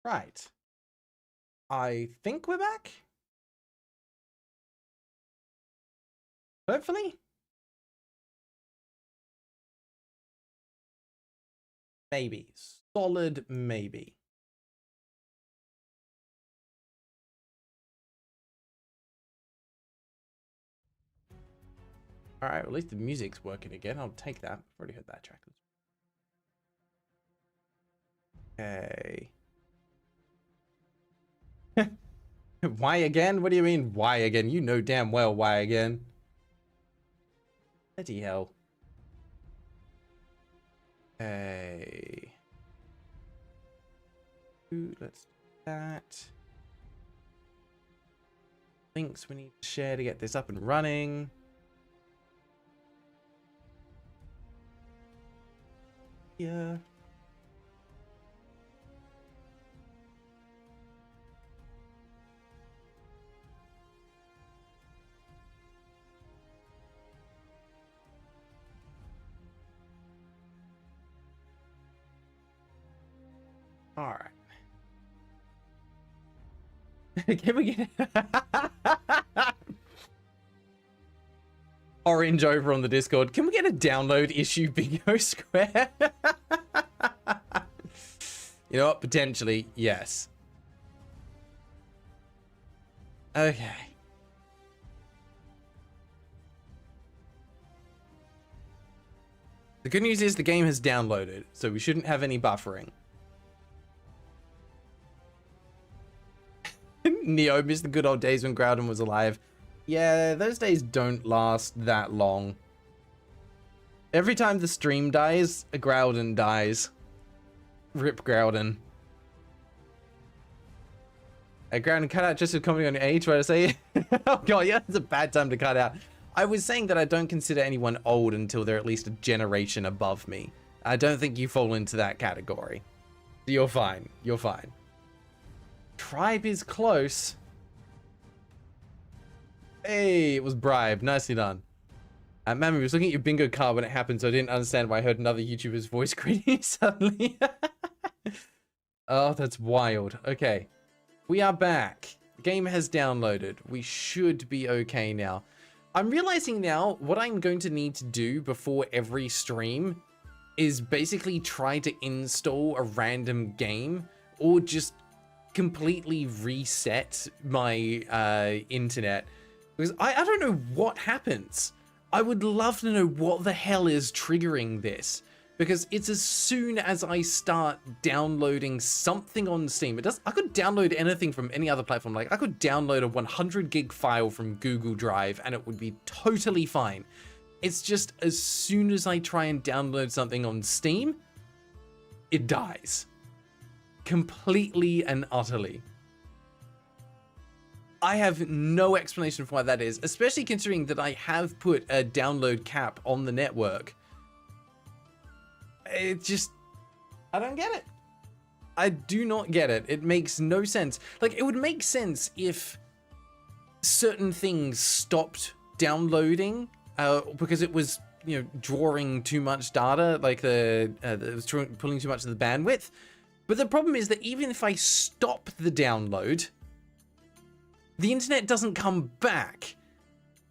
Right. I think we're back. Hopefully. Maybe. Solid maybe. Alright, at least the music's working again. I'll take that. I've already heard that track. Okay. Why again? What do you mean, why again? You know damn well why again. Bloody hell. Okay. Ooh, let's do that. Links we need to share to get this up and running. Yeah. All right. Can we get Orange over on the Discord? Can we get a download issue bingo square? You know what? Potentially, yes. Okay. The good news is the game has downloaded, so we shouldn't have any buffering. Neo missed the good old days when Graeldon was alive. Yeah, those days don't last that long. Every time the stream dies, a Graeldon dies. Rip Graeldon. A Graeldon cut out just for coming on your age, what I say? Oh god, yeah, it's a bad time to cut out. I was saying that I don't consider anyone old until they're at least a generation above me. I don't think you fall into that category. You're fine. You're fine. Tribe is close. Hey, it was bribed. Nicely done. Mammy was looking at your bingo card when it happened, so I didn't understand why I heard another YouTuber's voice greeting suddenly. Oh, that's wild. Okay. We are back. The game has downloaded. We should be okay now. I'm realizing now what I'm going to need to do before every stream is basically try to install a random game or just completely reset my internet, because I don't know what happens. I would love to know what the hell is triggering this, because it's as soon as I start downloading something on Steam. I could download anything from any other platform. Like I could download a 100 gig file from Google Drive and it would be totally fine. It's just as soon as I try and download something on Steam, it dies. Completely and utterly. I have no explanation for why that is, especially considering that I have put a download cap on the network. It just, I don't get it. I do not get it. It makes no sense. Like, it would make sense if certain things stopped downloading because it was, you know, drawing too much data, like it was pulling too much of the bandwidth. But the problem is that even if I stop the download, the internet doesn't come back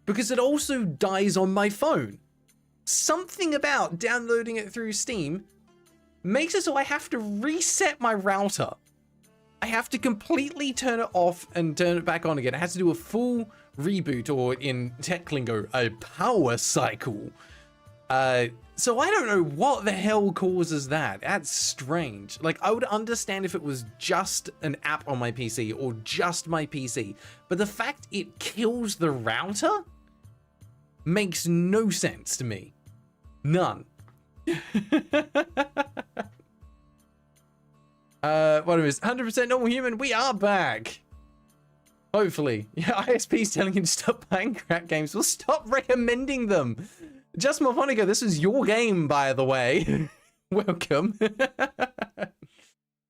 because it also dies on my phone. Something about downloading it through Steam makes it so I have to reset my router. I have to completely turn it off and turn it back on again. I have to do a full reboot, or in tech lingo, a power cycle. So I don't know what the hell causes that. That's strange. Like, I would understand if it was just an app on my PC or just my PC, but the fact it kills the router makes no sense to me. None. What is 100% normal human? We are back. Hopefully. Yeah, ISP's telling you to stop playing crap games. We'll stop recommending them. Just Moponica, this is your game, by the way. Welcome.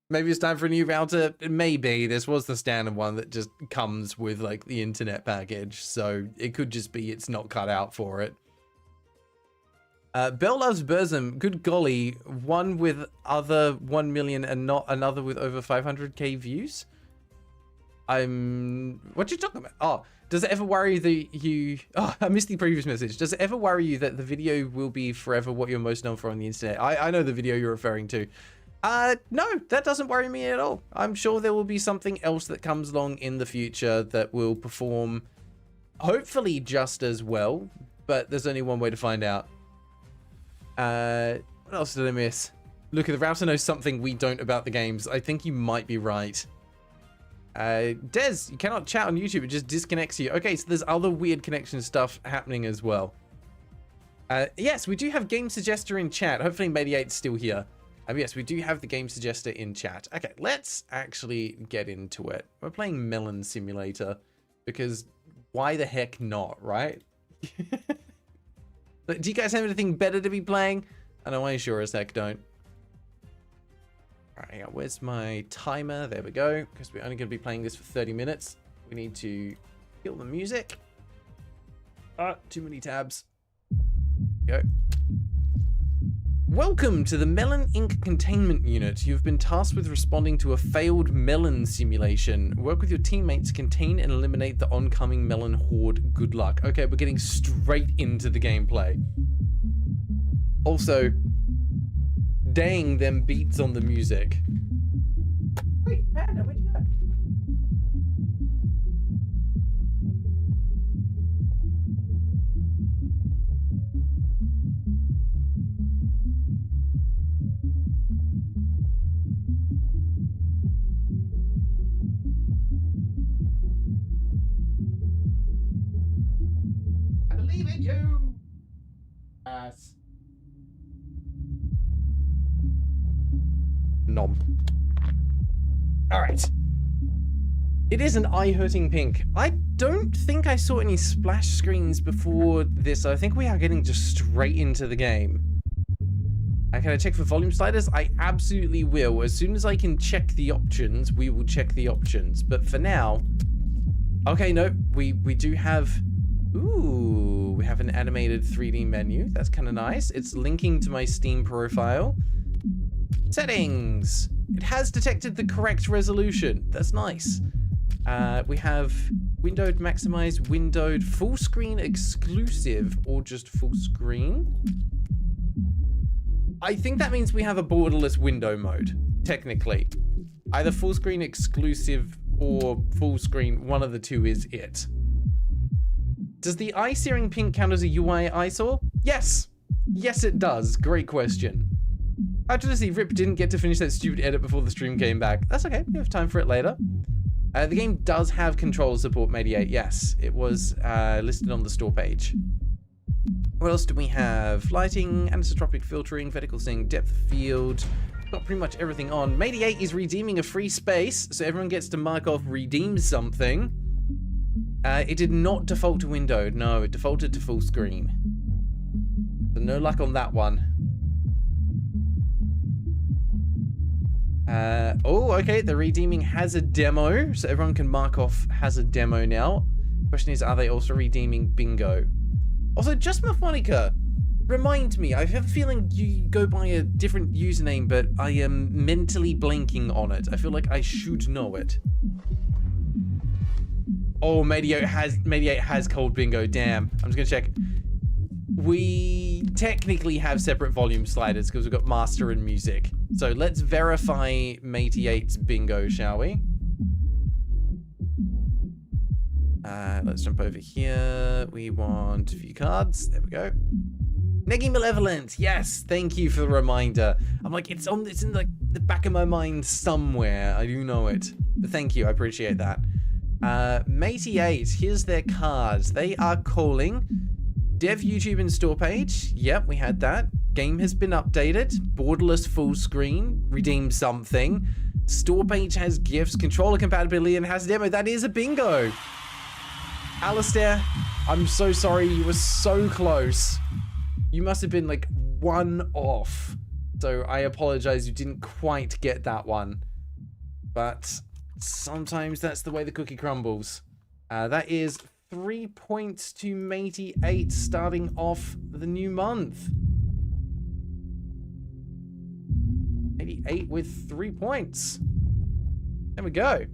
Maybe it's time for a new router. Maybe. This was the standard one that just comes with, like, the internet package. So it could just be it's not cut out for it. Bell loves Burzum. Good golly. One with other 1 million and not another with over 500k views? What you talking about? Oh, does it ever worry that you... Oh, I missed the previous message. Does it ever worry you that the video will be forever what you're most known for on the internet? I know the video you're referring to. No, that doesn't worry me at all. I'm sure there will be something else that comes along in the future that will perform hopefully just as well, but there's only one way to find out. What else did I miss? Look, the router knows something we don't about the games. I think you might be right. Des, you cannot chat on YouTube. It just disconnects you. Okay, so there's other weird connection stuff happening as well. Yes, we do have Game Suggester in chat. Hopefully Mediate's still here. Yes, we do have the Game Suggester in chat. Okay, let's actually get into it. We're playing Melon Simulator because why the heck not, right? Do you guys have anything better to be playing? I know I sure as heck don't. Alright, where's my timer? There we go. Because we're only going to be playing this for 30 minutes. We need to kill the music. Too many tabs. Go. Welcome to the Melon Inc. Containment Unit. You've been tasked with responding to a failed melon simulation. Work with your teammates to contain and eliminate the oncoming melon horde. Good luck. Okay, we're getting straight into the gameplay. Also, dang them beats on the music. Wait, Panda, where'd you go? Believe in you. Ass. Nom. All right. It is an eye-hurting pink. I don't think I saw any splash screens before this. I think we are getting just straight into the game. Can I check for volume sliders? I absolutely will. As soon as I can check the options, we will check the options. But for now, okay, no, we do have. Ooh, we have an animated 3D menu. That's kind of nice. It's linking to my Steam profile. Settings. It has detected the correct resolution. That's nice. We have windowed, maximize, windowed, full screen exclusive, or just full screen. I think that means we have a borderless window mode, technically. Either full screen exclusive or full screen, one of the two is it. Does the eye-searing pink count as a UI eyesore? Yes! Yes, it does. Great question. I have to see Rip didn't get to finish that stupid edit before the stream came back. That's okay. We have time for it later. The game does have controller support, Mediate. Yes, it was listed on the store page. What else do we have? Lighting, anisotropic filtering, vertical sync, depth of field. Got pretty much everything on. Mediate is redeeming a free space, so everyone gets to mark off redeem something. It did not default to windowed. No, it defaulted to full screen. So no luck on that one. Oh, okay, the redeeming has a demo, so everyone can mark off has a demo now. Question is, are they also redeeming bingo? Also, just Monica, remind me, I have a feeling you go by a different username, but I am mentally blanking on it. I feel like I should know it. Oh, Mediate has cold bingo, damn. I'm just gonna check. We technically have separate volume sliders because we've got master and music. So let's verify Mediate's bingo, shall we? Let's jump over here. We want a few cards. There we go. Neggy Malevolent. Yes, thank you for the reminder. I'm like, it's in like the back of my mind somewhere. I do know it. But thank you, I appreciate that. Mediate, here's their cards. They are calling Dev YouTube and store page. Yep, we had that. Game has been updated. Borderless full screen. Redeem something. Store page has gifts. Controller compatibility and has a demo. That is a bingo. Alistair, I'm so sorry. You were so close. You must have been like one off. So I apologize. You didn't quite get that one. But sometimes that's the way the cookie crumbles. That is 3 points to Mediate starting off the new month. 88 with 3 points. There we go.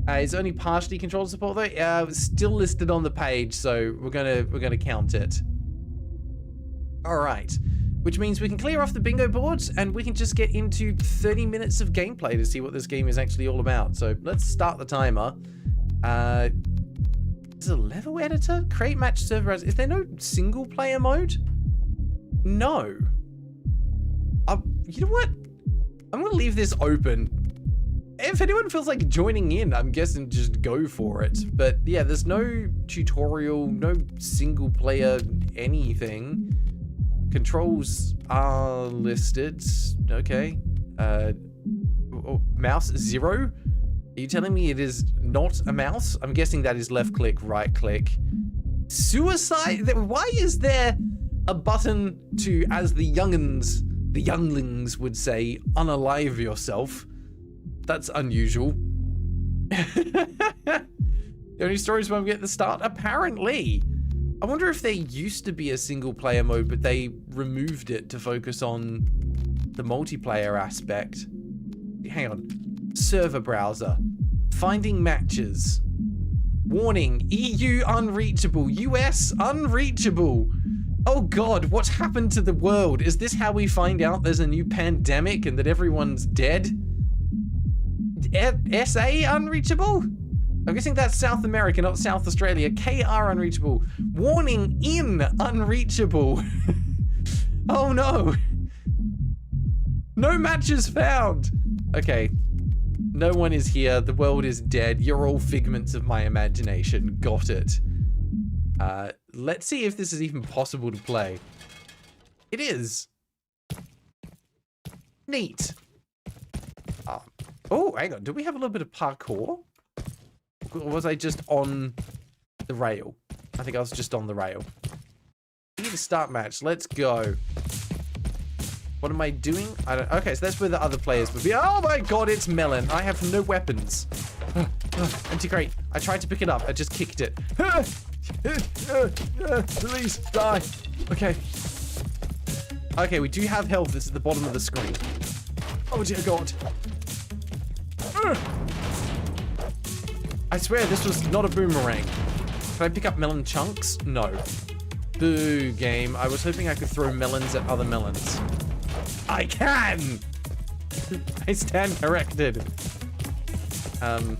It's only partially controller support though. It's still listed on the page, so we're gonna count it. All right, which means we can clear off the bingo boards and we can just get into 30 minutes of gameplay to see what this game is actually all about. So let's start the timer. Is it a level editor? Create match server as. Is there no single player mode? No. You know what? I'm gonna leave this open. If anyone feels like joining in, I'm guessing just go for it. But yeah, there's no tutorial, no single player anything. Controls are listed. Okay. Mouse 0. Are you telling me it is not a mouse? I'm guessing that is left click, right click. Suicide? Why is there a button to, as the younglings would say, unalive yourself? That's unusual. The only stories when we get at the start? Apparently. I wonder if there used to be a single player mode, but they removed it to focus on the multiplayer aspect. Hang on. Server browser. Finding matches. Warning, EU unreachable. US unreachable. Oh God, what's happened to the world? Is this how we find out there's a new pandemic and that everyone's dead? SA unreachable? I'm guessing that's South America, not South Australia. KR unreachable. Warning, in unreachable. Oh no. No matches found. Okay. No one is here. The world is dead. You're all figments of my imagination. Got it. Let's see if this is even possible to play. It is. Neat. Oh, hang on. Do we have a little bit of parkour? Or was I just on the rail? I think I was just on the rail. We need to start match. Let's go. What am I doing? I don't. Okay, so that's where the other players would be. Oh my God, it's Melon. I have no weapons. Empty crate. I tried to pick it up. I just kicked it. Please die. Okay. Okay, we do have health. This is the bottom of the screen. Oh dear God. I swear this was not a boomerang. Can I pick up melon chunks? No. Boo, game. I was hoping I could throw melons at other melons. I can! I stand corrected. Am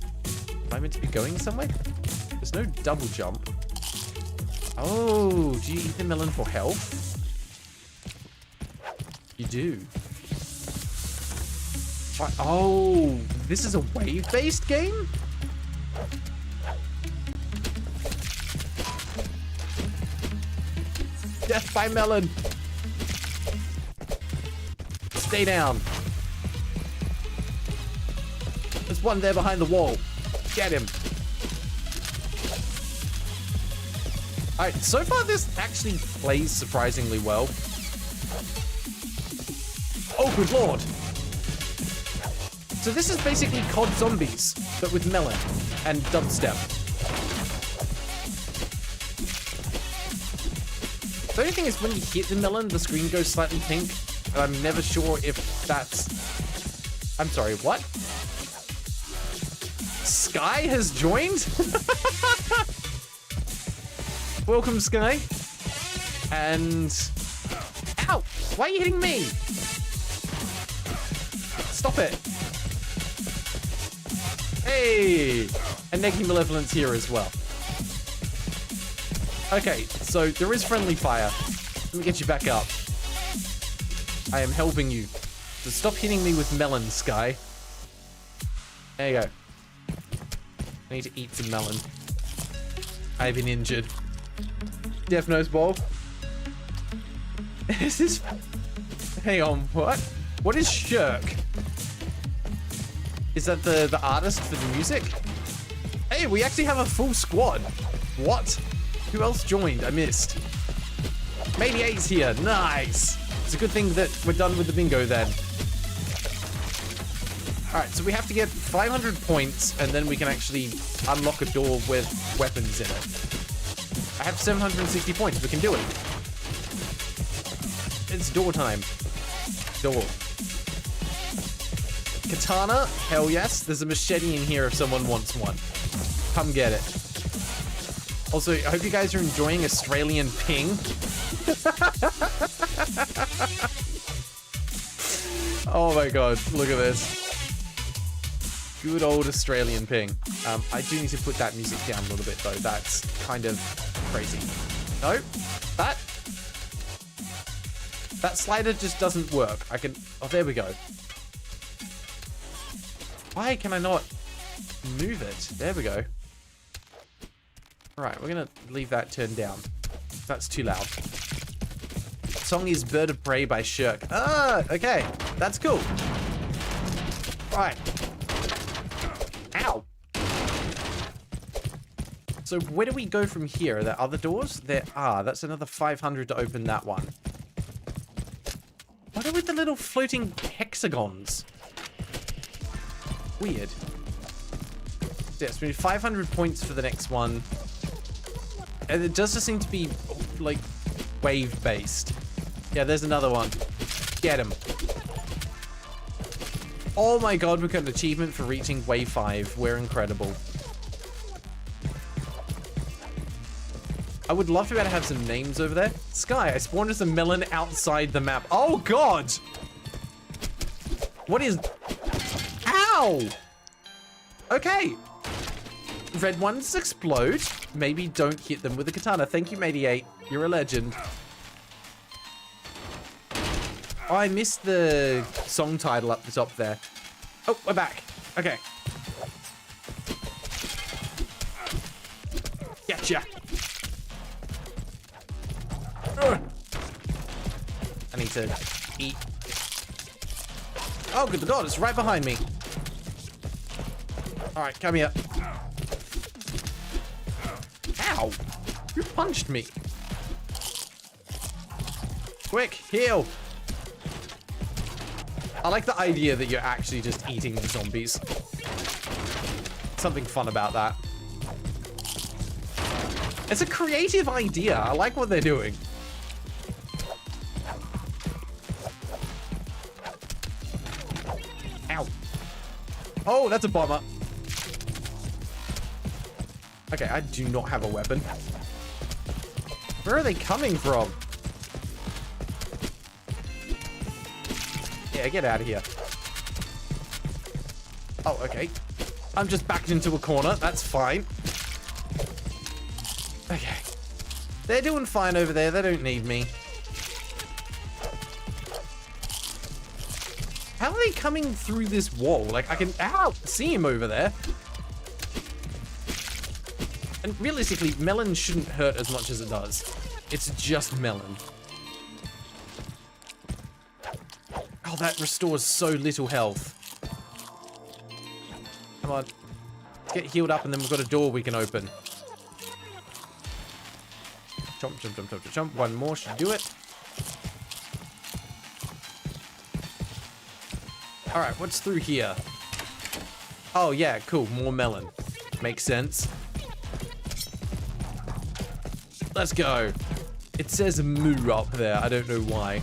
I meant to be going somewhere? There's no double jump. Oh, do you eat the melon for health? You do. What? Oh, this is a wave-based game? Death by melon. Stay down. There's one there behind the wall. Get him. Alright, so far this actually plays surprisingly well. Oh, good lord. So this is basically COD Zombies, but with melon and dubstep. The only thing is when you hit the melon, the screen goes slightly pink. And I'm never sure if that's... I'm sorry, what? Sky has joined? Welcome, Sky. And... Ow! Why are you hitting me? Stop it. Hey! And Neki Malevolence here as well. Okay, so there is friendly fire. Let me get you back up. I am helping you. So stop hitting me with melon, Sky. There you go. I need to eat some melon. I've been injured. Death Nose Ball. Is this... Hang on, what? What is Shirk? Is that the artist for the music? Hey, we actually have a full squad. What? Who else joined? I missed. Matey 8's here. Nice. It's a good thing that we're done with the bingo then. Alright, so we have to get 500 points and then we can actually unlock a door with weapons in it. I have 760 points. We can do it. It's door time. Door. Katana? Hell yes. There's a machete in here if someone wants one. Come get it. Also, I hope you guys are enjoying Australian ping. Oh my god, look at this. Good old Australian ping. I do need to put that music down a little bit though. That's kind of crazy. No, that slider just doesn't work. I can, oh, there we go. Why can I not move it? There we go. All right, we're gonna leave that turned down. That's too loud. Song is Bird of Prey by Shirk. Ah, okay, that's cool. Right. Ow. So where do we go from here? Are there other doors? There are. That's another 500 to open that one. What are with the little floating hexagons? Weird. Yes, we need 500 points for the next one. And it does just seem to be, like, wave-based. Yeah, there's another one. Get him. Oh my god, we got an achievement for reaching wave 5. We're incredible. I would love to be able to have some names over there. Sky, I spawned as a melon outside the map. Oh god! What is... Ow! Okay. Red ones explode. Maybe don't hit them with a katana. Thank you, Mate8. You're a legend. Oh, I missed the song title up the top there. Oh, we're back. Okay. Gotcha. Ugh. I need to eat. Oh, good god, it's right behind me. All right, come here. Ow! Who punched me? Quick, heal! I like the idea that you're actually just eating the zombies. Something fun about that. It's a creative idea. I like what they're doing. Ow. Oh, that's a bomber. Okay, I do not have a weapon. Where are they coming from? Yeah, get out of here. Oh, okay. I'm just backed into a corner. That's fine. Okay. They're doing fine over there. They don't need me. How are they coming through this wall? Like, I can... Ow! See him over there. And realistically, melon shouldn't hurt as much as it does. It's just melon. Oh, that restores so little health. Come on. Get healed up and then we've got a door we can open. Jump, jump, jump, jump, jump. One more should do it. Alright, what's through here? Oh, yeah, cool. More melon. Makes sense. Let's go. It says moo up there. I don't know why.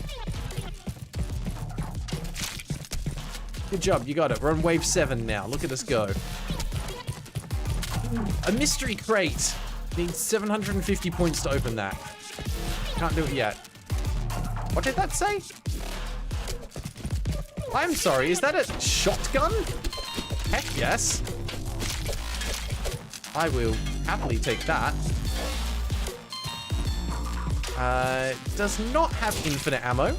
Good job. You got it. We're on wave 7 now. Look at us go. A mystery crate. Needs 750 points to open that. Can't do it yet. What did that say? I'm sorry. Is that a shotgun? Heck yes. I will happily take that. Does not have infinite ammo,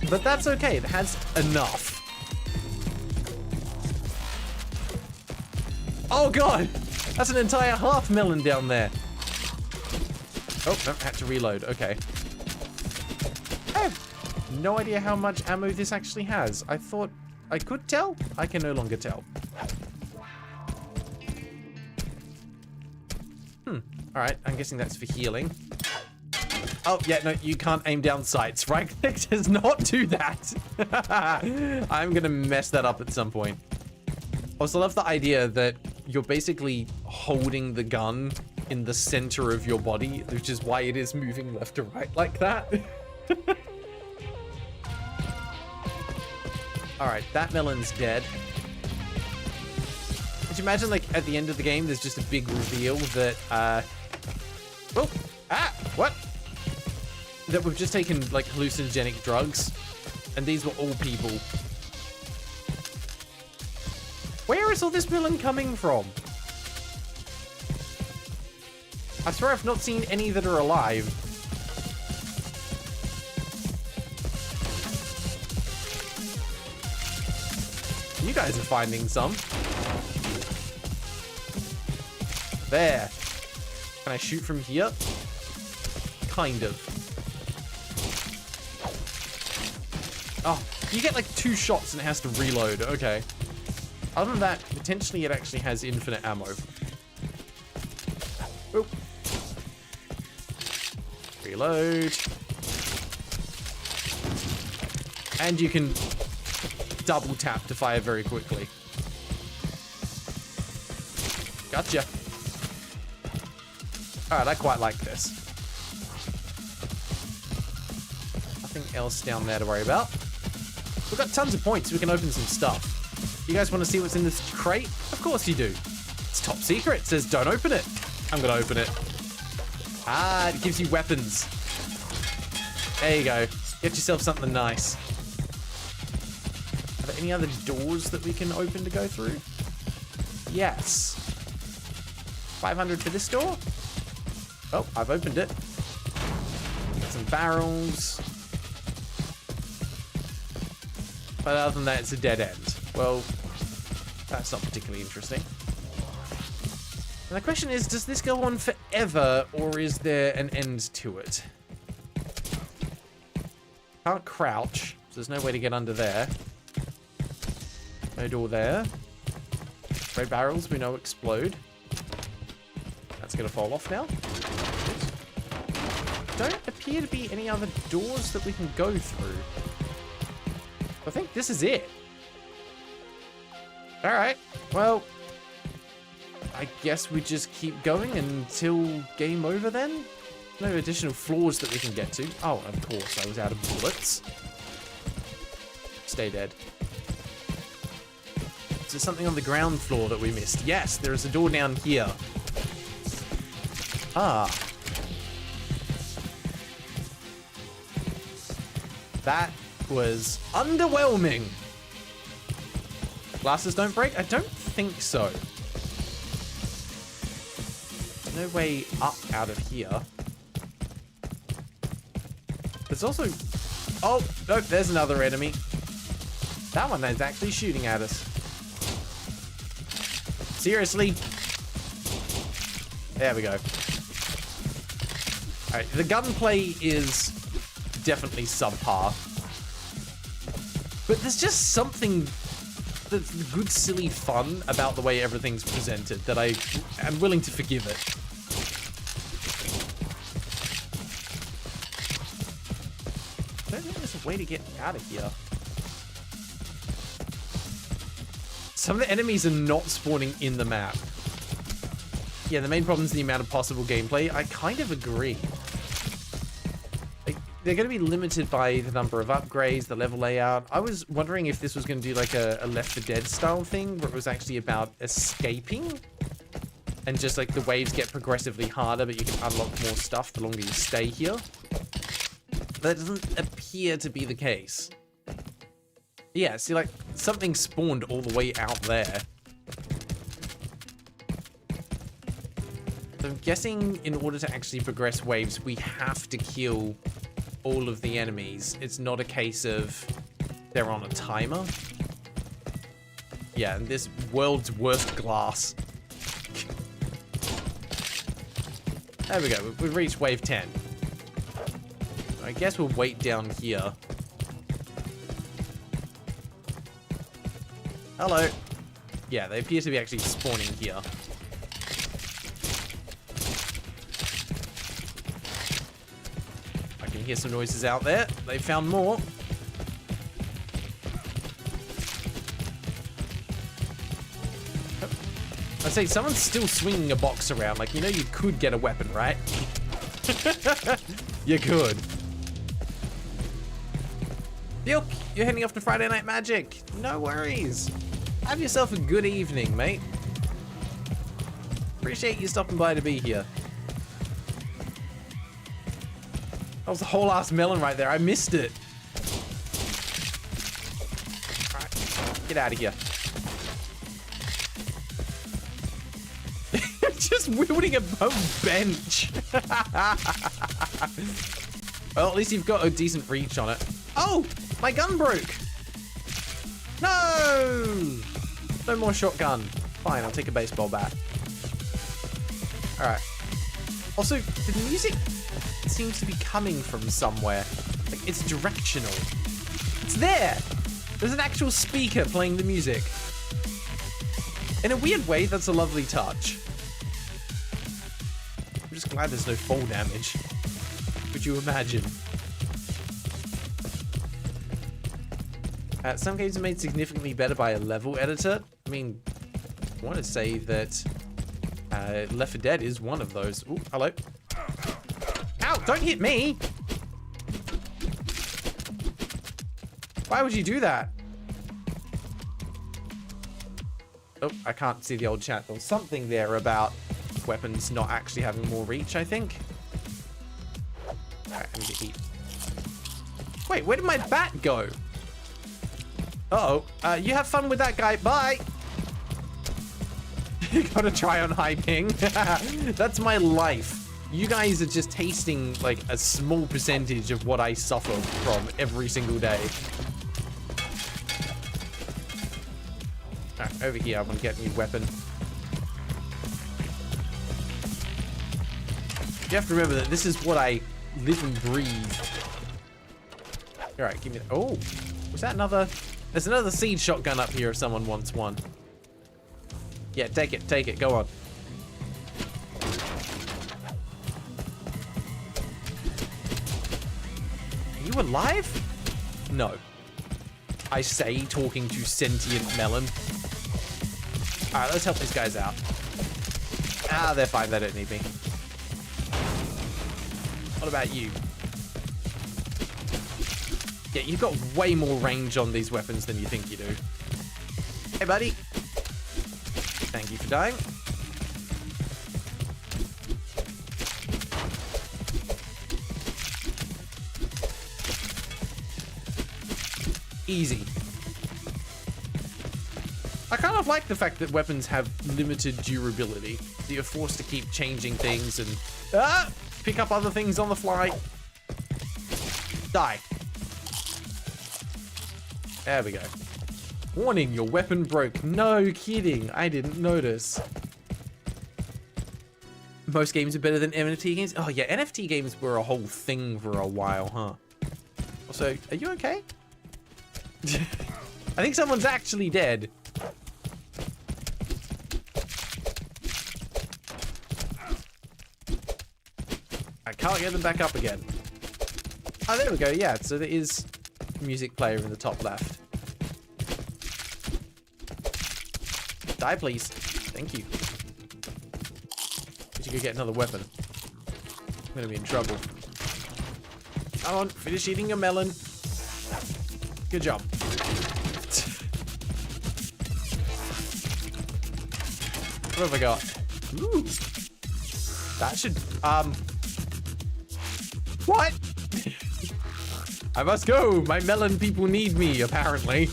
but that's okay. It has enough. Oh god, that's an entire half melon down there. Oh, no, had to reload. Okay. I have no idea how much ammo this actually has. I thought I could tell. I can no longer tell. All right, I'm guessing that's for healing. Oh, yeah, no, you can't aim down sights. Right click does not do that. I'm gonna mess that up at some point. Also, love the idea that you're basically holding the gun in the center of your body, which is why it is moving left to right like that. All right, that melon's dead. Could you imagine, like, at the end of the game, there's just a big reveal that, oh, what? That we've just taken, like, hallucinogenic drugs, and these were all people. Where is all this melon coming from? I swear I've not seen any that are alive. You guys are finding some. There. Can I shoot from here? Kind of. Oh, you get like 2 shots and it has to reload. Okay. Other than that, potentially it actually has infinite ammo. Oh. Reload. And you can double tap to fire very quickly. Gotcha. Alright, I quite like this. Nothing else down there to worry about. We've got tons of points. We can open some stuff. You guys want to see what's in this crate? Of course you do. It's top secret. It says don't open it. I'm going to open it. Ah, it gives you weapons. There you go. Get yourself something nice. Are there any other doors that we can open to go through? Yes. 500 for this door. Oh, I've opened it. Got some barrels. But other than that, it's a dead end. Well, that's not particularly interesting. And the question is, does this go on forever, or is there an end to it? Can't crouch, so there's no way to get under there. No door there. Red barrels, we know explode. That's gonna fall off now. Don't appear to be any other doors that we can go through. I think this is it. Alright, well, I guess we just keep going until game over then? No additional floors that we can get to. Oh, of course, I was out of bullets. Stay dead. Is there something on the ground floor that we missed? Yes, there is a door down here. Ah. That was underwhelming. Glasses don't break? I don't think so. No way up out of here. There's also... Oh, nope, there's another enemy. That one is actually shooting at us. Seriously? There we go. Alright, the gunplay is definitely subpar. But there's just something that's good, silly fun about the way everything's presented that I am willing to forgive it. I don't think there's a way to get out of here. Some of the enemies are not spawning in the map. Yeah, the main problem is the amount of possible gameplay. I kind of agree. They're going to be limited by the number of upgrades, the level layout. I was wondering if this was going to do like a Left 4 Dead style thing, where it was actually about escaping. And just like the waves get progressively harder, but you can unlock more stuff the longer you stay here. That doesn't appear to be the case. Yeah, see, like, something spawned all the way out there. So I'm guessing in order to actually progress waves, we have to kill all of the enemies. It's not a case of they're on a timer. Yeah, and this world's worst glass. There we go, we've reached wave 10. I guess we'll wait down here. Hello. Yeah, they appear to be actually spawning here. I can hear some noises out there. They found more. I say, someone's still swinging a box around. Like, you know, you could get a weapon, right? You could. Bilk, you're heading off to Friday Night Magic. No worries. Have yourself a good evening, mate. Appreciate you stopping by to be here. That was a whole ass melon right there. I missed it. All right, get out of here. Just wielding a bone bench. Well, at least you've got a decent reach on it. Oh, my gun broke. No. No more shotgun. Fine, I'll take a baseball bat. All right. Also, the music seems to be coming from somewhere. Like, it's directional. It's there. There's an actual speaker playing the music. In a weird way, that's a lovely touch. I'm just glad there's no fall damage. Could you imagine? Some games are made significantly better by a level editor. I mean, I want to say that Left 4 Dead is one of those. Ooh, hello. Ow, don't hit me! Why would you do that? Oh, I can't see the old chat. There was something there about weapons not actually having more reach, I think. Alright, I need to eat. Wait, where did my bat go? Uh-oh. You have fun with that guy. Bye! You gotta try on high ping. That's my life. You guys are just tasting like a small percentage of what I suffer from every single day. Alright, over here, I want to get a new weapon. You have to remember that this is what I live and breathe. Alright, give me that. Oh, was that another? There's another siege shotgun up here if someone wants one. Yeah, take it, go on. Are you alive? No. I say, talking to sentient melon. Alright, let's help these guys out. Ah, they're fine, they don't need me. What about you? Yeah, you've got way more range on these weapons than you think you do. Hey, buddy. Thank you for dying. Easy. I kind of like the fact that weapons have limited durability. That you're forced to keep changing things and pick up other things on the fly. Die. There we go. Warning, your weapon broke. No kidding. I didn't notice. Most games are better than NFT games. Oh yeah, NFT games were a whole thing for a while, huh? Also, are you okay? I think someone's actually dead. I can't get them back up again. Oh, there we go. Yeah, so there is a music player in the top left. Die, please. Thank you. Need to go get another weapon. I'm gonna be in trouble. Come on, finish eating your melon. Good job. What have I got? Ooh. That should, What? I must go. My melon people need me, apparently.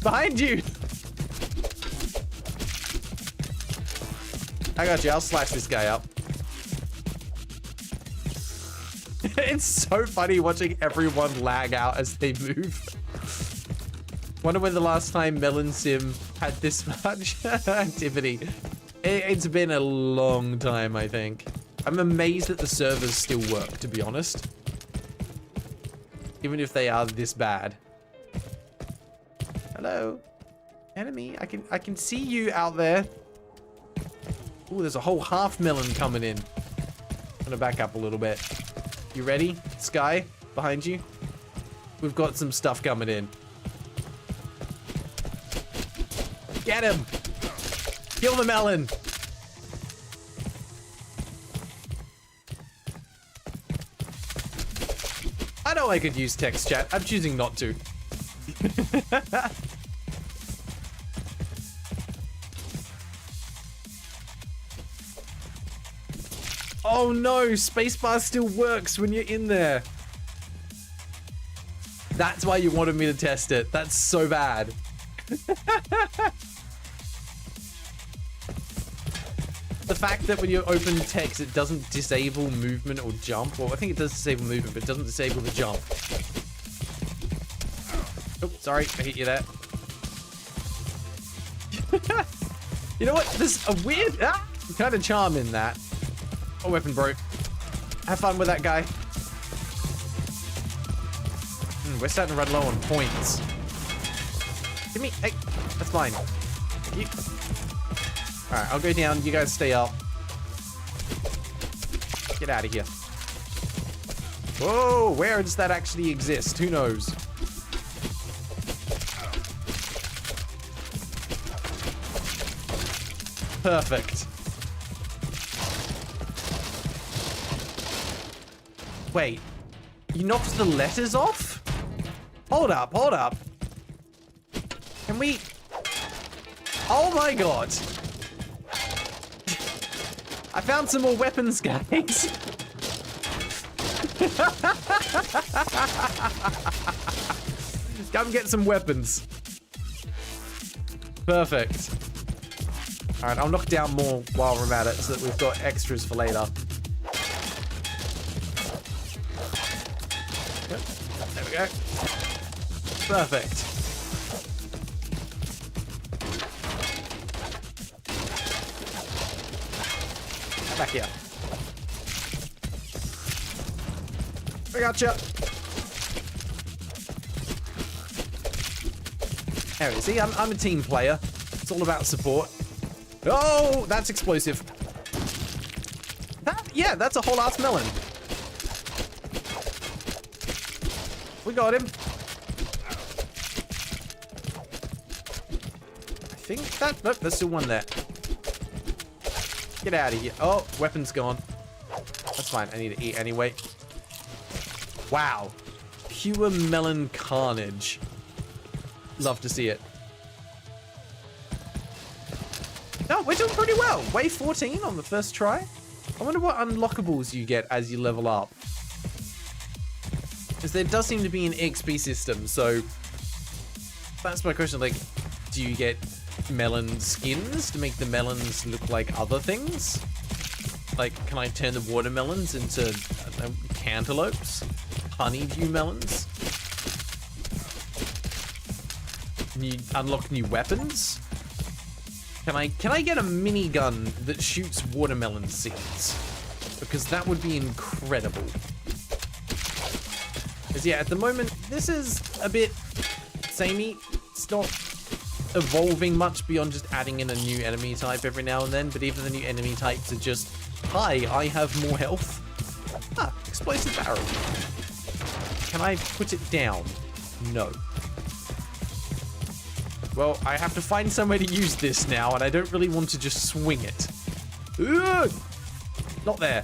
Behind you. I got you. I'll slash this guy up. It's so funny watching everyone lag out as they move. Wonder when the last time Melon Sim had this much activity. It's been a long time, I think. I'm amazed that the servers still work, to be honest. Even if they are this bad. Hello. Enemy. I can see you out there. Ooh, there's a whole half melon coming in. I'm gonna back up a little bit. You ready? Sky, behind you. We've got some stuff coming in. Get him! Kill the melon! I know I could use text chat. I'm choosing not to. Oh no, spacebar still works when you're in there. That's why you wanted me to test it. That's so bad. The fact that when you open text, it doesn't disable movement or jump. Well, I think it does disable movement, but it doesn't disable the jump. Oh, sorry, I hit you there. You know what? There's a weird kind of charm in that. Oh, weapon broke. Have fun with that guy. We're starting to run low on points. Give me... Hey, that's fine. You... Alright, I'll go down. You guys stay up. Get out of here. Whoa, where does that actually exist? Who knows? Perfect. Wait, you knocked the letters off? Hold up, hold up. Can we... Oh my god. I found some more weapons, guys. Come get some weapons. Perfect. Alright, I'll knock down more while we're at it so that we've got extras for later. There we go. Perfect. Back here. I gotcha. There it is. See, I'm a team player. It's all about support. Oh, that's explosive. Yeah, that's a whole ass melon. We got him. I think that... Nope, there's still one there. Get out of here. Oh, weapon's gone. That's fine. I need to eat anyway. Wow. Pure melon carnage. Love to see it. No, we're doing pretty well. Wave 14 on the first try. I wonder what unlockables you get as you level up. Because there does seem to be an XP system, so that's my question. Like, do you get melon skins to make the melons look like other things? Like, can I turn the watermelons into cantaloupes? Honeydew melons? Unlock new weapons? Can I get a minigun that shoots watermelon seeds? Because that would be incredible. Because yeah, at the moment, this is a bit samey. It's not evolving much beyond just adding in a new enemy type every now and then, but even the new enemy types are just, hi, I have more health. Ah, explosive barrel. Can I put it down? No. Well, I have to find somewhere to use this now, and I don't really want to just swing it. Ugh! Not there.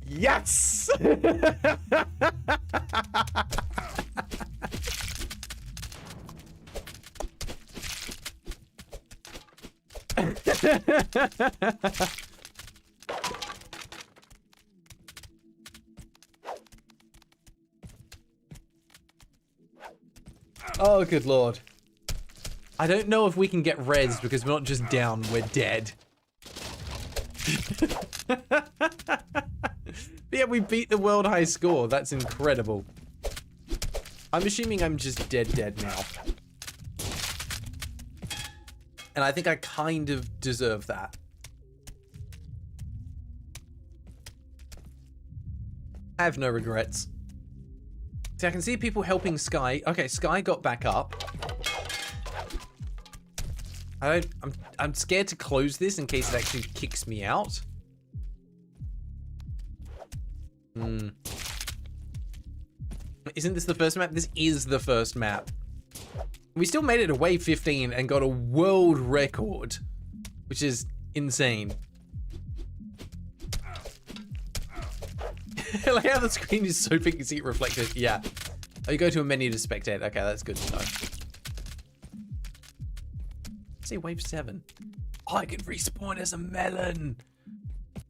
Yes! Oh, good lord. I don't know if we can get res because we're not just down, we're dead. But yeah, we beat the world high score. That's incredible. I'm assuming I'm just dead now. And I think I kind of deserve that. I have no regrets. See, I can see people helping Sky. Okay, Sky got back up. I'm scared to close this in case it actually kicks me out. Isn't this the first map? This is the first map. We still made it to wave 15 and got a world record, which is insane. Like how the screen is so big you see it reflected. Yeah. Oh, you go to a menu to spectate. Okay, that's good to know. Say wave 7. Oh, I can respawn as a melon.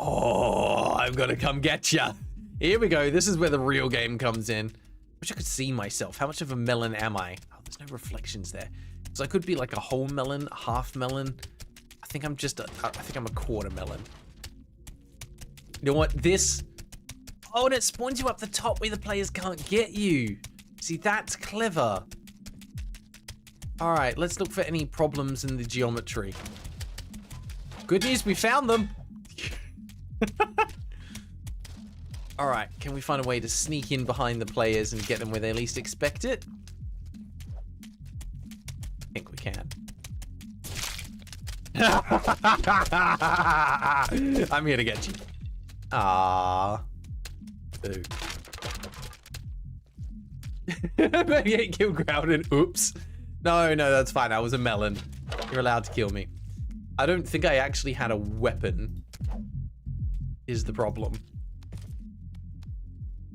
Oh, I'm gonna come get ya. Here we go. This is where the real game comes in. Wish I could see myself. How much of a melon am I? Oh, there's no reflections there. So I could be like a whole melon, a half melon. I think I'm just I think I'm a quarter melon. You know what? This... Oh, and it spawns you up the top where the players can't get you. See, that's clever. All right, let's look for any problems in the geometry. Good news, we found them. All right, can we find a way to sneak in behind the players and get them where they least expect it? I think we can. I'm here to get you. Ah. Ooh. Maybe I killed Graeldon. Oops. No, that's fine. I was a melon. You're allowed to kill me. I don't think I actually had a weapon. Is the problem.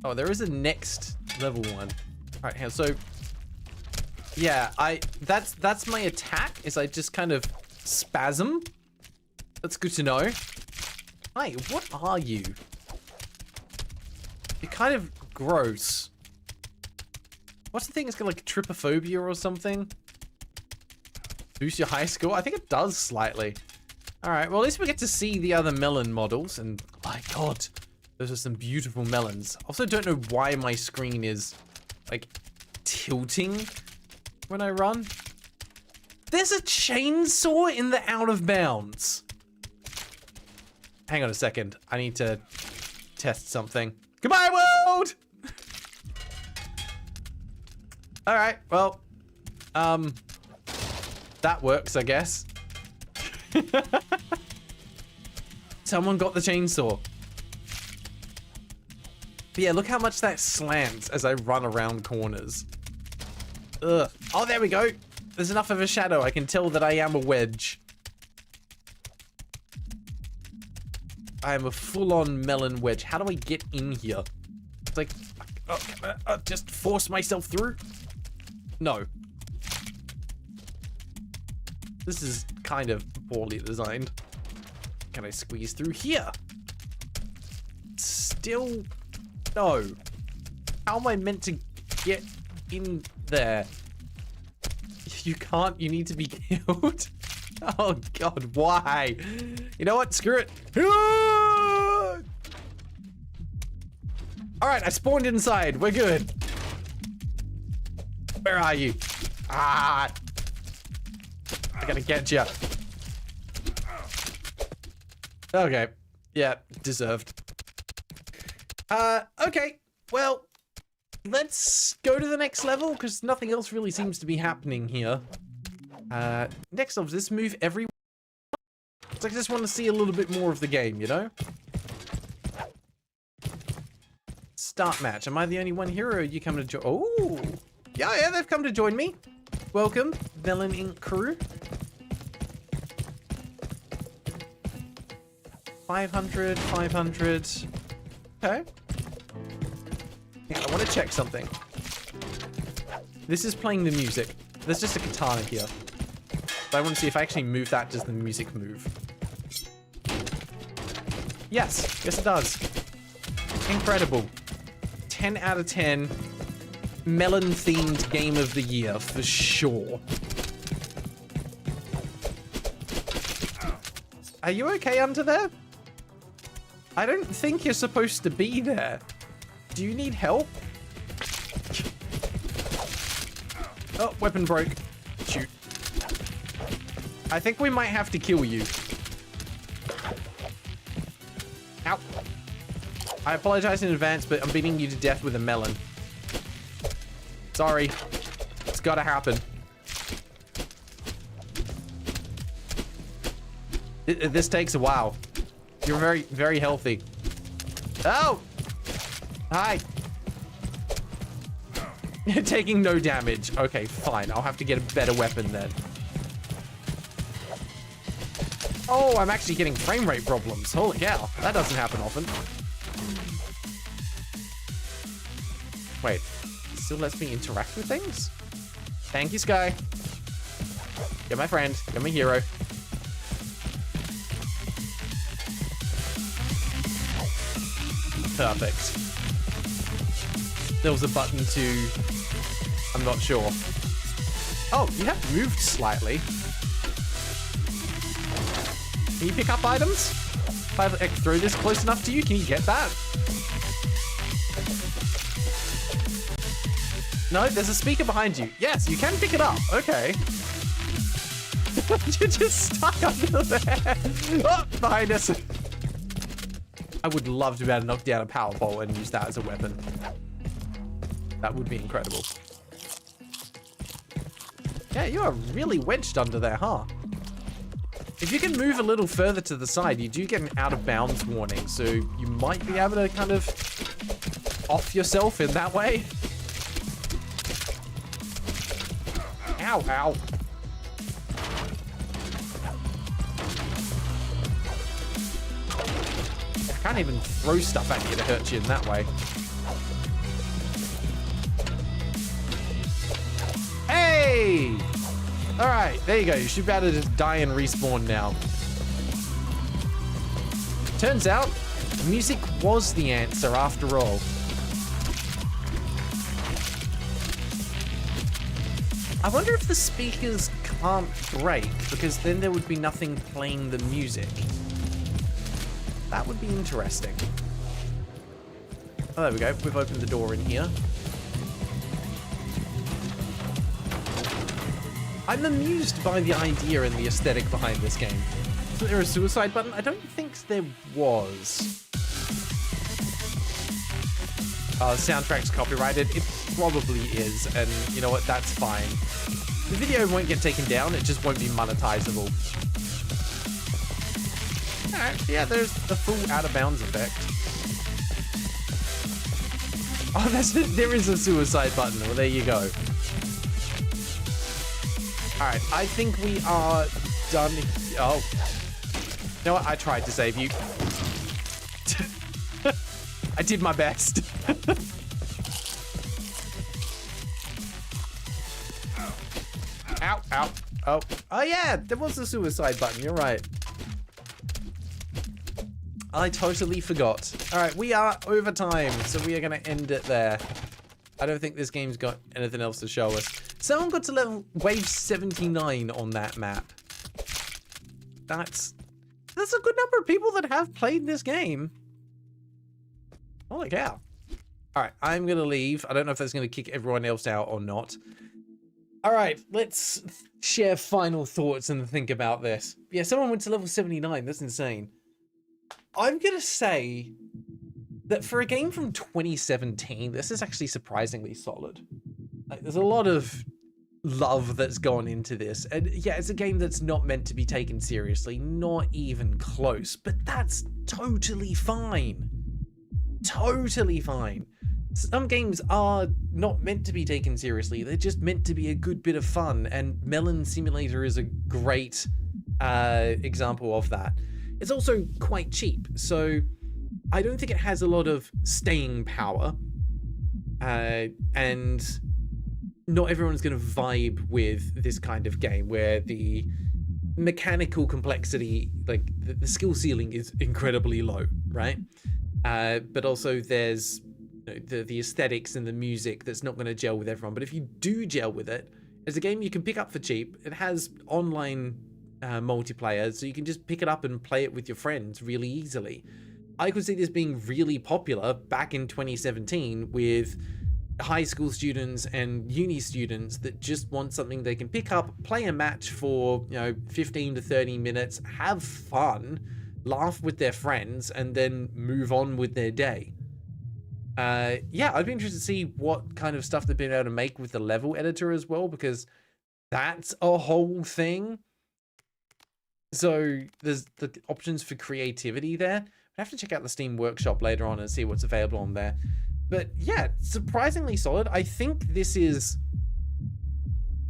Oh, there is a next level one. All right, here. So, yeah, that's my attack. Is I just kind of spasm. That's good to know. Hi, what are you? You're kind of gross. What's the thing? It's got like trypophobia or something. Boost your high score? I think it does slightly. All right, well, at least we get to see the other melon models. And my God, those are some beautiful melons. Also, don't know why my screen is like tilting when I run. There's a chainsaw in the out of bounds. Hang on a second. I need to test something. Goodbye, world! All right, well, that works, I guess. Someone got the chainsaw. But yeah, look how much that slants as I run around corners. Ugh. Oh, there we go. There's enough of a shadow. I can tell that I am a wedge. I am a full-on melon wedge. How do I get in here? It's like, oh, can I just force myself through? No. This is kind of poorly designed. Can I squeeze through here? Still, no. How am I meant to get in there? You can't, you need to be killed. Oh God, why? You know what, screw it. All right, I spawned inside, we're good. Where are you? Ah, I gotta get you. Okay, yeah, deserved. Okay, well, let's go to the next level because nothing else really seems to be happening here. Next up, does this move everywhere? It's like I just want to see a little bit more of the game, you know? Start match. Am I the only one here, or are you coming to join? Oh, yeah, they've come to join me. Welcome, Melon Inc. crew. 500, 500. Okay. Yeah, I want to check something. This is playing the music. There's just a katana here. But I want to see if I actually move that, does the music move? Yes, yes it does. Incredible. 10 out of 10. Melon-themed game of the year, for sure. Are you okay under there? I don't think you're supposed to be there. Do you need help? Oh, weapon broke. Shoot. I think we might have to kill you. Ow. I apologize in advance, but I'm beating you to death with a melon. Sorry. It's gotta happen. This takes a while. You're very, very healthy. Oh! Hi. Taking no damage. Okay, fine. I'll have to get a better weapon then. Oh, I'm actually getting frame rate problems. Holy cow. That doesn't happen often. Wait. It still lets me interact with things? Thank you, Sky. You're my friend. You're my hero. Perfect. There was a button to... I'm not sure. Oh, you have moved slightly. Can you pick up items? If I throw this close enough to you, can you get that? No, there's a speaker behind you. Yes, you can pick it up. Okay. You're just stuck under there. Oh, behind us. I would love to be able to knock down a power pole and use that as a weapon. That would be incredible. Yeah, you are really wedged under there, huh? If you can move a little further to the side, you do get an out of bounds warning, so you might be able to kind of off yourself in that way. Ow, ow. I can't even throw stuff at you to hurt you in that way. Hey! All right, there you go. You should be able to just die and respawn now. Turns out, music was the answer after all. I wonder if the speakers can't break, because then there would be nothing playing the music. That would be interesting. Oh, there we go. We've opened the door in here. I'm amused by the idea and the aesthetic behind this game. Is there a suicide button? I don't think there was. The soundtrack's copyrighted. It probably is, and you know what? That's fine. The video won't get taken down. It just won't be monetizable. Alright, yeah, there's the full out of bounds effect. Oh, there is a suicide button. Well, there you go. Alright, I think we are done. Oh. You know what? I tried to save you. I did my best. Ow, ow. Oh. Oh, yeah, there was a suicide button. You're right. I totally forgot. Alright, we are over time, so we are going to end it there. I don't think this game's got anything else to show us. Someone got to wave 79 on that map. That's a good number of people that have played this game. Holy cow. Alright, I'm going to leave. I don't know if that's going to kick everyone else out or not. Alright, let's share final thoughts and think about this. Yeah, someone went to level 79. That's insane. I'm going to say that for a game from 2017, this is actually surprisingly solid. Like, there's a lot of love that's gone into this. And yeah, it's a game that's not meant to be taken seriously, not even close, but that's totally fine. Totally fine. Some games are not meant to be taken seriously. They're just meant to be a good bit of fun, and Melon Simulator is a great example of that. It's also quite cheap, so I don't think it has a lot of staying power, and not everyone's going to vibe with this kind of game where the mechanical complexity, like the skill ceiling is incredibly low, right? But also there's the aesthetics and the music that's not going to gel with everyone. But if you do gel with it, it's a game you can pick up for cheap. It has online multiplayer, so you can just pick it up and play it with your friends really easily. I could see this being really popular back in 2017 with high school students and uni students that just want something they can pick up, play a match for 15 to 30 minutes, have fun, laugh with their friends, and then move on with their day. Yeah, I'd be interested to see what kind of stuff they've been able to make with the level editor as well, because that's a whole thing. So there's the options for creativity there. I have to check out the Steam Workshop later on and see what's available on there. But yeah, surprisingly solid. I think this is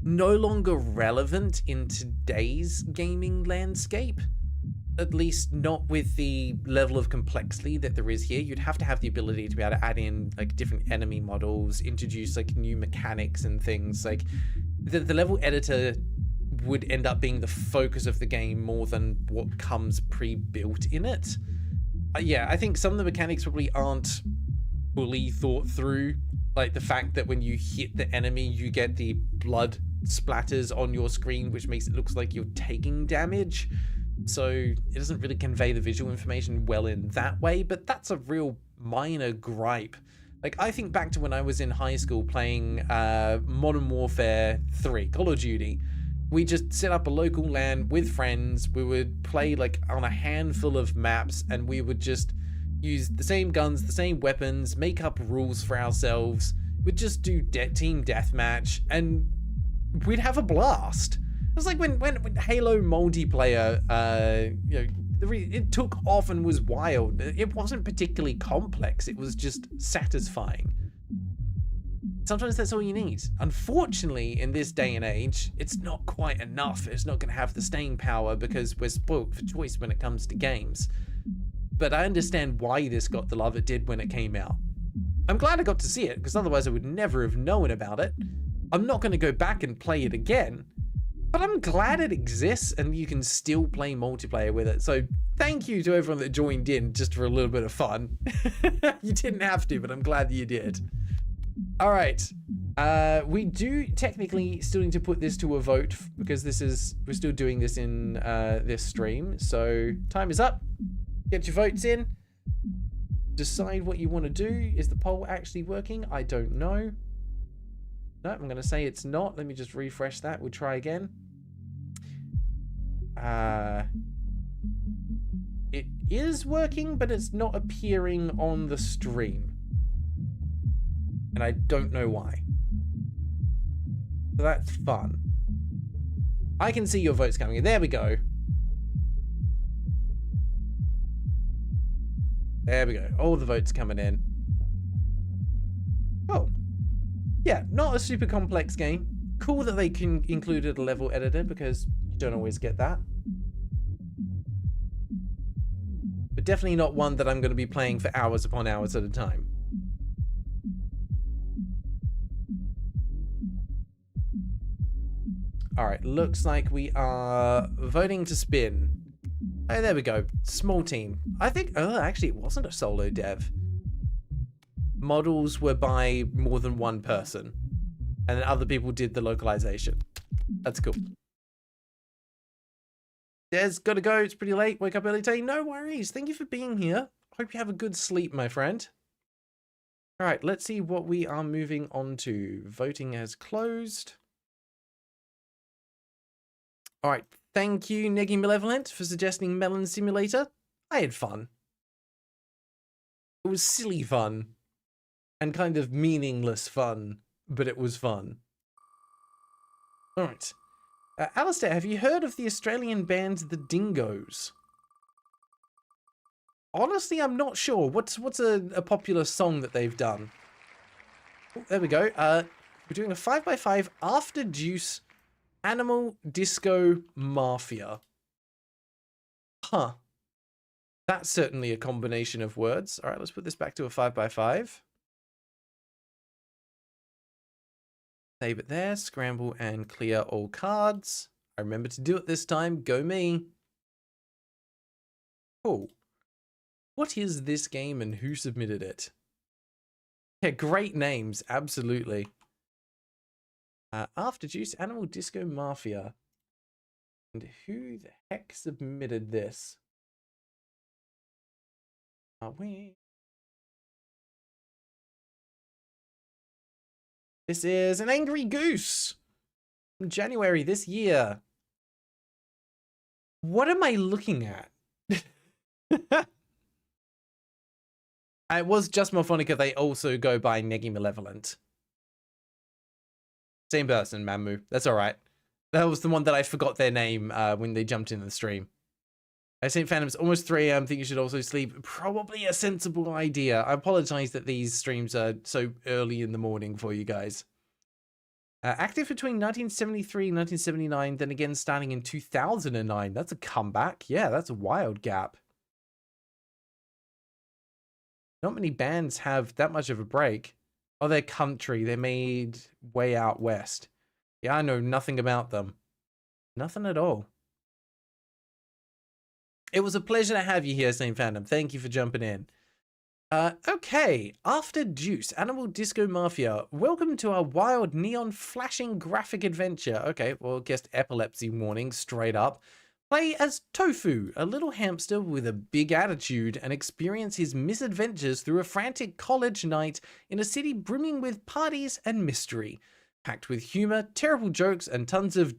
no longer relevant in today's gaming landscape. At least not with the level of complexity that there is here. You'd have to have the ability to be able to add in like different enemy models, introduce like new mechanics and things. Like the level editor would end up being the focus of the game more than what comes pre-built in it. Yeah, I think some of the mechanics probably aren't fully thought through. Like the fact that when you hit the enemy, you get the blood splatters on your screen, which makes it look like you're taking damage. So it doesn't really convey the visual information well in that way, but that's a real minor gripe. Like, I think back to when I was in high school playing Modern Warfare 3, Call of Duty. We just set up a local LAN with friends. We would play like on a handful of maps, and we would just use the same guns, the same weapons, make up rules for ourselves. We'd just do team deathmatch, and we'd have a blast. It was like when Halo multiplayer, you know, it took off and was wild. It wasn't particularly complex. It was just satisfying. Sometimes that's all you need. Unfortunately, in this day and age, it's not quite enough. It's not going to have the staying power because we're spoiled for choice when it comes to games. But I understand why this got the love it did when it came out. I'm glad I got to see it, because otherwise I would never have known about it. I'm not going to go back and play it again. But I'm glad it exists and you can still play multiplayer with it. So thank you to everyone that joined in just for a little bit of fun. You didn't have to, but I'm glad that you did. All right. We do technically still need to put this to a vote because we're still doing this in this stream. So time is up. Get your votes in. Decide what you want to do. Is the poll actually working? I don't know. No, I'm going to say it's not. Let me just refresh that. We'll try again. It is working, but it's not appearing on the stream. And I don't know why. So that's fun. I can see your votes coming in. There we go. There we go. All the votes coming in. Oh. Yeah, not a super complex game. Cool that they included a level editor because you don't always get that. But definitely not one that I'm going to be playing for hours upon hours at a time. All right, looks like we are voting to spin. Oh, there we go. Small team. I think, oh, actually it wasn't a solo dev. Models were by more than one person. And then other people did the localization. That's cool. Des, gotta go. It's pretty late. Wake up early today. No worries. Thank you for being here. Hope you have a good sleep, my friend. All right, let's see what we are moving on to. Voting has closed. All right. Thank you, Neggy Malevolent, for suggesting Melon Simulator. I had fun. It was silly fun. And kind of meaningless fun. But it was fun. All right. Alistair, have you heard of the Australian band The Dingoes? Honestly, I'm not sure. What's a popular song that they've done? Oh, there we go. We're doing a 5x5 After Juice Animal Disco Mafia. Huh. That's certainly a combination of words. All right, let's put this back to a 5x5. Save it there, scramble and clear all cards. I remember to do it this time. Go me. Cool. What is this game and who submitted it? Yeah, great names, absolutely. After Juice, Animal Disco Mafia. And who the heck submitted this? Are we? This is an Angry Goose from January this year. What am I looking at? It was just Morphonica. They also go by Neggy Malevolent. Same person, Mamu. That's all right. That was the one that I forgot their name when they jumped in the stream. St. Phantom's almost 3 a.m. Think you should also sleep. Probably a sensible idea. I apologize that these streams are so early in the morning for you guys. Active between 1973 and 1979, then again starting in 2009. That's a comeback. Yeah, that's a wild gap. Not many bands have that much of a break. Oh, they're country. They're made way out west. Yeah, I know nothing about them. Nothing at all. It was a pleasure to have you here, St. Phantom. Thank you for jumping in. Okay, after Juice, Animal Disco Mafia, welcome to our wild neon flashing graphic adventure. Okay, well, guessed epilepsy warning straight up. Play as Tofu, a little hamster with a big attitude, and experience his misadventures through a frantic college night in a city brimming with parties and mystery. Packed with humor, terrible jokes, and tons of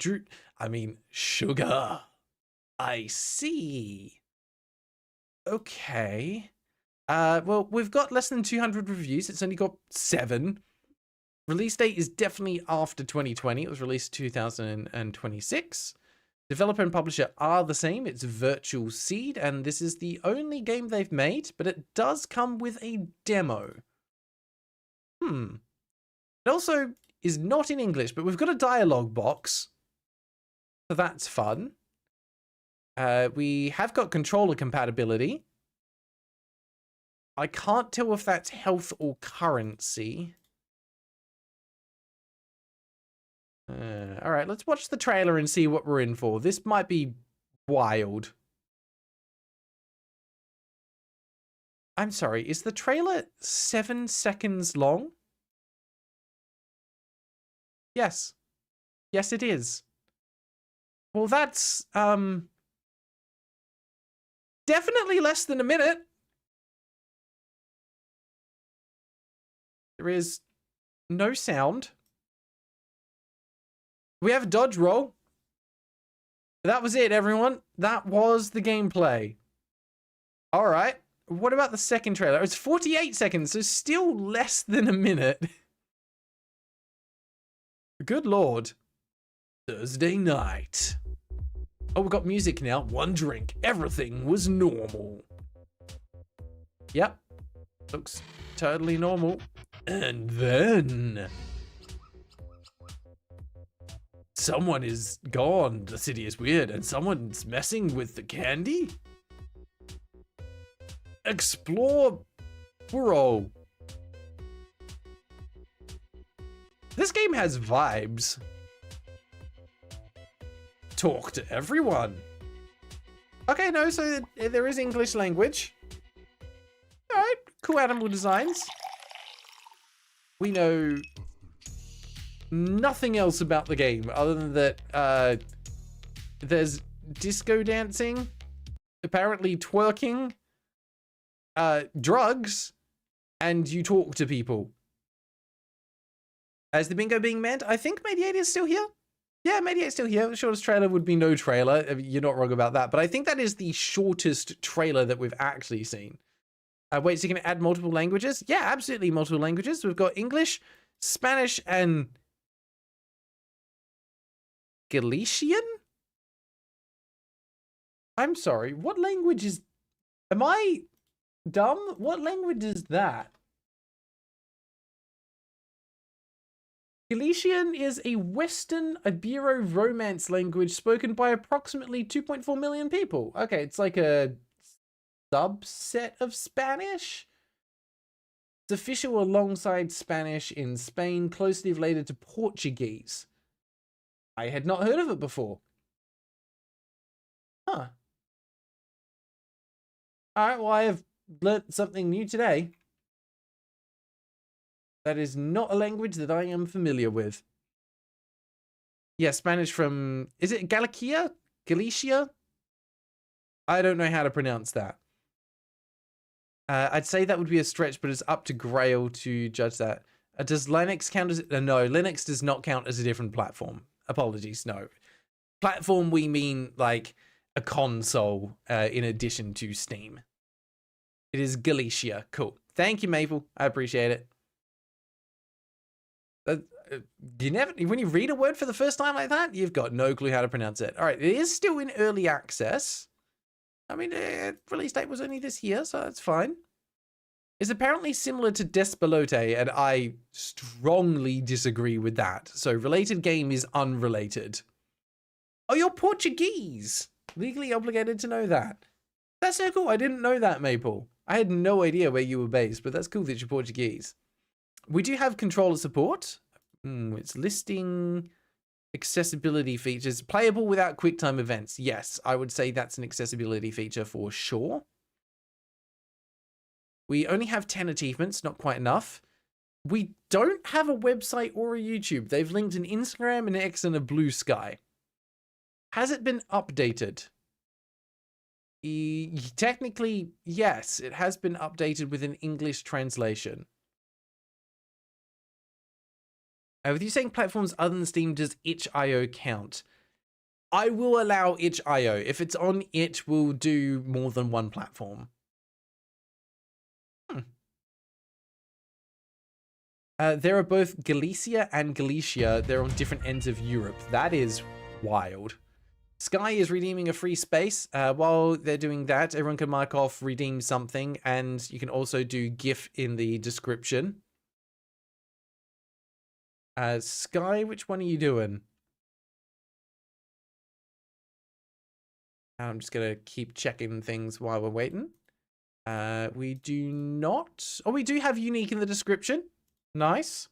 sugar. I see. Okay. Well, we've got less than 200 reviews. It's only got 7. Release date is definitely after 2020. It was released 2026. Developer and publisher are the same. It's Virtual Seed, and this is the only game they've made, but it does come with a demo. It also is not in English, but we've got a dialogue box, so that's fun. We have got controller compatibility. I can't tell if that's health or currency. All right, let's watch the trailer and see what we're in for. This might be wild. I'm sorry, is the trailer 7 seconds long? Yes. Yes, it is. Well, that's, definitely less than a minute. There is no sound. We have a dodge roll. That was it, everyone. That was the gameplay. All right. What about the second trailer? It's 48 seconds, so still less than a minute. Good Lord. Thursday night. Oh, we've got music now. 1 drink. Everything was normal. Yep. Looks totally normal. And then someone is gone. The city is weird, and someone's messing with the candy. Explore, bro. This game has vibes. Talk to everyone. Okay, no, so there is English language. All right, cool animal designs. We know nothing else about the game other than that there's disco dancing, apparently twerking, drugs, and you talk to people. Is the bingo being meant? I think Mediator is still here. Yeah, Mediator's still here. The shortest trailer would be no trailer. You're not wrong about that. But I think that is the shortest trailer that we've actually seen. Wait, so you can add multiple languages? Yeah, absolutely multiple languages. We've got English, Spanish, and Galician? I'm sorry, what language is... Am I dumb? What language is that? Galician is a Western Ibero-Romance language spoken by approximately 2.4 million people. Okay, it's like a subset of Spanish? It's official alongside Spanish in Spain, closely related to Portuguese. I had not heard of it before. Huh. Alright, well, I have learnt something new today. That is not a language that I am familiar with. Yeah, Spanish from... Is it Galicia? Galicia? I don't know how to pronounce that. I'd say that would be a stretch, but it's up to Grail to judge that. Does Linux count as... no, Linux does not count as a different platform. Apologies, no. Platform, we mean like a console in addition to Steam. It is Galicia. Cool. Thank you, Maple. I appreciate it. You never, when you read a word for the first time like that, you've got no clue how to pronounce it. All right, it is still in early access. I mean, release date was only this year, so that's fine. It's apparently similar to Despelote, and I strongly disagree with that. So related game is unrelated. Oh, you're Portuguese. Legally obligated to know that. That's so cool. I didn't know that, Maple. I had no idea where you were based, but that's cool that you're Portuguese. We do have controller support. It's listing accessibility features. Playable without QuickTime events. Yes, I would say that's an accessibility feature for sure. We only have 10 achievements, not quite enough. We don't have a website or a YouTube. They've linked an Instagram, an X, and a Blue Sky. Has it been updated? Technically, yes, it has been updated with an English translation. With you saying platforms other than Steam, does itch.io count? I will allow itch.io. If it's on itch, we'll do more than one platform. There are both Galicia and Galicia. They're on different ends of Europe. That is wild. Sky is redeeming a free space. While they're doing that, everyone can mark off redeem something, and you can also do GIF in the description. Sky, which one are you doing? I'm just going to keep checking things while we're waiting. We do not... Oh, we do have unique in the description. Nice.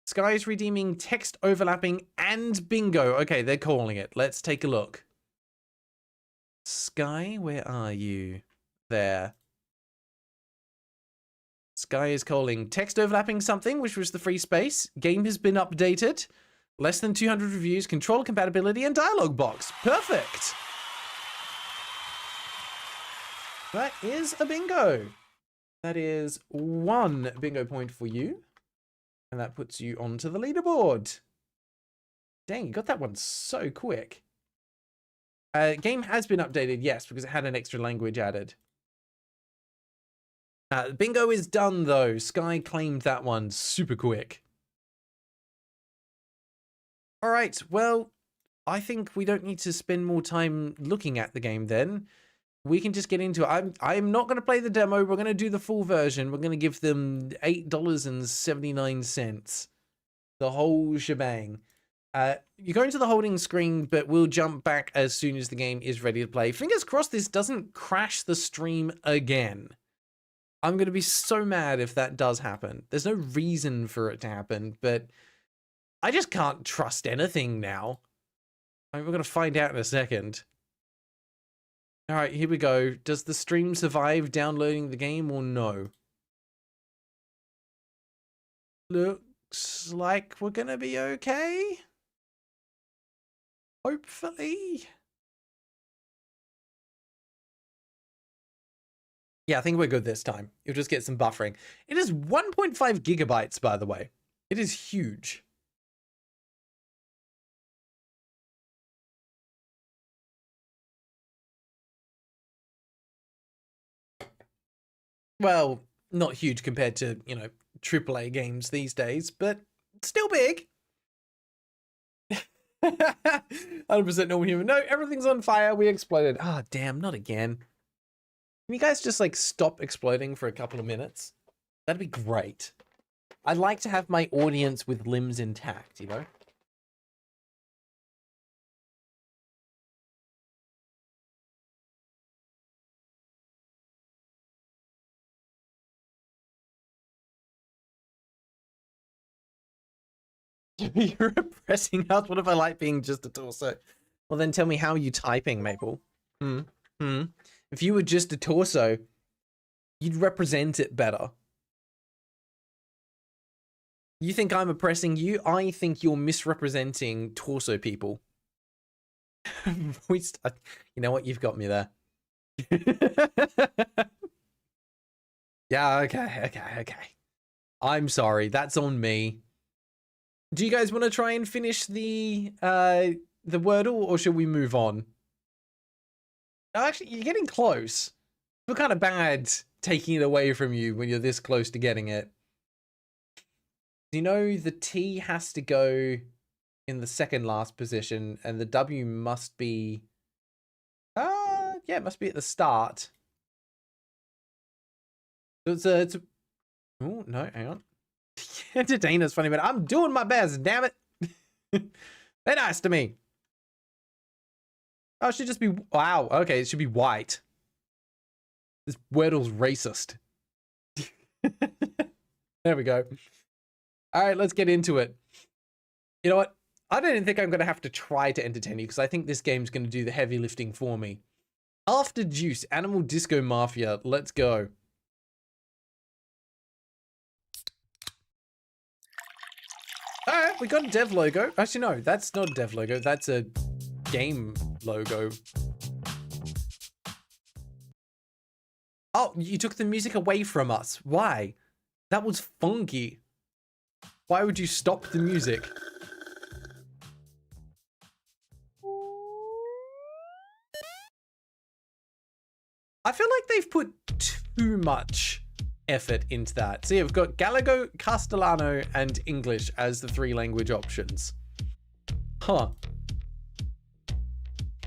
Sky is redeeming text overlapping and bingo. Okay, they're calling it. Let's take a look. Sky, where are you? There. Sky is calling text overlapping something, which was the free space. Game has been updated. Less than 200 reviews, controller compatibility, and dialogue box. Perfect. That is a bingo. That is 1 bingo point for you. And that puts you onto the leaderboard. Dang, you got that one so quick. Game has been updated, yes, because it had an extra language added. Bingo is done, though. Sky claimed that one super quick. All right, well, I think we don't need to spend more time looking at the game then. We can just get into it. I'm not going to play the demo. We're going to do the full version. We're going to give them $8.79. The whole shebang. You go into the holding screen, but we'll jump back as soon as the game is ready to play. Fingers crossed this doesn't crash the stream again. I'm going to be so mad if that does happen. There's no reason for it to happen, but I just can't trust anything now. I mean, we're going to find out in a second. All right, here we go. Does the stream survive downloading the game or no? Looks like we're going to be okay. Hopefully. Yeah, I think we're good this time. You'll just get some buffering. It is 1.5 gigabytes, by the way. It is huge. Well, not huge compared to, you know, AAA games these days, but still big. 100% normal human. No, everything's on fire. We exploded. Ah, damn, not again. Can you guys just, like, stop exploding for a couple of minutes? That'd be great. I'd like to have my audience with limbs intact, you know? You're oppressing us. What if I like being just a torso? Well, then tell me, how are you typing, Maple? If you were just a torso, you'd represent it better. You think I'm oppressing you? I think you're misrepresenting torso people. You know what? You've got me there. Yeah, okay. I'm sorry. That's on me. Do you guys want to try and finish the Wordle, or should we move on? Actually, you're getting close. I feel kind of bad taking it away from you when you're this close to getting it. You know, the T has to go in the second last position, and the W must be... Yeah, it must be at the start. So it's a... Oh, no, hang on. Entertainer's funny, but I'm doing my best, damn it. They're nice to me. Oh, it should just be... Wow, okay, it should be white. This Wordle's racist. There we go. All right, let's get into it. You know what? I don't even think I'm going to have to try to entertain you because I think this game's going to do the heavy lifting for me. After Juice, Animal Disco Mafia, let's go. All right, we got a dev logo. Actually, no, that's not a dev logo. That's a game logo. Oh, you took the music away from us. Why? That was funky. Why would you stop the music? I feel like they've put too much effort into that. See, I've got Gallego, Castellano, and English as the 3 language options. Huh.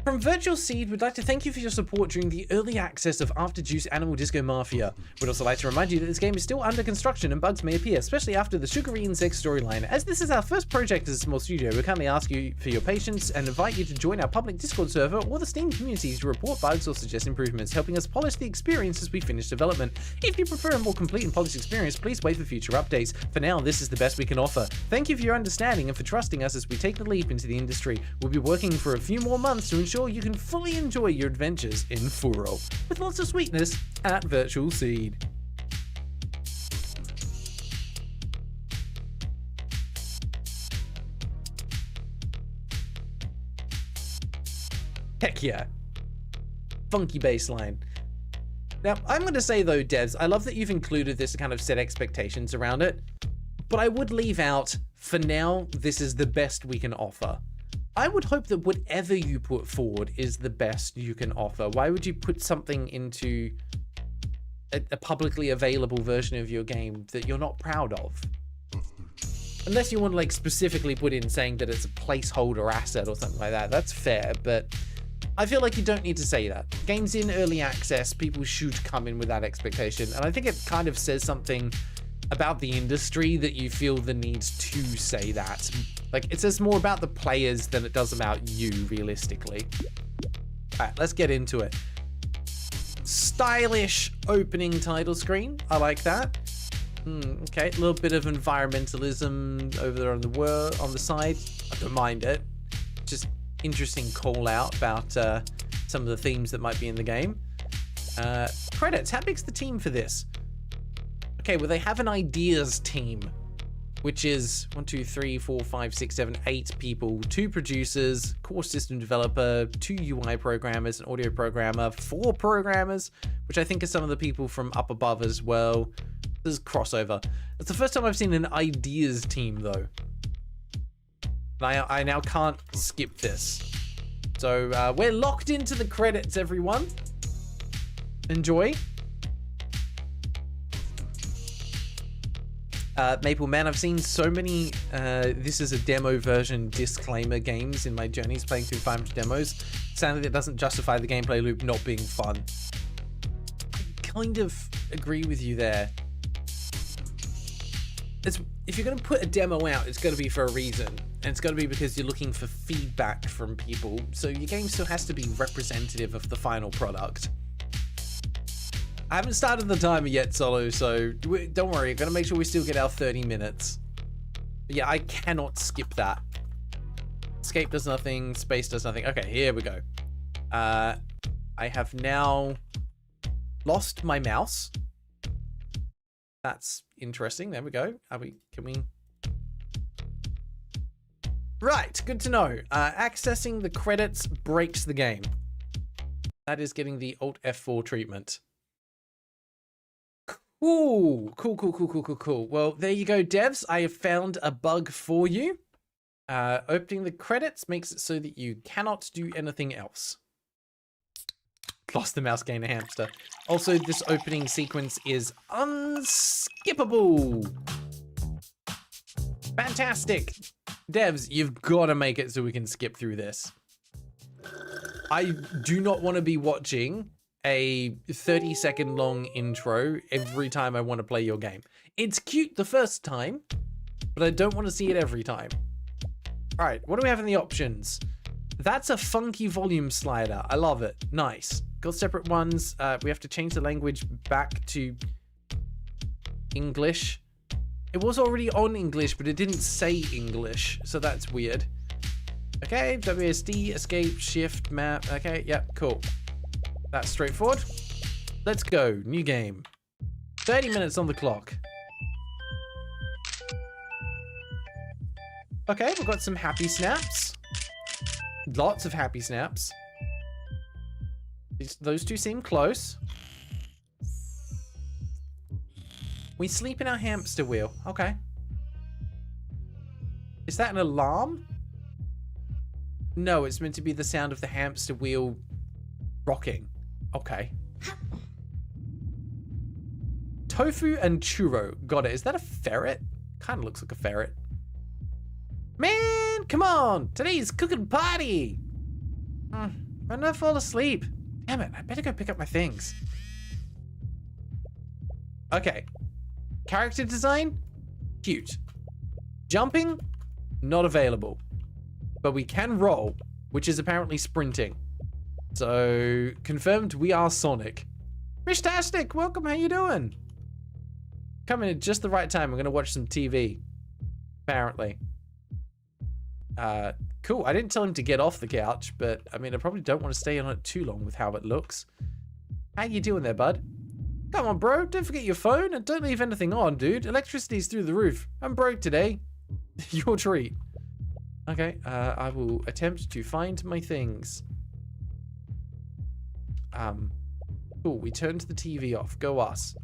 From Virtual Seed, we'd like to thank you for your support during the early access of After Juice Animal Disco Mafia. We'd also like to remind you that this game is still under construction and bugs may appear, especially after the sugary insect storyline. As this is our first project as a small studio, we kindly ask you for your patience and invite you to join our public Discord server or the Steam community to report bugs or suggest improvements, helping us polish the experience as we finish development. If you prefer a more complete and polished experience, please wait for future updates. For now, this is the best we can offer. Thank you for your understanding and for trusting us as we take the leap into the industry. We'll be working for a few more months to ensure you can fully enjoy your adventures in Furo, with lots of sweetness at Virtual Seed. Heck yeah. Funky bassline. Now, I'm going to say though, devs, I love that you've included this to kind of set expectations around it, but I would leave out, for now, this is the best we can offer. I would hope that whatever you put forward is the best you can offer. Why would you put something into a publicly available version of your game that you're not proud of? Unless you want to like specifically put in saying that it's a placeholder asset or something like that. That's fair, but I feel like you don't need to say that. Games in early access, people should come in with that expectation. And I think it kind of says something about the industry that you feel the need to say that. Like, it says more about the players than it does about you, realistically. All right, let's get into it. Stylish opening title screen. I like that. Okay, a little bit of environmentalism over there on the side. I don't mind it. Just interesting call out about some of the themes that might be in the game. Credits. How big's the team for this? Okay, well, they have an ideas team, which is 1, 2, 3, 4, 5, 6, 7, 8 people, 2 producers, core system developer, 2 UI programmers, an audio programmer, 4 programmers, which I think are some of the people from up above as well. There's crossover. It's the first time I've seen an ideas team though. I now can't skip this. So we're locked into the credits, everyone. Enjoy. Maple Man, I've seen so many this is a demo version disclaimer games in my journeys playing through 500 demos. Sadly, that doesn't justify the gameplay loop not being fun. I kind of agree with you there. If you're going to put a demo out, it's going to be for a reason. And it's going to be because you're looking for feedback from people. So your game still has to be representative of the final product. I haven't started the timer yet, Solo, so don't worry. I'm going to make sure we still get our 30 minutes. But yeah, I cannot skip that. Escape does nothing. Space does nothing. Okay, here we go. I have now lost my mouse. That's interesting. There we go. Can we? Right, good to know. Accessing the credits breaks the game. That is getting the Alt F4 treatment. Ooh, cool. Well, there you go, devs. I have found a bug for you. Opening the credits makes it so that you cannot do anything else. Lost the mouse, gained a hamster. Also, this opening sequence is unskippable. Fantastic. Devs, you've got to make it so we can skip through this. I do not want to be watching a 30-second long intro every time I want to play your game. It's cute the first time, but I don't want to see it every time. All right, what do we have in the options? That's a funky volume slider. I love it. Nice. Got separate ones. We have to change the language back to English. It was already on English, but it didn't say English, so that's weird. Okay, WSD, escape, shift, map. Okay, yep, cool. That's straightforward. Let's go. New game. 30 minutes on the clock. Okay, we've got some happy snaps. Lots of happy snaps. Those two seem close. We sleep in our hamster wheel. Okay. Is that an alarm? No, it's meant to be the sound of the hamster wheel rocking. Okay. Tofu and churro. Got it. Is that a ferret? Kind of looks like a ferret. Man, come on. Today's cooking party. I'm gonna fall asleep. Damn it. I better go pick up my things. Okay. Character design? Cute. Jumping? Not available. But we can roll, which is apparently sprinting. So, confirmed we are Sonic. Mishtastic, welcome, how you doing? Coming at just the right time, we're gonna watch some TV. Apparently. Cool, I didn't tell him to get off the couch, but I mean, I probably don't want to stay on it too long with how it looks. How you doing there, bud? Come on, bro, don't forget your phone and don't leave anything on, dude. Electricity's through the roof. I'm broke today. Your treat. Okay, I will attempt to find my things. Cool, we turned the TV off. Go us.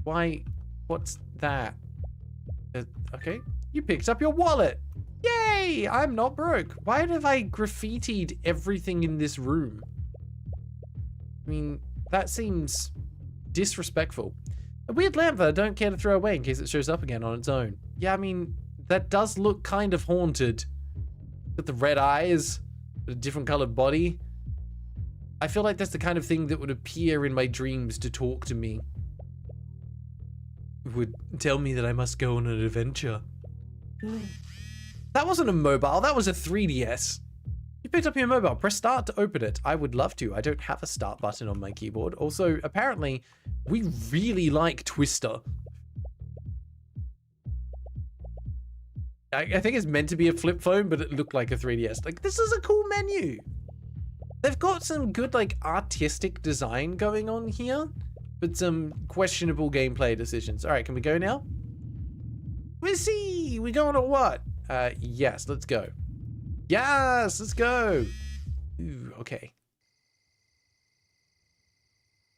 Why? What's that? Okay, you picked up your wallet. Yay! I'm not broke. Why have I graffitied everything in this room? I mean, that seems disrespectful. A weird lamp that I don't care to throw away in case it shows up again on its own. Yeah, I mean, that does look kind of haunted. With the red eyes, with a different colored body. I feel like that's the kind of thing that would appear in my dreams to talk to me. It would tell me that I must go on an adventure. That wasn't a mobile, that was a 3DS. You picked up your mobile, press start to open it. I would love to, I don't have a start button on my keyboard. Also, apparently, we really like Twister. I think it's meant to be a flip phone, but it looked like a 3DS. Like, this is a cool menu. They've got some good, like, artistic design going on here, but some questionable gameplay decisions. All right, can we go now? We'll see. We going or what? Yes, let's go. Yes, let's go. Ooh, okay.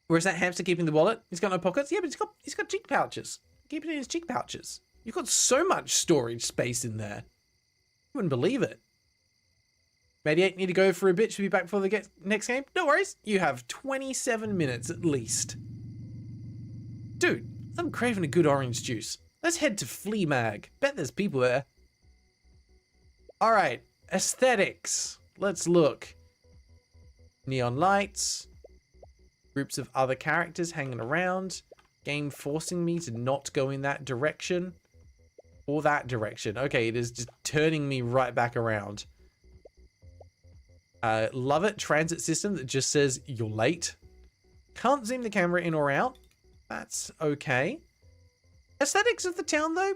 Where's that hamster keeping the wallet? He's got no pockets? Yeah, but he's got cheek pouches. Keep it in his cheek pouches. You've got so much storage space in there. You wouldn't believe it. Mediate, need to go for a bit. Should be back for the next game. No worries. You have 27 minutes at least. Dude, I'm craving a good orange juice. Let's head to Flea Mag. Bet there's people there. All right, aesthetics. Let's look. Neon lights. Groups of other characters hanging around. Game forcing me to not go in that direction. Or that direction. Okay, it is just turning me right back around. Love it. Transit system that just says you're late. Can't zoom the camera in or out. That's okay. Aesthetics of the town, though,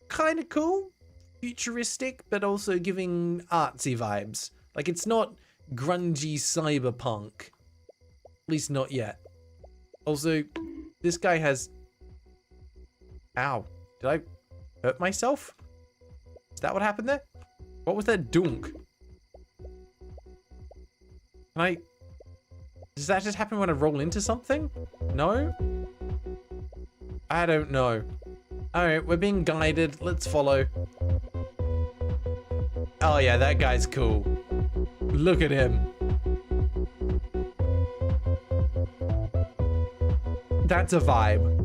kind of cool. Futuristic, but also giving artsy vibes. Like, it's not grungy cyberpunk. At least not yet. Also, this guy has... Ow. Did I hurt myself? Is that what happened there? What was that dunk? Can I... Does that just happen when I roll into something? No? I don't know. Alright, we're being guided. Let's follow. Oh yeah, that guy's cool. Look at him. That's a vibe.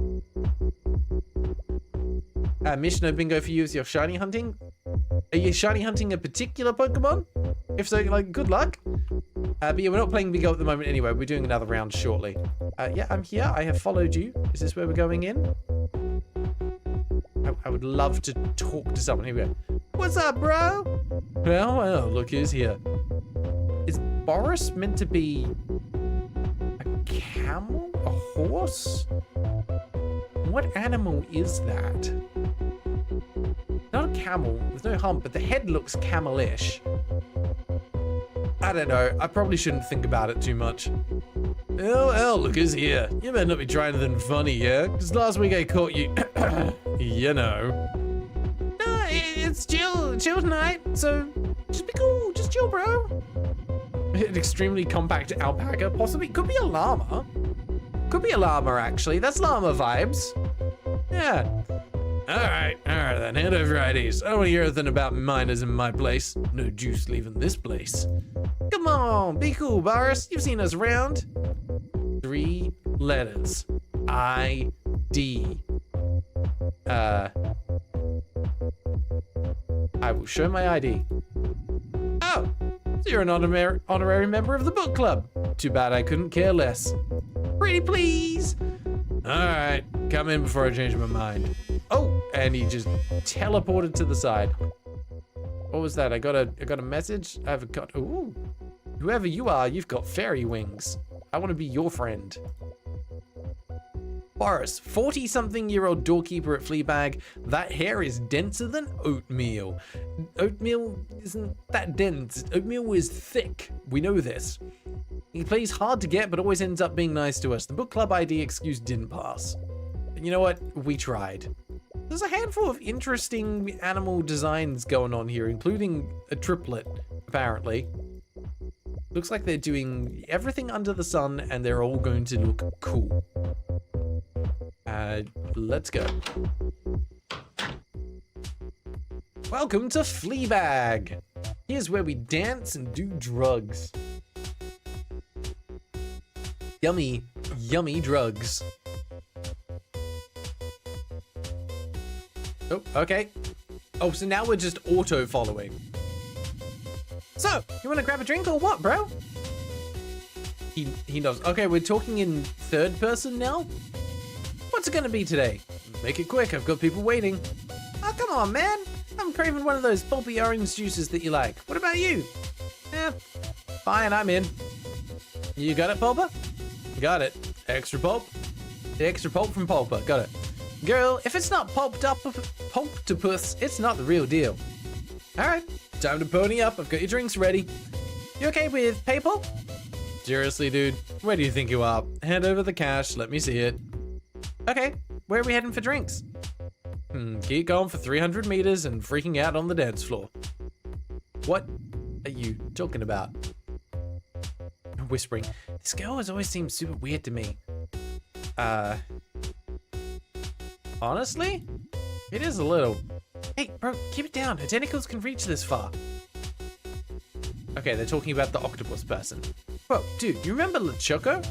Mission of bingo for you is your shiny hunting. Are you shiny hunting a particular Pokemon? If so, like, good luck. But yeah, we're not playing bingo at the moment anyway. We're doing another round shortly. Yeah, I'm here. I have followed you. Is this where we're going in? I would love to talk to someone. Here we go. What's up, bro? Well, look who's here. Is Boris meant to be a camel? A horse? What animal is that? Not a camel. There's no hump, but the head looks camel-ish. I don't know. I probably shouldn't think about it too much. Oh, look who's here. You better not be trying anything funny, yeah? Because last week I caught you, you know. No, it's chill tonight, so just be cool, just chill, bro. An extremely compact alpaca, possibly, could be a llama. Could be a llama, actually. That's llama vibes. Yeah. All right then, hand over IDs. I don't want to hear anything about minors in my place. No juice leaving this place. Come on, be cool, Boris. You've seen us around. 3 letters. ID. I will show my ID. Oh, so you're an honorary member of the book club. Too bad I couldn't care less. Pretty please. All right, come in before I change my mind. Oh, and he just teleported to the side. What was that? I got a message. Ooh, whoever you are, you've got fairy wings. I want to be your friend. Boris, 40-something-year-old doorkeeper at Fleabag. That hair is denser than oatmeal. Oatmeal isn't that dense. Oatmeal is thick. We know this. He plays hard to get, but always ends up being nice to us. The book club ID excuse didn't pass. But you know what? We tried. There's a handful of interesting animal designs going on here, including a triplet, apparently. Looks like they're doing everything under the sun, and they're all going to look cool. Let's go. Welcome to Fleabag. Here's where we dance and do drugs. Yummy, yummy drugs. Oh, okay. Oh, so now we're just auto-following. So, you want to grab a drink or what, bro? He knows. Okay, we're talking in third person now? What's it gonna be today? Make it quick, I've got people waiting. Oh, come on, man. I'm craving one of those pulpy orange juices that you like. What about you? Fine, I'm in. You got it, Pulpa? Got it. Extra pulp? The extra pulp from Pulpa. Got it. Girl, if it's not pulptopus, it's not the real deal. All right, time to pony up. I've got your drinks ready. You okay with PayPal? Seriously, dude, where do you think you are? Hand over the cash, let me see it. Okay, where are we heading for drinks? Keep going for 300 meters and freaking out on the dance floor. What are you talking about? I'm whispering. This girl has always seemed super weird to me. Honestly? It is a little. Hey, bro, keep it down. Her tentacles can reach this far. Okay, they're talking about the octopus person. Whoa, dude, you remember LeChoco?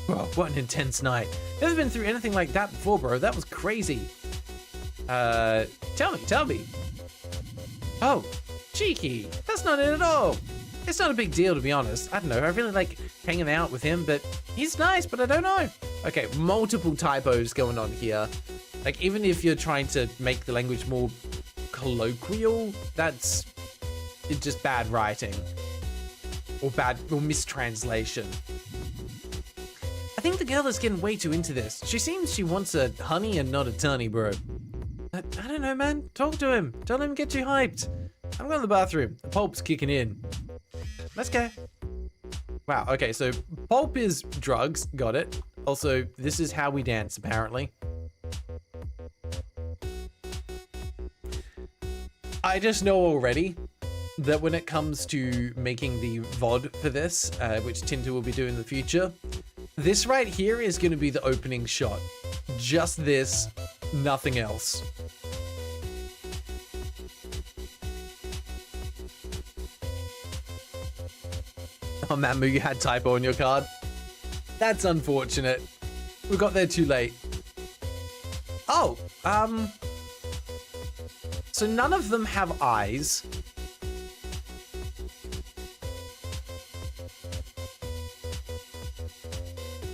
Whoa, what an intense night. Never been through anything like that before, bro. That was crazy. Tell me. Oh, cheeky. That's not it at all. It's not a big deal, to be honest. I don't know. I really like hanging out with him, but he's nice, but I don't know. Okay, multiple typos going on here. Like, even if you're trying to make the language more colloquial, it's just bad writing. Or mistranslation. I think the girl is getting way too into this. She seems she wants a honey and not a tunny, bro. I don't know, man. Talk to him. Don't let him get too hyped. I'm going to the bathroom. The pulp's kicking in. Let's go. Wow, okay, so pulp is drugs. Got it. Also, this is how we dance, apparently. I just know already that when it comes to making the VOD for this, which Tinta will be doing in the future, this right here is going to be the opening shot. Just this, nothing else. Oh, Mamu, you had typo on your card. That's unfortunate. We got there too late. Oh, so none of them have eyes.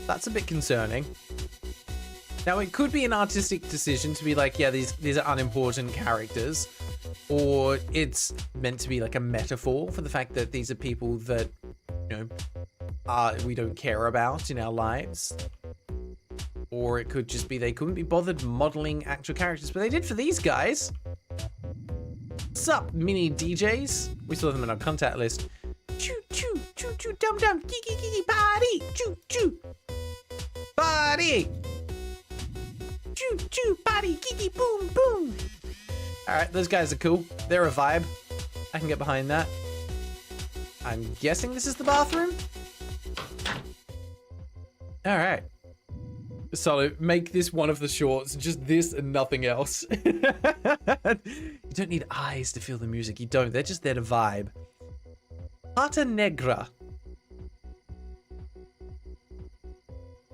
That's a bit concerning. Now, it could be an artistic decision to be like, yeah, these are unimportant characters. Or it's meant to be like a metaphor for the fact that these are people that, you know, we don't care about in our lives. Or it could just be they couldn't be bothered modeling actual characters, but they did for these guys. What's up, mini DJs? We saw them in our contact list. Choo choo choo choo dum dum kiki kiki party choo choo party choo choo party kiki boom boom. All right, those guys are cool. They're a vibe. I can get behind that. I'm guessing this is the bathroom. All right. So make this one of the shorts, just this and nothing else. You don't need eyes to feel the music. You don't. They're just there to vibe. Pata Negra.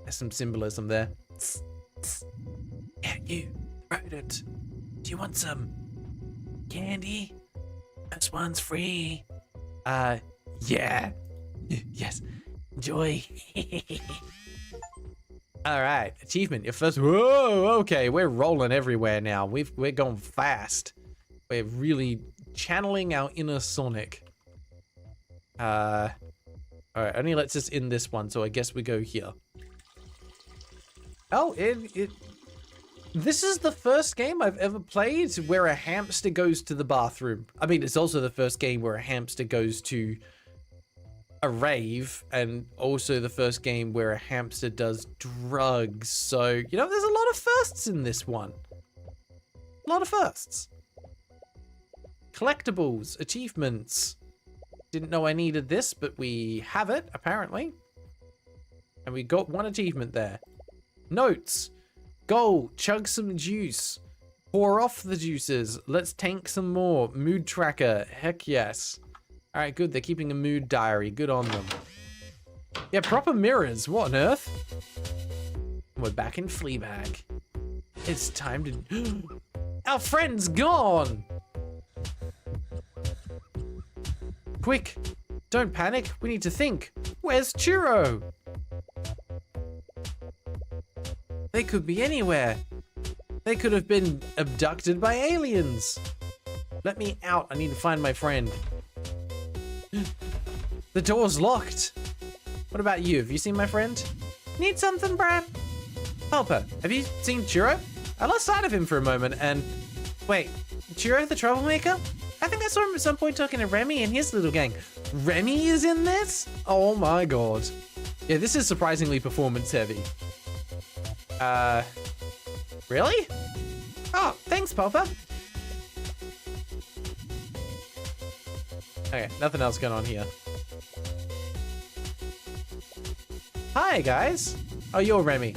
There's some symbolism there. Yeah, you, rodent. Do you want some candy? This one's free. Yeah. Yes. Enjoy. All right, achievement. Your first. Whoa. Okay, we're rolling everywhere now. We're going fast. We're really channeling our inner Sonic. All right. Only lets us in this one, so I guess we go here. Oh, this is the first game I've ever played where a hamster goes to the bathroom. I mean, it's also the first game where a hamster goes to a rave, and also the first game where a hamster does drugs. So, you know, there's a lot of firsts in this one. A lot of firsts. Collectibles, achievements. Didn't know I needed this, but we have it, apparently. And we got one achievement there. Notes. Goal, chug some juice. Pour off the juices. Let's tank some more. Mood tracker, heck yes. All right, good. They're keeping a mood diary. Good on them. Yeah, proper mirrors. What on earth? We're back in Fleabag. It's time to... Our friend's gone! Quick! Don't panic. We need to think. Where's Churro? They could be anywhere. They could have been abducted by aliens. Let me out. I need to find my friend. The door's locked. What about you? Have you seen my friend? Need something, Brad? Helper, have you seen Churro? I lost sight of him for a moment and... Wait, Churro the troublemaker? I think I saw him at some point talking to Remy and his little gang. Remy is in this? Oh my god. Yeah, this is surprisingly performance heavy. Really? Oh, thanks, Papa. Okay, nothing else going on here. Hi, guys. Oh, you're Remy.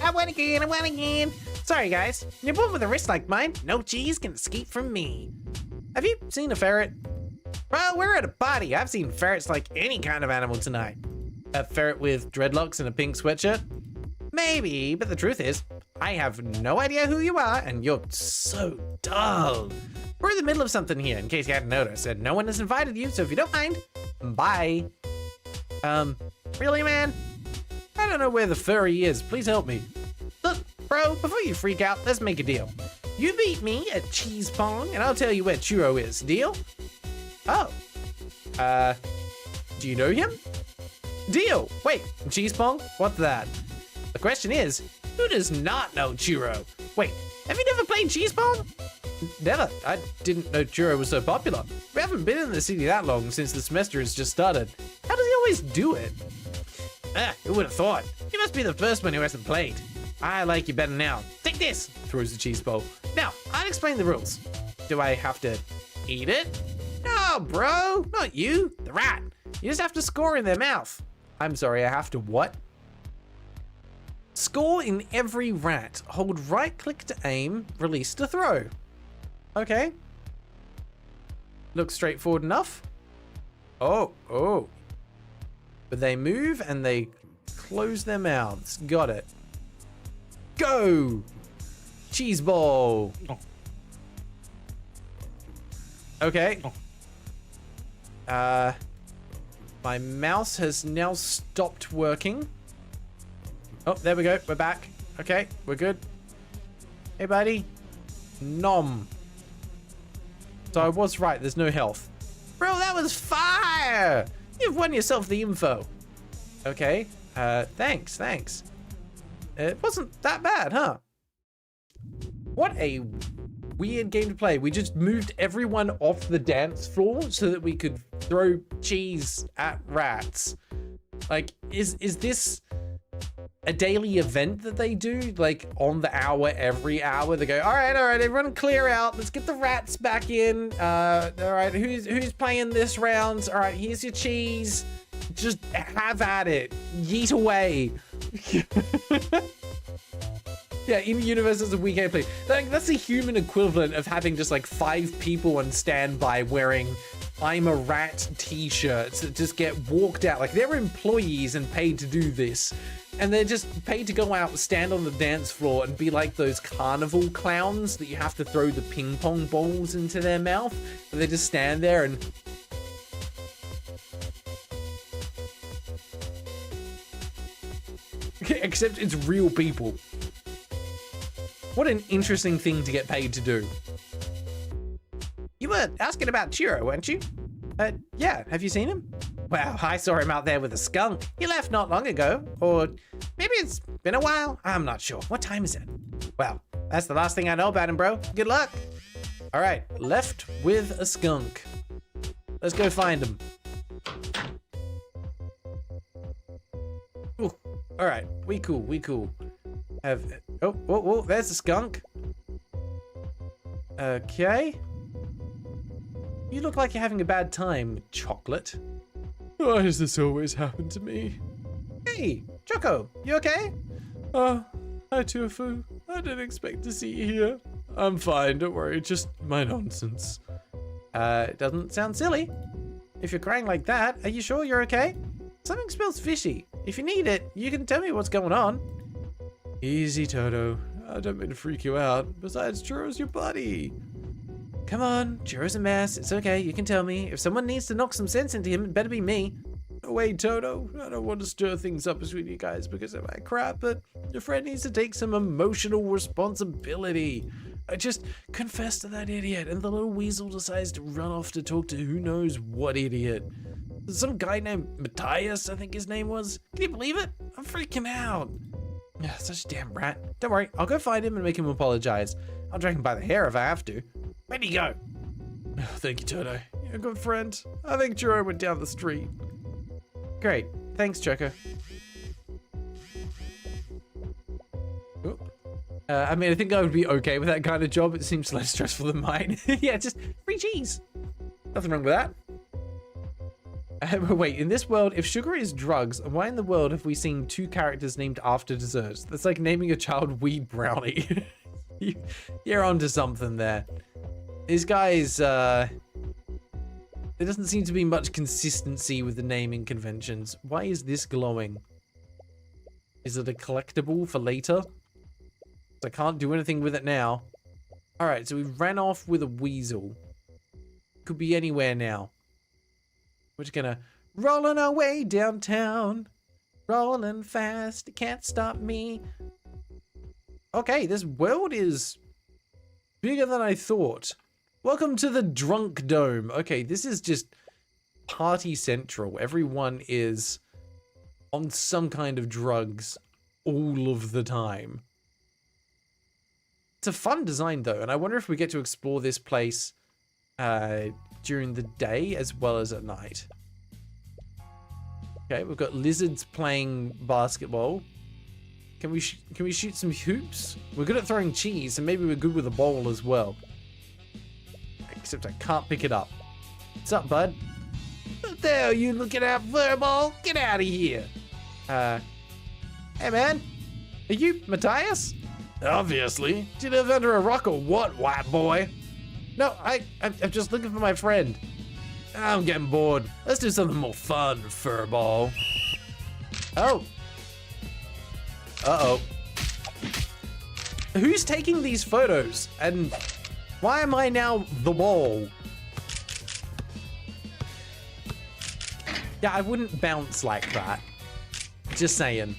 I won again. Sorry, guys. You're born with a wrist like mine. No cheese can escape from me. Have you seen a ferret? Well, we're at a party. I've seen ferrets like any kind of animal tonight. A ferret with dreadlocks and a pink sweatshirt? Maybe, but the truth is, I have no idea who you are, and you're so dull. We're in the middle of something here, in case you hadn't noticed, and no one has invited you, so if you don't mind, bye. Really, man? I don't know where the furry is. Please help me. Look, bro, before you freak out, let's make a deal. You beat me at cheese pong, and I'll tell you where Churro is. Deal? Oh. Do you know him? Deal. Wait, cheese pong? What's that? The question is, who does not know Churro? Wait, have you never played cheese pong? Never. I didn't know Churro was so popular. We haven't been in the city that long since the semester has just started. How does he always do it? Who would have thought? You must be the first one who hasn't played. I like you better now. Take this! Throws the cheese bowl. Now, I'll explain the rules. Do I have to eat it? No, bro! Not you! The rat! You just have to score in their mouth. I'm sorry, I have to what? Score in every rat. Hold right click to aim, release to throw. Okay. Looks straightforward enough. Oh. But they move and they close their mouths. Got it. Go! Cheese ball. Okay. My mouse has now stopped working. Oh, there we go. We're back. Okay, we're good. Hey, buddy. Nom. So I was right. There's no health. Bro, that was fire. You've won yourself the info. Okay. Thanks. It wasn't that bad, huh? What a weird game to play. We just moved everyone off the dance floor so that we could throw cheese at rats. Like, is this a daily event that they do? Like, on the hour, every hour, they go, all right, everyone clear out. Let's get the rats back in. All right, who's playing this round? All right, here's your cheese. Just have at it. Yeet away. Yeah, in universe as a weekend play. Like, that's the human equivalent of having just like 5 people on standby wearing I'm a rat t-shirts that just get walked out. Like, they're employees and paid to do this. And they're just paid to go out, stand on the dance floor and be like those carnival clowns that you have to throw the ping pong balls into their mouth. And they just stand there and... Except it's real people. What an interesting thing to get paid to do. You were asking about Chiro, weren't you? Yeah, have you seen him? Well, I saw him out there with a skunk. He left not long ago, or maybe it's been a while. I'm not sure. What time is it? Well, that's the last thing I know about him, bro. Good luck. All right, left with a skunk. Let's go find him. Ooh, all right, we cool. Oh, there's a skunk. Okay. You look like you're having a bad time, Chocolate. Why does this always happen to me? Hey, Choco, you okay? Oh, hi, Tofu. I didn't expect to see you here. I'm fine, don't worry, just my nonsense. It doesn't sound silly. If you're crying like that, are you sure you're okay? Something smells fishy. If you need it, you can tell me what's going on. Easy, Toto. I don't mean to freak you out. Besides, Churro's your buddy. Come on, Churro's a mess. It's okay, you can tell me. If someone needs to knock some sense into him, it better be me. No way, Toto. I don't want to stir things up between you guys because of my crap, but your friend needs to take some emotional responsibility. I just confess to that idiot, and the little weasel decides to run off to talk to who knows what idiot. Some guy named Matthias, I think his name was. Can you believe it? I'm freaking out. Yeah, such a damn rat. Don't worry, I'll go find him and make him apologize. I'll drag him by the hair if I have to. Where'd he go? Oh, thank you, Toto. You're a good friend. I think Churro went down the street. Great. Thanks, Choco. I mean, I think I would be okay with that kind of job. It seems less stressful than mine. Yeah, just free cheese. Nothing wrong with that. Wait, in this world, if sugar is drugs, why in the world have we seen 2 characters named after desserts? That's like naming a child Wee Brownie. You're onto something there. These guys, there doesn't seem to be much consistency with the naming conventions. Why is this glowing? Is it a collectible for later? I can't do anything with it now. All right, so we ran off with a weasel. Could be anywhere now. We're just gonna rolling our way downtown, rolling fast, it can't stop me. Okay, this world is bigger than I thought. Welcome to the Drunk Dome. Okay, this is just party central. Everyone is on some kind of drugs all of the time. It's a fun design though, and I wonder if we get to explore this place during the day as well as at night. Okay, we've got lizards playing basketball. Can we shoot some hoops? We're good at throwing cheese, and maybe we're good with a bowl as well. Except I can't pick it up. What's up, bud? What the hell are you looking at, furball? Get out of here. Hey man, are you Matthias? Obviously. Do you live under a rock or what, white boy? No, I'm just looking for my friend. I'm getting bored. Let's do something more fun, furball. Oh. Uh-oh. Who's taking these photos? And why am I now the ball? Yeah, I wouldn't bounce like that. Just saying.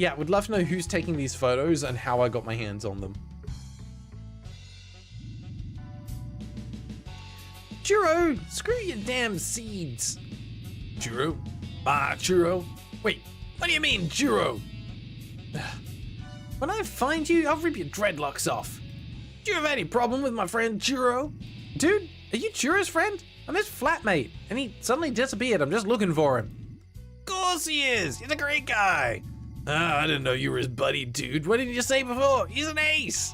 Yeah, would love to know who's taking these photos and how I got my hands on them. Churro, screw your damn seeds. Churro? Churro? Wait, what do you mean, Churro? When I find you, I'll rip your dreadlocks off. Do you have any problem with my friend Churro? Dude, are you Churro's friend? I'm his flatmate, and he suddenly disappeared. I'm just looking for him. Of course he is. He's a great guy. I didn't know you were his buddy, dude. What did you say before? He's an ace.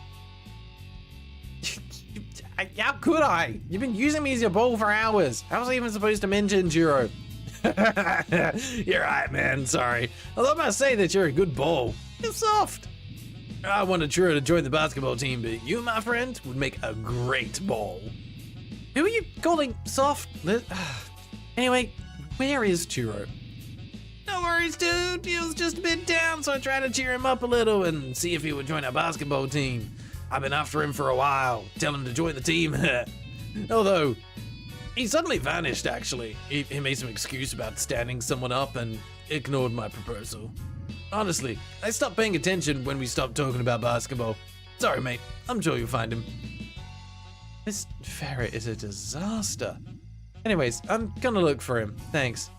How could I? You've been using me as your bowl for hours. How was I even supposed to mention Churro? You're right, man. Sorry. I thought I say that you're a good bowl. You're soft. I wanted Churro to join the basketball team, but you, my friend, would make a great bowl. Who are you calling soft? Anyway, where is Churro? No worries, dude. He was just a bit down, so I tried to cheer him up a little and see if he would join our basketball team. I've been after him for a while, tell him to join the team. Although, he suddenly vanished, actually. He made some excuse about standing someone up and ignored my proposal. Honestly, I stopped paying attention when we stopped talking about basketball. Sorry, mate. I'm sure you'll find him. This ferret is a disaster. Anyways, I'm gonna look for him. Thanks.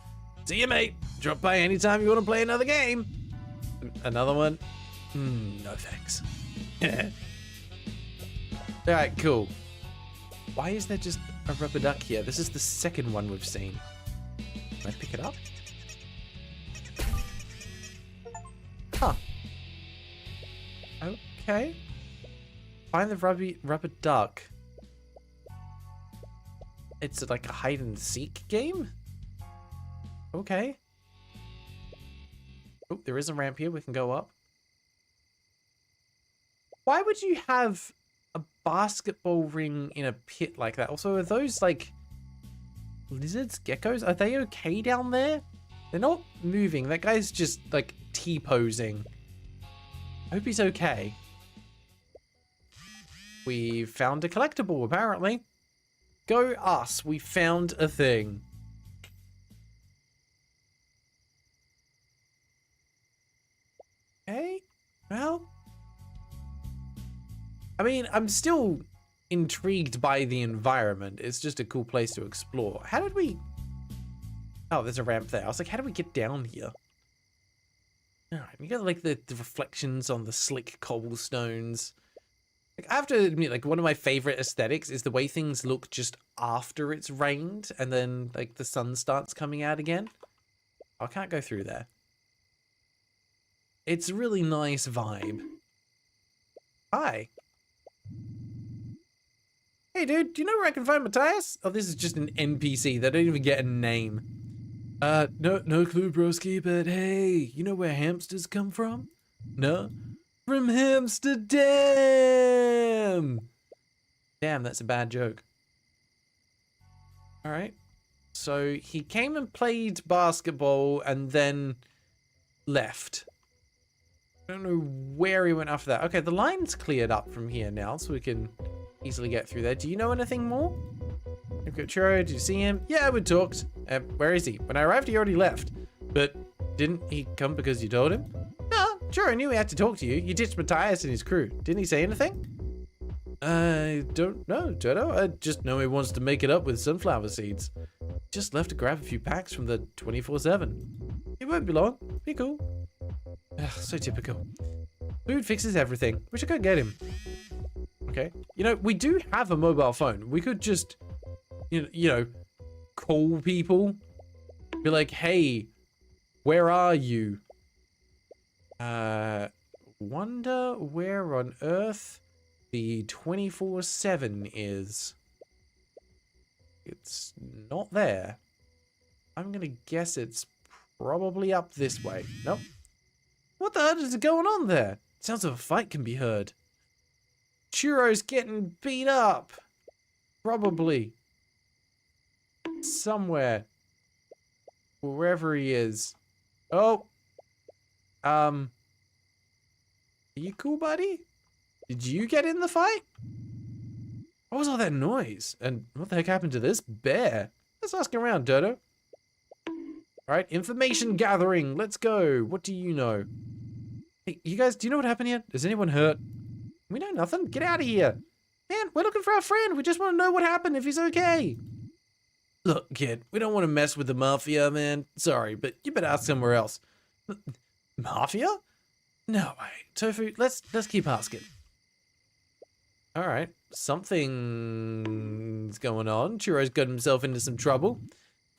See you, mate. Drop by anytime you want to play another game. Another one? No thanks. Alright, cool. Why is there just a rubber duck here? This is the second one we've seen. Can I pick it up? Huh. Okay. Find the rubber duck. It's like a hide and seek game? Okay. Oh, there is a ramp here. We can go up. Why would you have a basketball ring in a pit like that? Also, are those like lizards, geckos? Are they okay down there? They're not moving. That guy's just like T-posing. I hope he's okay. We found a collectible, apparently. Go us. We found a thing. Okay. Well. I mean, I'm still intrigued by the environment. It's just a cool place to explore. How did we... Oh, there's a ramp there. I was like, how do we get down here? Alright, you got like the reflections on the slick cobblestones. Like, I have to admit, like, one of my favorite aesthetics is the way things look just after it's rained and then like the sun starts coming out again. I can't go through there. It's a really nice vibe. Hi. Hey dude, do you know where I can find Matthias? Oh, this is just an NPC. They don't even get a name. No clue, broski, but hey, you know where hamsters come from? No? From Amsterdam! Damn, that's a bad joke. Alright. So, he came and played basketball and then left. I don't know where he went after that. Okay, the line's cleared up from here now, so we can easily get through there. Do you know anything more? Churro, did you see him? Yeah, we talked. Where is he? When I arrived, he already left. But didn't he come because you told him? No, sure, I knew he had to talk to you. You ditched Matthias and his crew. Didn't he say anything? I don't know, Toto. I just know he wants to make it up with sunflower seeds. Just left to grab a few packs from the 24/7. It won't be long. Be cool. Ugh, so typical. Food fixes everything. Wish I could get him. Okay. You know, we do have a mobile phone. We could just, you know, call people. Be like, hey, where are you? Wonder where on earth the 24/7 is. It's not there. I'm gonna guess it's probably up this way. Nope. What the hell is going on there? Sounds of a fight can be heard. Churro's getting beat up. Probably. Somewhere. Wherever he is. Oh. Are you cool, buddy? Did you get in the fight? What was all that noise? And what the heck happened to this bear? Let's ask around, Dodo. Alright, information gathering. Let's go. What do you know? Hey, you guys, do you know what happened here? Is anyone hurt? We know nothing. Get out of here. Man, we're looking for our friend. We just want to know what happened, if he's okay. Look, kid, we don't want to mess with the Mafia, man. Sorry, but you better ask somewhere else. Mafia? No way. Tofu, let's keep asking. Alright, something's going on. Churro's got himself into some trouble.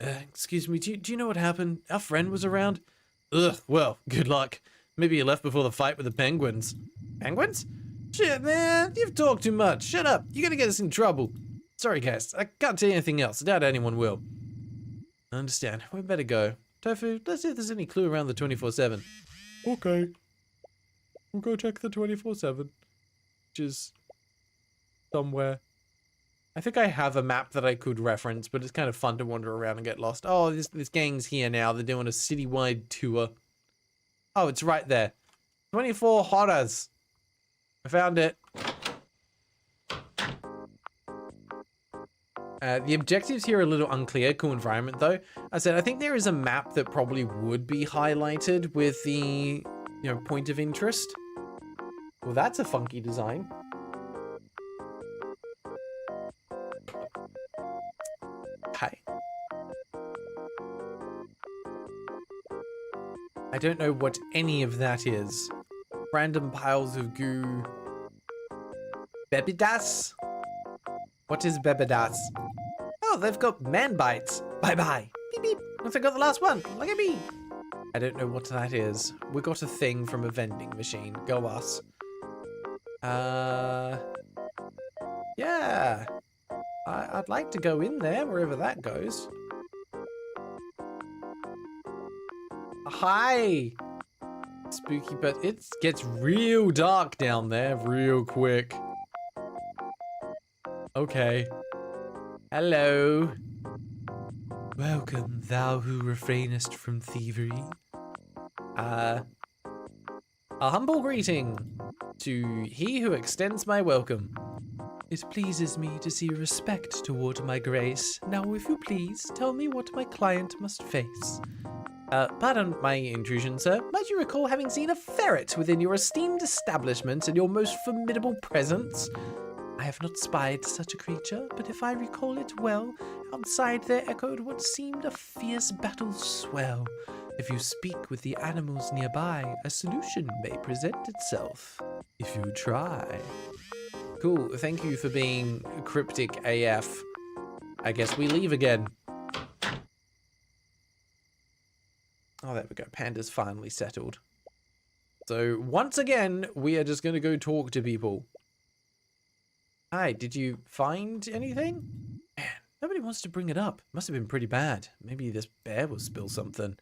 Excuse me, do you know what happened? Our friend was around? Ugh, well, good luck. Maybe he left before the fight with the penguins. Penguins? Shit, man, you've talked too much. Shut up, you're gonna get us in trouble. Sorry, guys, I can't tell you anything else. I doubt anyone will. I understand. We better go. Tofu, let's see if there's any clue around the 24/7. Okay. We'll go check the 24/7. Which is somewhere. I think I have a map that I could reference, but it's kind of fun to wander around and get lost. Oh, this gang's here now. They're doing a citywide tour. Oh, it's right there. 24 Horrors. I found it. The objectives here are a little unclear. Cool environment, though. I said, I think there is a map that probably would be highlighted with the, point of interest. Well, that's a funky design. Hi. I don't know what any of that is. Random piles of goo. Bebidas? What is Bebidas? Oh, they've got man bites. Bye-bye. Beep, beep. I forgot the last one. Look at me. I don't know what that is. We got a thing from a vending machine. Go us. Yeah. I'd like to go in there, wherever that goes. Hi. Spooky, but it gets real dark down there real quick. Okay. Hello. Welcome, thou who refrainest from thievery. A humble greeting to he who extends my welcome. It pleases me to see respect toward my grace. Now, if you please, tell me what my client must face. Pardon my intrusion, sir. Might you recall having seen a ferret within your esteemed establishment and your most formidable presence? I have not spied such a creature, but if I recall it well, outside there echoed what seemed a fierce battle swell. If you speak with the animals nearby, a solution may present itself. If you try. Cool, thank you for being cryptic AF. I guess we leave again. Oh, there we go. Panda's finally settled. So, once again, we are just going to go talk to people. Hi, did you find anything? Man, nobody wants to bring it up. Must have been pretty bad. Maybe this bear will spill something.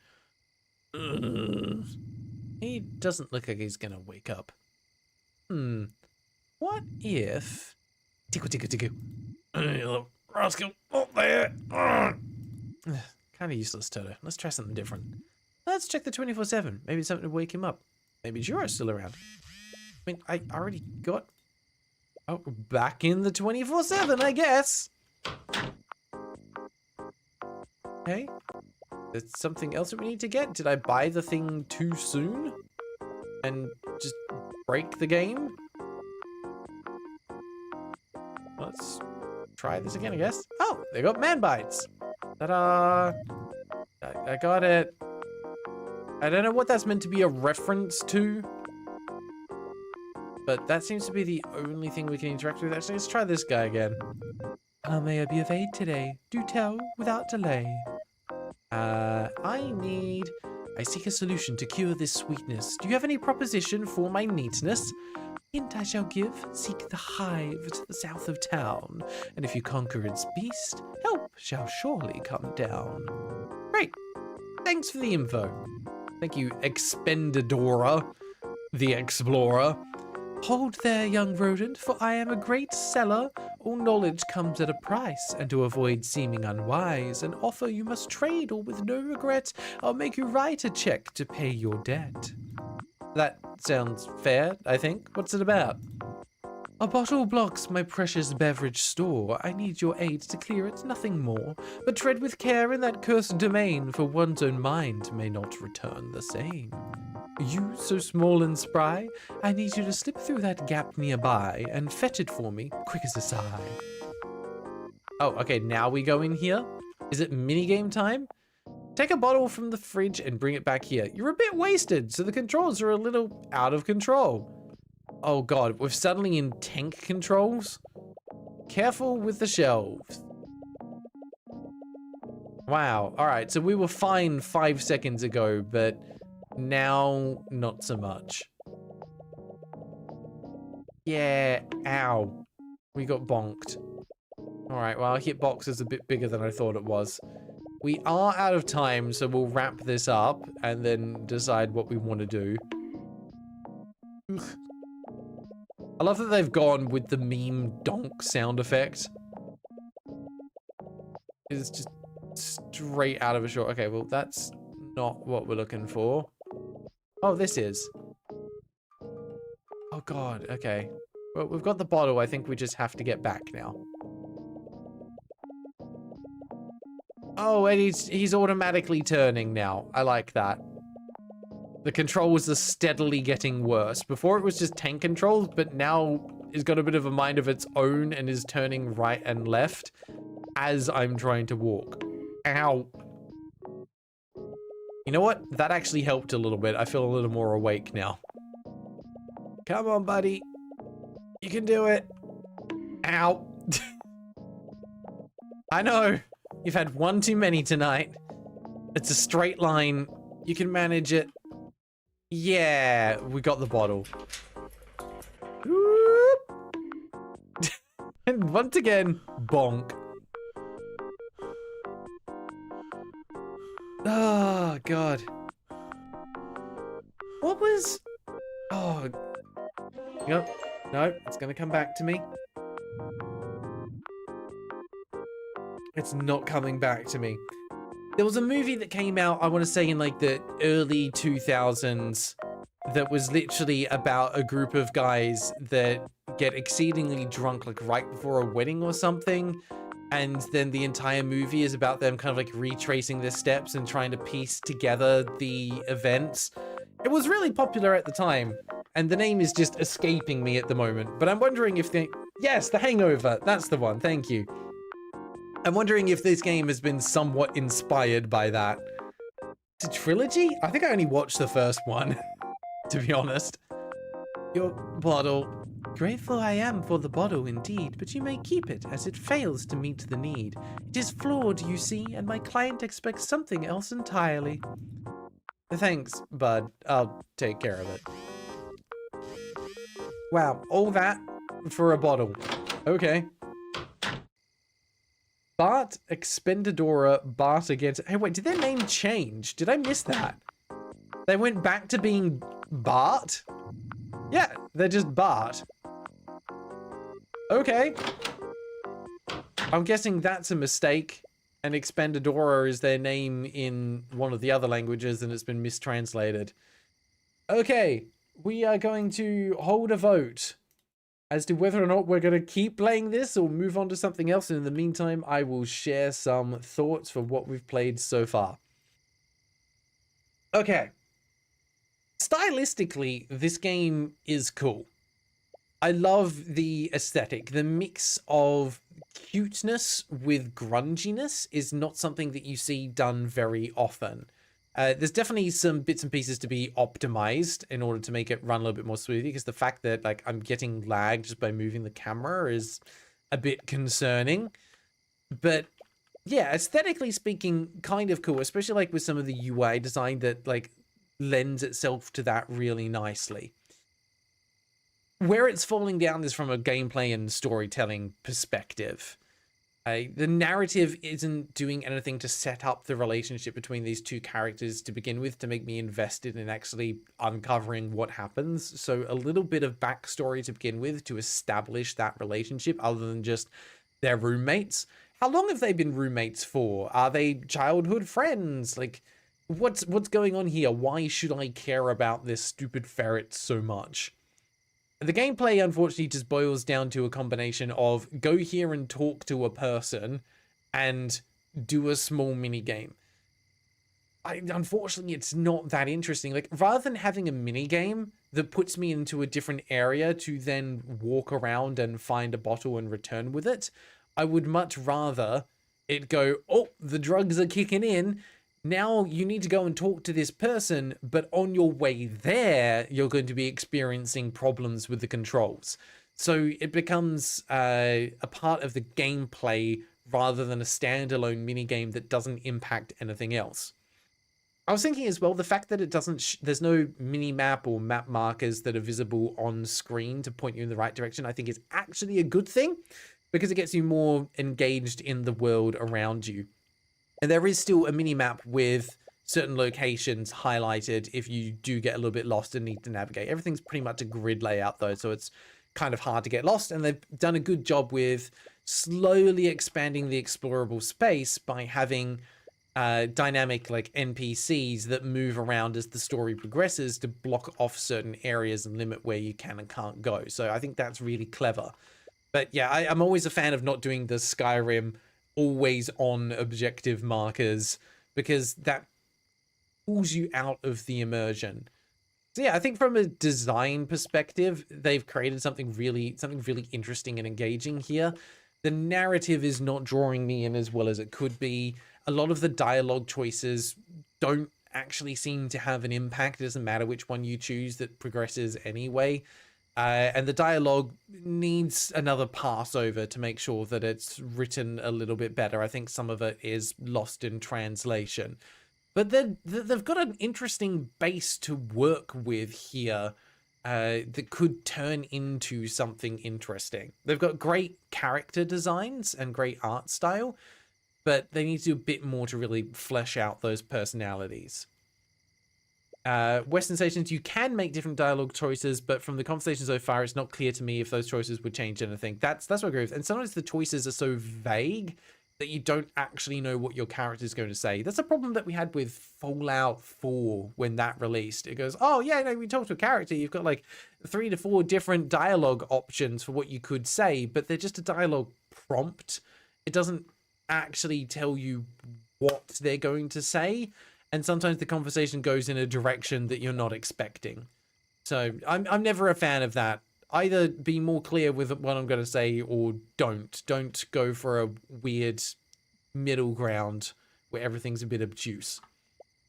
Ugh. He doesn't look like he's going to wake up. What if... Tickle, tickle, tickle. Hey, little rascal. Up there. Kind of useless, Toto. Let's try something different. Let's check the 24/7. Maybe something to wake him up. Maybe Juro's still around. I mean, I already got... Oh, back in the 24/7, I guess. Okay. There's something else that we need to get. Did I buy the thing too soon? And just break the game? Let's try this again, I guess. Oh, they got man bites. Ta-da! I got it. I don't know what that's meant to be a reference to. But that seems to be the only thing we can interact with. Actually, let's try this guy again. How may I be of aid today? Do tell without delay. I seek a solution to cure this sweetness. Do you have any proposition for my neatness? Hint I shall give, seek the hive to the south of town, and if you conquer its beast, help shall surely come down. Great. Thanks for the info. Thank you, Expendadora, the Explorer. Hold there, young rodent, for I am a great seller. All knowledge comes at a price, and to avoid seeming unwise, an offer you must trade, or with no regret, I'll make you write a check to pay your debt. That sounds fair, I think. What's it about? A bottle blocks my precious beverage store. I need your aid to clear it, nothing more. But tread with care in that cursed domain, for one's own mind may not return the same. You so small and spry, I need you to slip through that gap nearby and fetch it for me, quick as a sigh. Oh, okay, now we go in here? Is it minigame time? Take a bottle from the fridge and bring it back here. You're a bit wasted, so the controls are a little out of control. Oh god, we're suddenly in tank controls? Careful with the shelves. Wow, alright, so we were fine 5 seconds ago, but now not so much. Yeah, ow. We got bonked. Alright, well, our hitbox is a bit bigger than I thought it was. We are out of time, so we'll wrap this up and then decide what we want to do. Ugh. I love that they've gone with the meme donk sound effect. It's just straight out of a short. Okay, well, that's not what we're looking for. Oh, this is. Oh, God. Okay. Well, we've got the bottle. I think we just have to get back now. Oh, and he's automatically turning now. I like that. The controls are steadily getting worse. Before it was just tank controls, but now it's got a bit of a mind of its own and is turning right and left as I'm trying to walk. Ow. You know what? That actually helped a little bit. I feel a little more awake now. Come on, buddy. You can do it. Ow. I know. You've had one too many tonight. It's a straight line. You can manage it. Yeah, we got the bottle. And once again, bonk. Oh, God. What was... Oh. Yep. No, it's gonna come back to me. It's not coming back to me. There was a movie that came out, I want to say in like the early 2000s, that was literally about a group of guys that get exceedingly drunk like right before a wedding or something. And then the entire movie is about them kind of like retracing their steps and trying to piece together the events. It was really popular at the time. And the name is just escaping me at the moment. But I'm wondering if yes, The Hangover. That's the one. Thank you. I'm wondering if this game has been somewhat inspired by that. It's a trilogy? I think I only watched the first one, to be honest. Your bottle. Grateful I am for the bottle indeed, but you may keep it as it fails to meet the need. It is flawed, you see, and my client expects something else entirely. Thanks, bud. I'll take care of it. Wow, all that for a bottle. Okay. Bart, Expendedora, Bart against... Hey, wait, did their name change? Did I miss that? They went back to being Bart? Yeah, they're just Bart. Okay. I'm guessing that's a mistake. And Expendedora is their name in one of the other languages and it's been mistranslated. Okay, we are going to hold a vote as to whether or not we're going to keep playing this or move on to something else. And in the meantime, I will share some thoughts for what we've played so far. Okay. Stylistically, this game is cool. I love the aesthetic. The mix of cuteness with grunginess is not something that you see done very often. There's definitely some bits and pieces to be optimized in order to make it run a little bit more smoothly, because the fact that like I'm getting lag just by moving the camera is a bit concerning. But yeah, aesthetically speaking, kind of cool, especially like with some of the UI design that like lends itself to that really nicely. Where it's falling down is from a gameplay and storytelling perspective. The narrative isn't doing anything to set up the relationship between these two characters to begin with to make me invested in actually uncovering what happens. So a little bit of backstory to begin with to establish that relationship other than just they're roommates. How long have they been roommates for? Are they childhood friends? Like, what's going on here? Why should I care about this stupid ferret so much? The gameplay, unfortunately, just boils down to a combination of go here and talk to a person and do a small mini game. unfortunately, it's not that interesting. Like, rather than having a mini game that puts me into a different area to then walk around and find a bottle and return with it, I would much rather it go, oh, the drugs are kicking in. Now you need to go and talk to this person, but on your way there, you're going to be experiencing problems with the controls. So it becomes a part of the gameplay rather than a standalone mini game that doesn't impact anything else. I was thinking as well, the fact that it doesn't, there's no mini map or map markers that are visible on screen to point you in the right direction, I think is actually a good thing because it gets you more engaged in the world around you. And there is still a mini map with certain locations highlighted if you do get a little bit lost and need to navigate. Everything's pretty much a grid layout though, so it's kind of hard to get lost. And they've done a good job with slowly expanding the explorable space by having dynamic like NPCs that move around as the story progresses to block off certain areas and limit where you can and can't go. So I think that's really clever. But yeah, I'm always a fan of not doing the Skyrim always on objective markers because that pulls you out of the immersion. So yeah, I think from a design perspective, they've created something really interesting and engaging here. The narrative is not drawing me in as well as it could be. A lot of the dialogue choices don't actually seem to have an impact. It doesn't matter which one you choose, that progresses anyway. And the dialogue needs another pass over to make sure that it's written a little bit better. I think some of it is lost in translation. But they've got an interesting base to work with here that could turn into something interesting. They've got great character designs and great art style, but they need to do a bit more to really flesh out those personalities. Western stations, you can make different dialogue choices, but from the conversation so far, it's not clear to me if those choices would change anything. That's what I agree with. And sometimes the choices are so vague that you don't actually know what your character is going to say. That's a problem that we had with Fallout 4 when that released. It goes, oh yeah, no, we talk to a character. You've got like 3 to 4 different dialogue options for what you could say, but they're just a dialogue prompt. It doesn't actually tell you what they're going to say. And sometimes the conversation goes in a direction that you're not expecting. So I'm never a fan of that. Either be more clear with what I'm going to say or don't. Don't go for a weird middle ground where everything's a bit obtuse.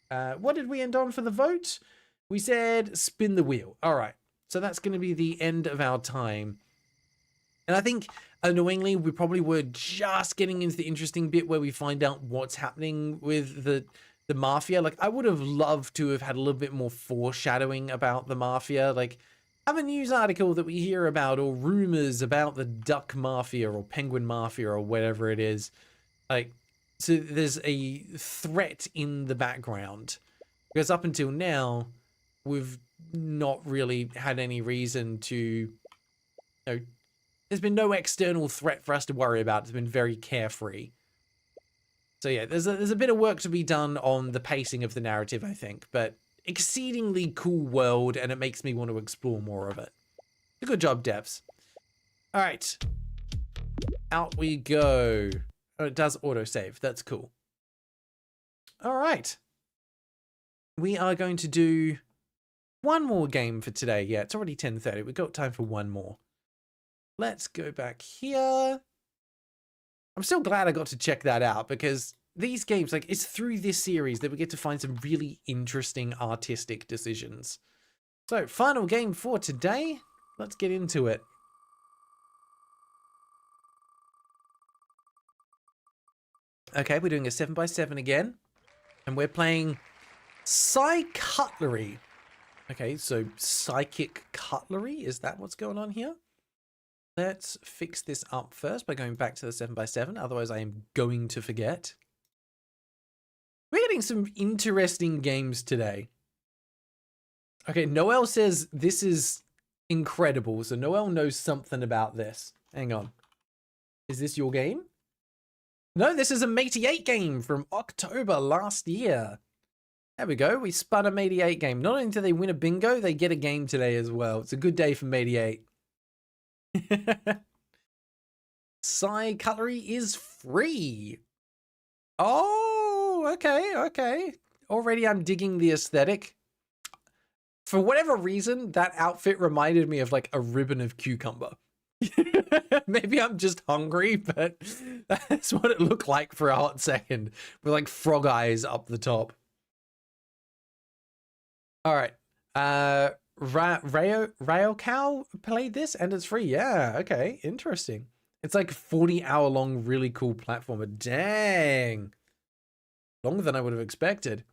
What did we end on for the vote? We said spin the wheel. All right. So that's going to be the end of our time. And I think, annoyingly, we probably were just getting into the interesting bit where we find out what's happening with the Mafia. Like, I would have loved to have had a little bit more foreshadowing about the Mafia. Like, have a news article that we hear about, or rumors about the Duck Mafia or Penguin Mafia or whatever it is. Like, so there's a threat in the background. Because up until now, we've not really had any reason to, you know, there's been no external threat for us to worry about. It's been very carefree. So yeah, there's a bit of work to be done on the pacing of the narrative, I think, but exceedingly cool world, and it makes me want to explore more of it. Good job, devs. All right, out we go. Oh, it does autosave. That's cool. All right, we are going to do one more game for today. Yeah, it's already 10:30. We've got time for one more. Let's go back here. I'm still glad I got to check that out because these games, like, it's through this series that we get to find some really interesting artistic decisions. So, final game for today. Let's get into it. Okay, we're doing a 7x7 again. And we're playing Cutlery. Okay, so Psychic Cutlery, is that what's going on here? Let's fix this up first by going back to the 7x7, otherwise I am going to forget. We're getting some interesting games today. Okay, Noel says this is incredible, so Noel knows something about this. Hang on. Is this your game? No, this is a Matey 8 game from October last year. There we go, we spun a Matey 8 game. Not only do they win a bingo, they get a game today as well. It's a good day for Matey 8. Cutlery is free. Oh, okay. already I'm digging the aesthetic. For whatever reason, that outfit reminded me of like a ribbon of cucumber. Maybe I'm just hungry, but that's what it looked like for a hot second, with like frog eyes up the top. All right. Rail Cow played this and it's free. Yeah, okay, interesting. It's like 40-hour long, really cool platformer. Dang. Longer than I would have expected.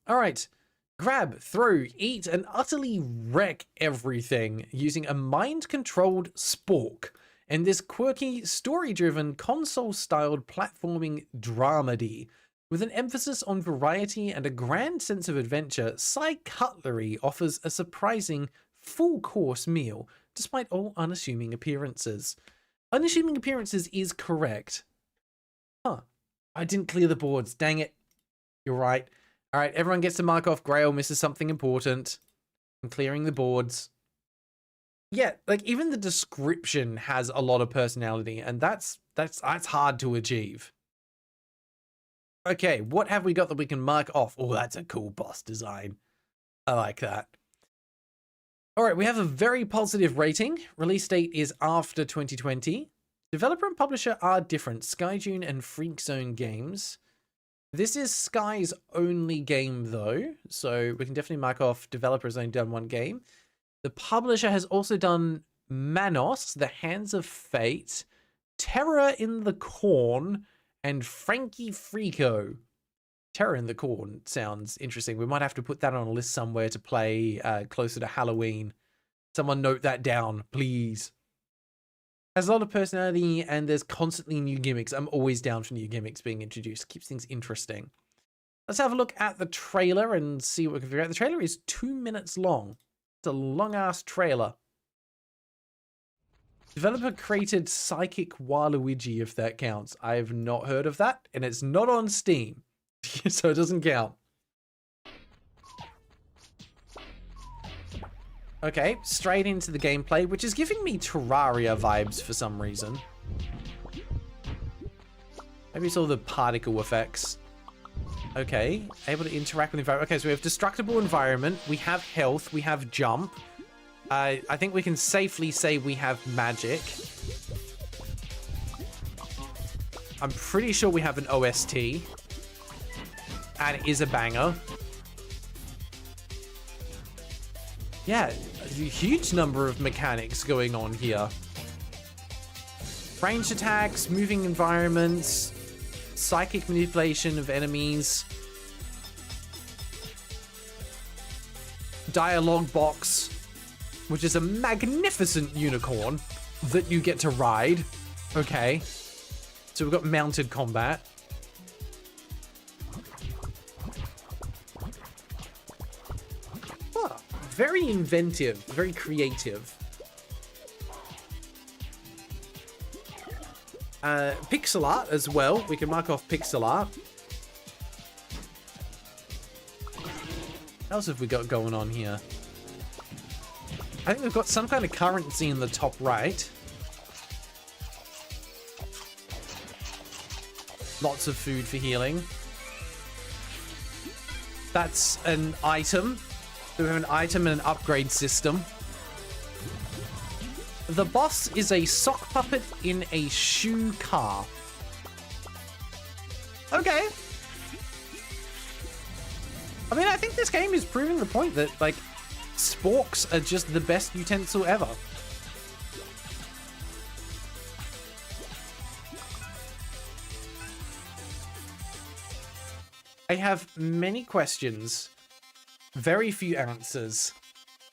All right. Grab, throw, eat, and utterly wreck everything using a mind-controlled spork and this quirky, story-driven, console-styled platforming dramedy. With an emphasis on variety and a grand sense of adventure, Cutlery offers a surprising full-course meal, despite all unassuming appearances. Unassuming appearances is correct. Huh. I didn't clear the boards. Dang it. You're right. All right, everyone gets to mark off Grail misses something important. I'm clearing the boards. Yeah, like even the description has a lot of personality, and that's hard to achieve. Okay, what have we got that we can mark off? Oh, that's a cool boss design. I like that. All right, we have a very positive rating. Release date is after 2020. Developer and publisher are different. Skyjune and Freakzone Games. This is Sky's only game, though, so we can definitely mark off developer has only done one game. The publisher has also done Manos, The Hands of Fate, Terror in the Corn, and Frankie Frico. Terror in the Corn sounds interesting. We might have to put that on a list somewhere to play closer to Halloween. Someone note that down, please. Has a lot of personality and there's constantly new gimmicks. I'm always down for new gimmicks being introduced. Keeps things interesting. Let's have a look at the trailer and see what we can figure out. The trailer is 2 minutes long. It's a long-ass trailer. Developer created Psychic Waluigi, if that counts. I have not heard of that, and it's not on Steam, so it doesn't count. Okay, straight into the gameplay, which is giving me Terraria vibes for some reason. Maybe it's all the particle effects. Okay, able to interact with the environment. Okay, so we have destructible environment, we have health, we have jump. I think we can safely say we have magic. I'm pretty sure we have an OST. And it is a banger. Yeah, a huge number of mechanics going on here. Ranged attacks, moving environments, psychic manipulation of enemies, dialogue box, which is a magnificent unicorn that you get to ride. Okay, so we've got mounted combat. Oh, very inventive, very creative. Pixel art as well. We can mark off pixel art. What else have we got going on here? I think we've got some kind of currency in the top right. Lots of food for healing. That's an item. So we have an item and an upgrade system. The boss is a sock puppet in a shoe car. Okay. I mean, I think this game is proving the point that, like, sporks are just the best utensil ever. I have many questions, very few answers,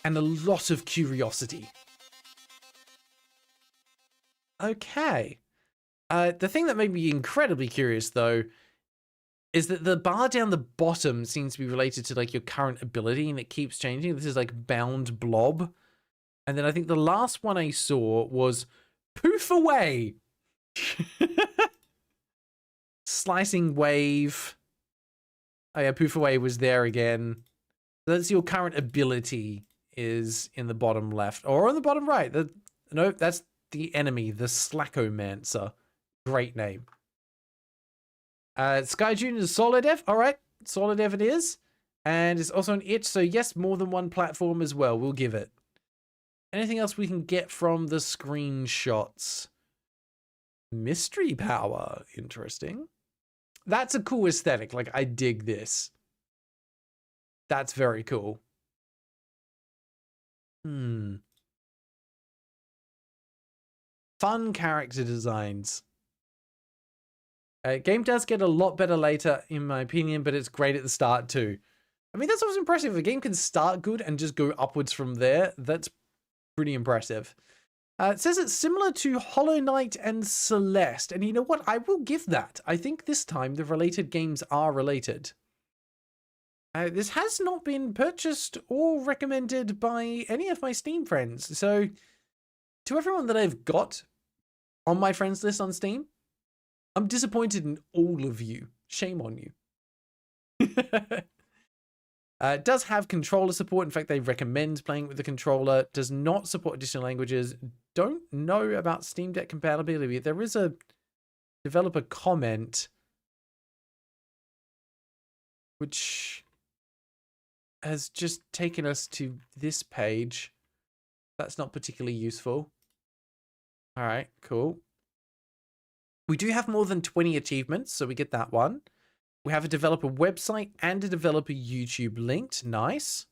and a lot of curiosity. Okay. The thing that made me incredibly curious, though, is that the bar down the bottom seems to be related to, like, your current ability, and it keeps changing. This is, like, bound blob. And then I think the last one I saw was poof away. Slicing wave. Oh, yeah, poof away was there again. That's your current ability is in the bottom left. Or on the bottom right. No, that's the enemy, the Slackomancer. Great name. Skyjune is solo dev. All right. solid if it is. And it's also an itch, so yes, more than one platform as well. We'll give it. Anything else we can get from the screenshots? Mystery power. Interesting. That's a cool aesthetic. Like, I dig this. That's very cool. Fun character designs. Game does get a lot better later, in my opinion, but it's great at the start too. I mean, that's always impressive. If a game can start good and just go upwards from there, that's pretty impressive. It says it's similar to Hollow Knight and Celeste. And you know what? I will give that. I think this time the related games are related. This has not been purchased or recommended by any of my Steam friends. So to everyone that I've got on my friends list on Steam, I'm disappointed in all of you. Shame on you. It does have controller support. In fact, they recommend playing with the controller. Does not support additional languages. Don't know about Steam Deck compatibility. There is a developer comment which has just taken us to this page. That's not particularly useful. All right, cool. We do have more than 20 achievements, so we get that one. We have a developer website and a developer YouTube linked. Nice.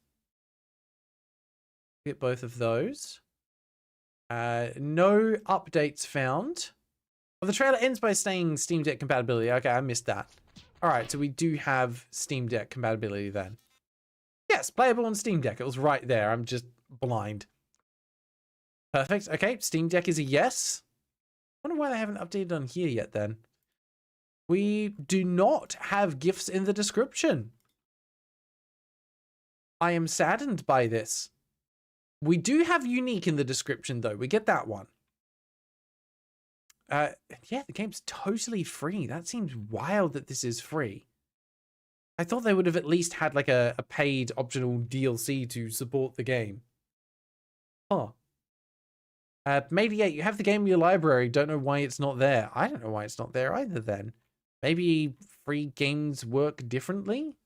Get both of those. No updates found. Well, the trailer ends by saying Steam Deck compatibility. Okay, I missed that. All right, so we do have Steam Deck compatibility then. Yes, playable on Steam Deck. It was right there. I'm just blind. Perfect. Okay, Steam Deck is a yes. I wonder why they haven't updated on here yet then. We do not have GIFs in the description. I am saddened by this. We do have unique in the description though. We get that one. Yeah, the game's totally free. That seems wild that this is free. I thought they would have at least had like a paid optional DLC to support the game. Huh. Mediate, you have the game in your library. Don't know why it's not there. I don't know why it's not there either then. Maybe free games work differently?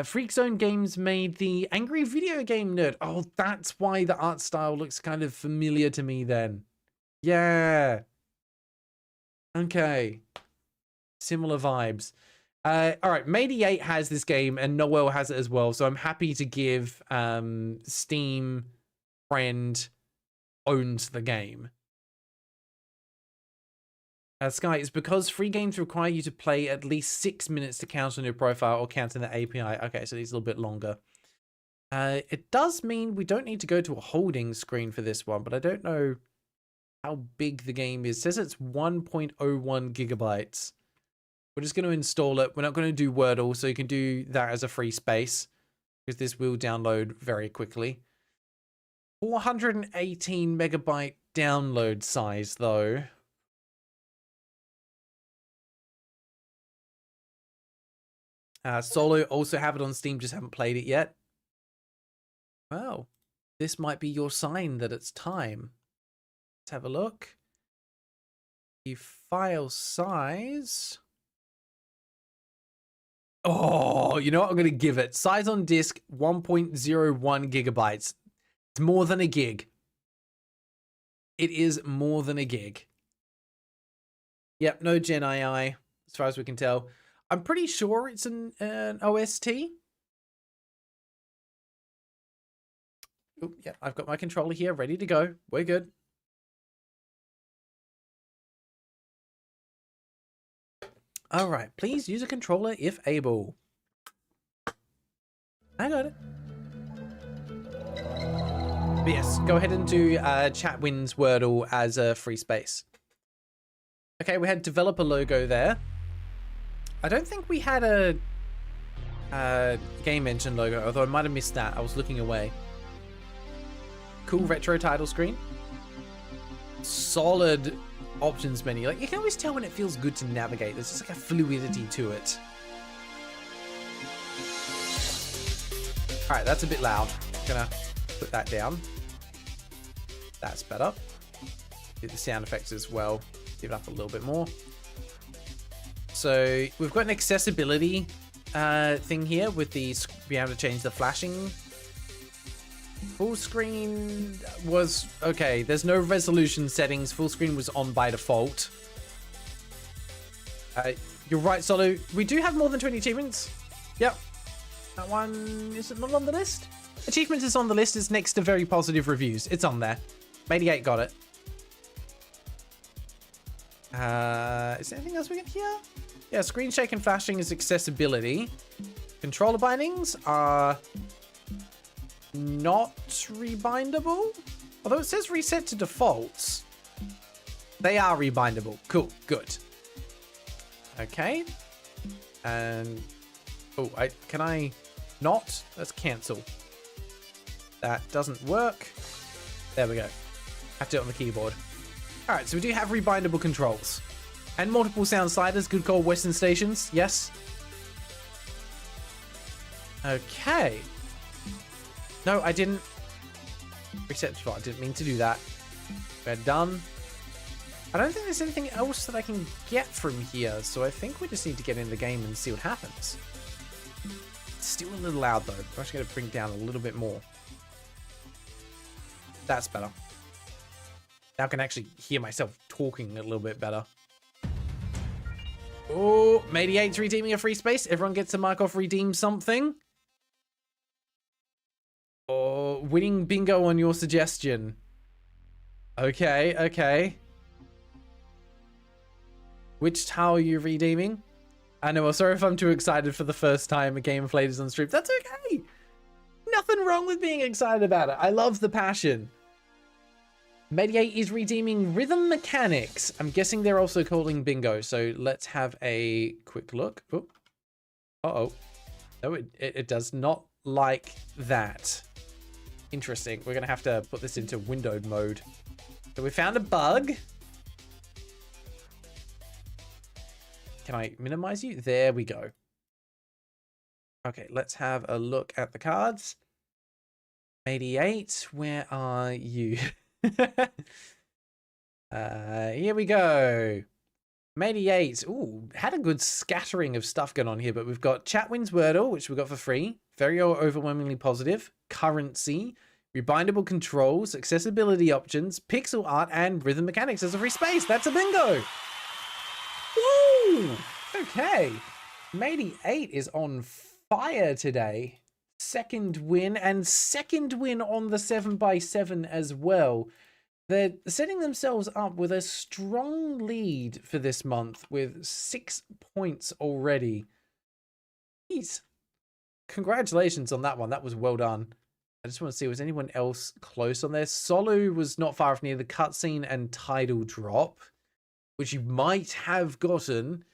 Freak Zone Games made the Angry Video Game Nerd. Oh, that's why the art style looks kind of familiar to me then. Yeah. Okay. Similar vibes. All right, Mediate has this game and Noel has it as well. So I'm happy to give Steam friend owns the game. Sky, it's because free games require you to play at least 6 minutes to count on your profile or count in the API. Okay, so it's a little bit longer. It does mean we don't need to go to a holding screen for this one, but I don't know how big the game is. It says it's 1.01 gigabytes. We're just going to install it. We're not going to do Wordle, so you can do that as a free space because this will download very quickly. 418 megabyte download size, though. Solo also have it on Steam, just haven't played it yet. Well, this might be your sign that it's time. Let's have a look. The file size. Oh, you know what? I'm going to give it. Size on disk, 1.01 gigabytes. It's more than a gig. It is more than a gig. Yep, no Gen AI, as far as we can tell. I'm pretty sure it's an OST. Oh, yeah, I've got my controller here ready to go. We're good. All right, please use a controller if able. I got it. But yes, go ahead and do Chatwin's Wordle as a free space. Okay, we had developer logo there. I don't think we had a game engine logo, although I might have missed that. I was looking away. Cool retro title screen. Solid options menu. Like, you can always tell when it feels good to navigate. There's just like a fluidity to it. All right, that's a bit loud. Gonna put that down. That's better. Do the sound effects as well. Give it up a little bit more. So we've got an accessibility thing here with the being able to change the flashing. Full screen was okay. There's no resolution settings. Full screen was on by default. You're right, Solo. We do have more than 20 achievements. Yep. That one, is it not on the list? Achievements is on the list. It's next to very positive reviews. It's on there. 88 got it. Is there anything else we get here? Yeah, screen shake and flashing is accessibility. Controller bindings are not rebindable. Although it says reset to defaults. They are rebindable. Cool, good. Okay. And oh, can I not? Let's cancel. That doesn't work. There we go. Have to do it on the keyboard. All right, so we do have rebindable controls and multiple sound sliders. Good call, Western Stations. Yes. Okay. No, I didn't reset to. I didn't mean to do that. We're done. I don't think there's anything else that I can get from here, so I think we just need to get in the game and see what happens. It's still a little loud though. I'm just going to bring it down a little bit more. That's better. Now I can actually hear myself talking a little bit better. Oh, Mate8's redeeming a free space. Everyone gets to mark off redeem something. Oh, winning bingo on your suggestion. Okay, okay. Which tile are you redeeming? I know, well, sorry if I'm too excited for the first time a game played is on stream. That's okay. Nothing wrong with being excited about it. I love the passion. Mate8 is redeeming rhythm mechanics. I'm guessing they're also calling bingo. So let's have a quick look. Oh. Uh-oh. No, it does not like that. Interesting. We're going to have to put this into windowed mode. So we found a bug. Can I minimize you? There we go. Okay, let's have a look at the cards. 88, where are you? Here we go. 88. Ooh, had a good scattering of stuff going on here, but we've got Chat Wins Wordle, which we got for free. Very overwhelmingly positive. Currency, rebindable controls, accessibility options, pixel art, and rhythm mechanics as a free space. That's a bingo. Woo! Okay. Mate8 is on fire today. Second win, and second win on the 7x7 as well. They're setting themselves up with a strong lead for this month with 6 points already. Jeez. Congratulations on that one. That was well done. I just want to see, was anyone else close on there? Solu was not far off near the cutscene and tidal drop, which you might have gotten.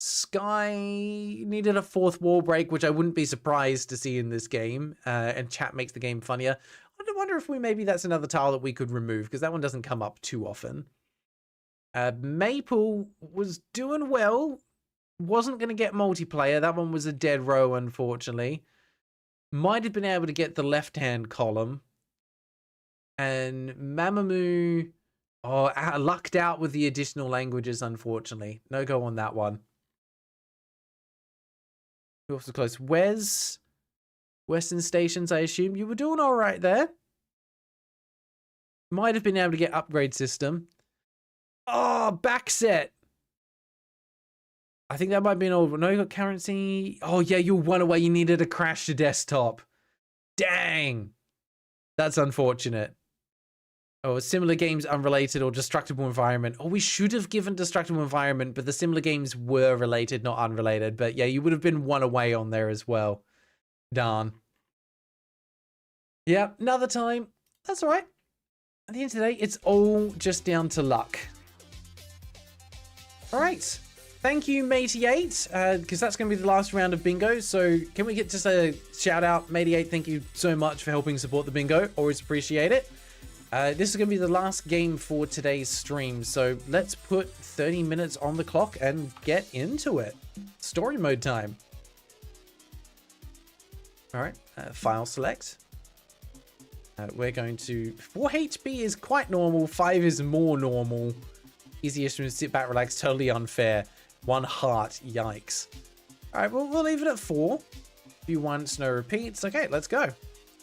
Sky needed a fourth wall break, which I wouldn't be surprised to see in this game. And chat makes the game funnier. I wonder if maybe that's another tile that we could remove, because that one doesn't come up too often. Maple was doing well. Wasn't going to get multiplayer. That one was a dead row, unfortunately. Might have been able to get the left-hand column. And Mamamoo, lucked out with the additional languages, unfortunately. No go on that one. Who else was close? Western Stations, I assume. You were doing all right there. Might have been able to get upgrade system. Oh, back set. I think that might be an old one. No, you got currency. Oh, yeah, you're one away. You needed a crash to desktop. Dang. That's unfortunate. Oh, similar games, unrelated, or destructible environment. Oh, we should have given destructible environment, but the similar games were related, not unrelated. But yeah, you would have been one away on there as well. Darn. Yeah, another time. That's all right. At the end of the day, it's all just down to luck. All right. Thank you, Mate8, because that's going to be the last round of bingo. So can we get just a shout out? Mate8, thank you so much for helping support the bingo. Always appreciate it. This is going to be the last game for today's stream. So let's put 30 minutes on the clock and get into it. Story mode time. All right, file select. We're going to... 4 HP is quite normal. 5 is more normal. Easiest to sit back, relax, totally unfair. 1 heart. Yikes. All right, well, we'll leave it at 4. Do once, no repeats. Okay, let's go.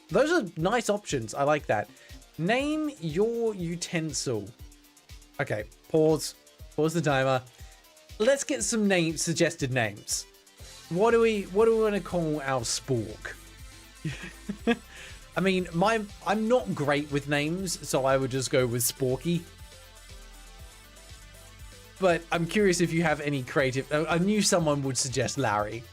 Those are nice options. I like that. Name your utensil. Okay, pause. Pause the timer. Let's get some suggested names. What do we want to call our spork? I mean, I'm not great with names, so I would just go with Sporky. But I'm curious if you have any creative... I knew someone would suggest Larry.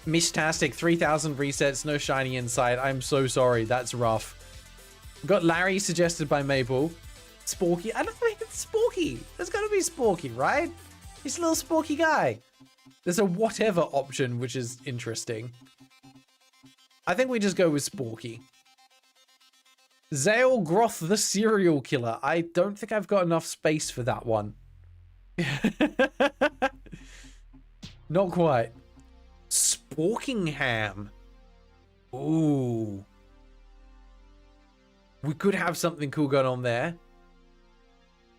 Mishtastic, 3,000 resets, no shiny inside. I'm so sorry, that's rough. Got Larry suggested by Maple. Sporky, I don't think it's Sporky. There's gotta be Sporky, right? He's a little Sporky guy. There's a whatever option, which is interesting. I think we just go with Sporky. Zale Groth the serial killer. I don't think I've got enough space for that one. Not quite. Sporkingham. Ooh. We could have something cool going on there.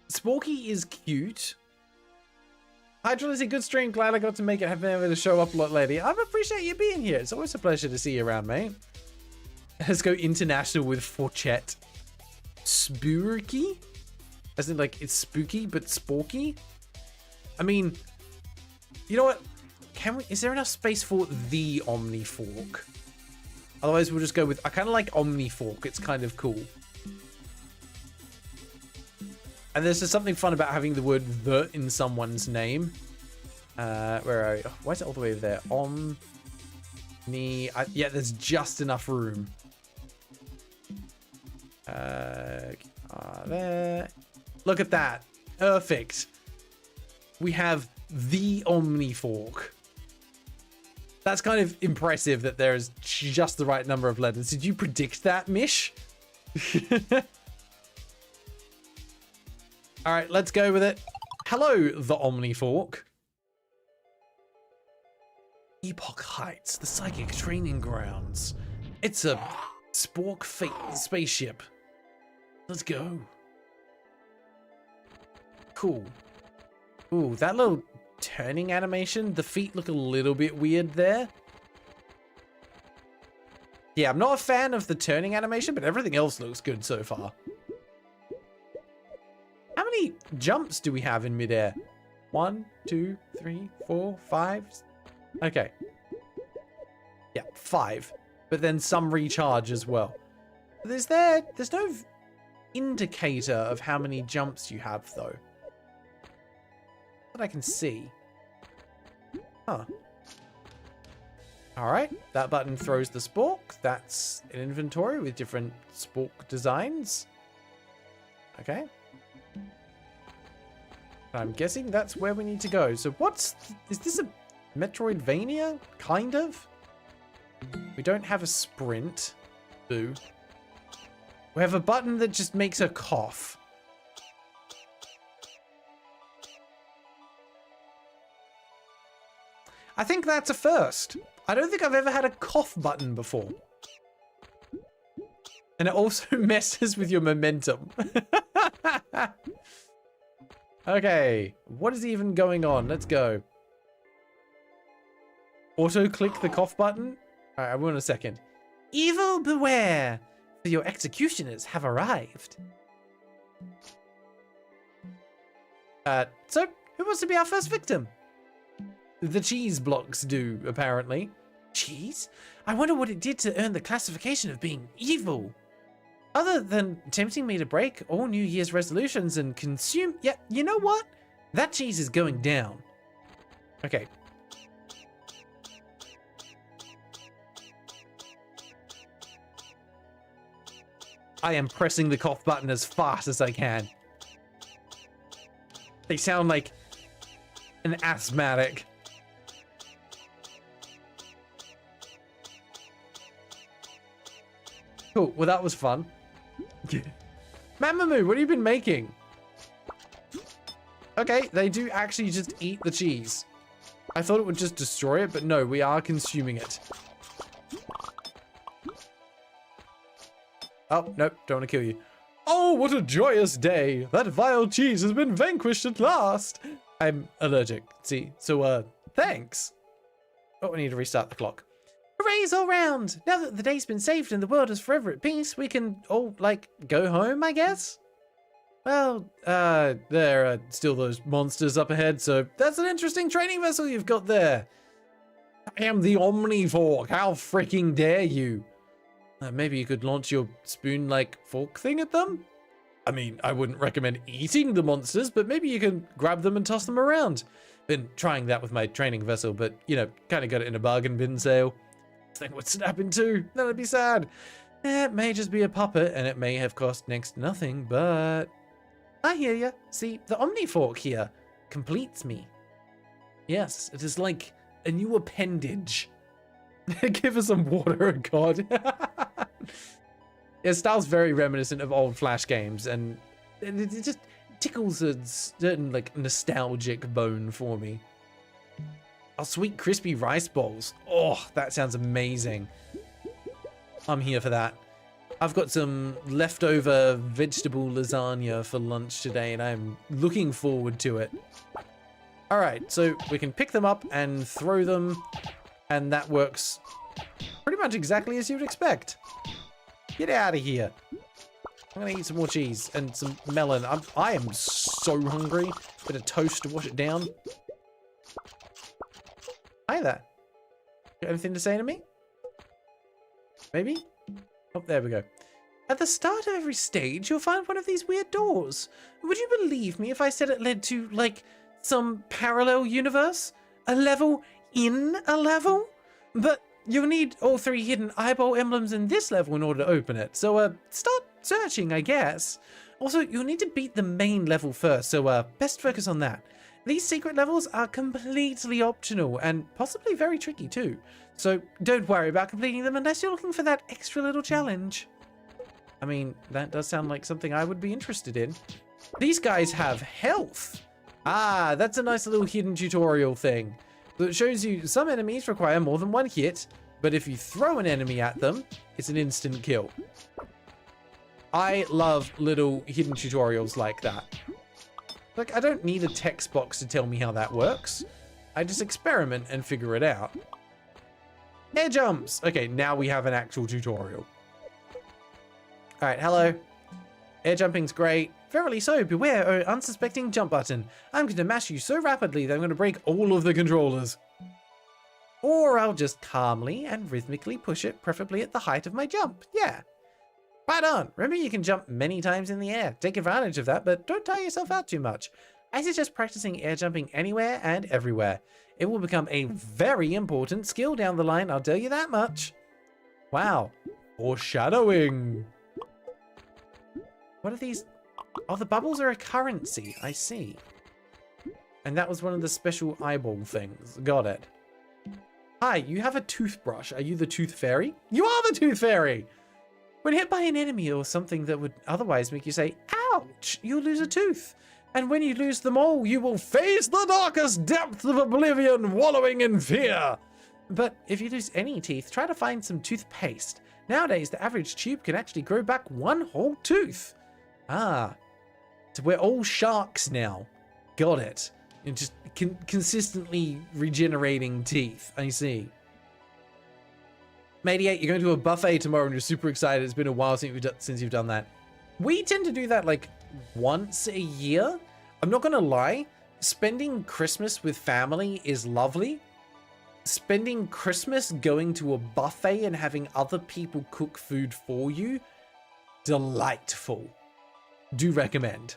Sporky is cute. Hi, Trility, good stream. Glad I got to make it. Have been able to show up a lot lately. I appreciate you being here. It's always a pleasure to see you around, mate. Let's go international with Forchette. Spooky? As in, like, it's spooky, but sporky? I mean, you know what? Is there enough space for the Omnifork? Otherwise, we'll just go with... I kind of like Omnifork. It's kind of cool. And there's just something fun about having the word "the" in someone's name. Where are you? Oh, why is it all the way over there? Yeah, there's just enough room. There. Look at that. Perfect. We have the Omnifork. That's kind of impressive that there's just the right number of letters. Did you predict that, Mish? All right, let's go with it. Hello, the Omnifork. Epoch Heights, the psychic training grounds. It's a Spork spaceship. Let's go. Cool. Ooh, that little turning animation. The feet look a little bit weird there. Yeah, I'm not a fan of the turning animation, but everything else looks good so far. How many jumps do we have in midair? 1, 2, 3, 4, 5. Okay. Yeah, 5. But then some recharge as well. There's no indicator of how many jumps you have, though. That I can see. Huh. Alright, that button throws the spork. That's an inventory with different spork designs. Okay. I'm guessing that's where we need to go. So is this a Metroidvania? Kind of? We don't have a sprint. Boo. We have a button that just makes her cough. I think that's a first. I don't think I've ever had a cough button before. And it also messes with your momentum. Okay, what is even going on? Let's go. Auto-click the cough button? Alright, I will in a second. Evil beware! For your executioners have arrived. So, who wants to be our first victim? The cheese blocks do, apparently. Cheese? I wonder what it did to earn the classification of being evil. Other than tempting me to break all New Year's resolutions and consume... Yeah, you know what? That cheese is going down. Okay. I am pressing the cough button as fast as I can. They sound like an asthmatic. Cool, well that was fun. Mamamoo, what have you been making? Okay, they do actually just eat the cheese. I thought it would just destroy it, but no, we are consuming it. Oh, nope, don't want to kill you. Oh, what a joyous day. That vile cheese has been vanquished at last. I'm allergic, see? So, thanks. Oh, we need to restart the clock. Hoorays all round! Now that the day's been saved and the world is forever at peace, we can all, like, go home, I guess? Well, there are still those monsters up ahead, so that's an interesting training vessel you've got there. I am the Omnifork. How freaking dare you? Maybe you could launch your spoon-like fork thing at them? I mean, I wouldn't recommend eating the monsters, but maybe you can grab them and toss them around. Been trying that with my training vessel, but, you know, kind of got it in a bargain bin sale. Thing would snap in two. That'd be sad. It may just be a puppet, and it may have cost next to nothing, but... I hear ya. See, the Omnifork here completes me. Yes, it is like a new appendage. Give us some water, God. It style's very reminiscent of old Flash games, and it just tickles a certain, like, nostalgic bone for me. Oh, sweet crispy rice balls. Oh, that sounds amazing. I'm here for that. I've got some leftover vegetable lasagna for lunch today, and I'm looking forward to it. All right, so we can pick them up and throw them, and that works pretty much exactly as you'd expect. Get out of here. I'm gonna eat some more cheese and some melon. I am so hungry. Bit of toast to wash it down. Hi there. Got anything to say to me? Maybe? Oh, there we go. At the start of every stage, you'll find one of these weird doors. Would you believe me if I said it led to, like, some parallel universe? A level in a level? But you'll need all 3 hidden eyeball emblems in this level in order to open it. So, start searching, I guess. Also, you'll need to beat the main level first, so, best focus on that. These secret levels are completely optional and possibly very tricky too. So don't worry about completing them unless you're looking for that extra little challenge. I mean, that does sound like something I would be interested in. These guys have health. Ah, that's a nice little hidden tutorial thing. So it shows you some enemies require more than 1 hit, but if you throw an enemy at them, it's an instant kill. I love little hidden tutorials like that. Like, I don't need a text box to tell me how that works. I just experiment and figure it out. Air jumps! Okay, now we have an actual tutorial. Alright, hello. Air jumping's great. Verily so, beware, oh unsuspecting jump button. I'm going to mash you so rapidly that I'm going to break all of the controllers. Or I'll just calmly and rhythmically push it, preferably at the height of my jump. Yeah. Right on. Remember, you can jump many times in the air. Take advantage of that, but don't tire yourself out too much. I suggest practicing air jumping anywhere and everywhere. It will become a very important skill down the line, I'll tell you that much. Wow. Foreshadowing. What are these? Oh, the bubbles are a currency. I see. And that was one of the special eyeball things. Got it. Hi, you have a toothbrush. Are you the tooth fairy? You are the tooth fairy! When hit by an enemy or something that would otherwise make you say, ouch, you'll lose a tooth. And when you lose them all, you will face the darkest depths of oblivion, wallowing in fear. But if you lose any teeth, try to find some toothpaste. Nowadays, the average tube can actually grow back 1 whole tooth. Ah, so we're all sharks now. Got it. And just consistently regenerating teeth. I see. Mate8, you're going to a buffet tomorrow and you're super excited. It's been a while since you've done that. We tend to do that like once a year. I'm not going to lie. Spending Christmas with family is lovely. Spending Christmas going to a buffet and having other people cook food for you, delightful. Do recommend.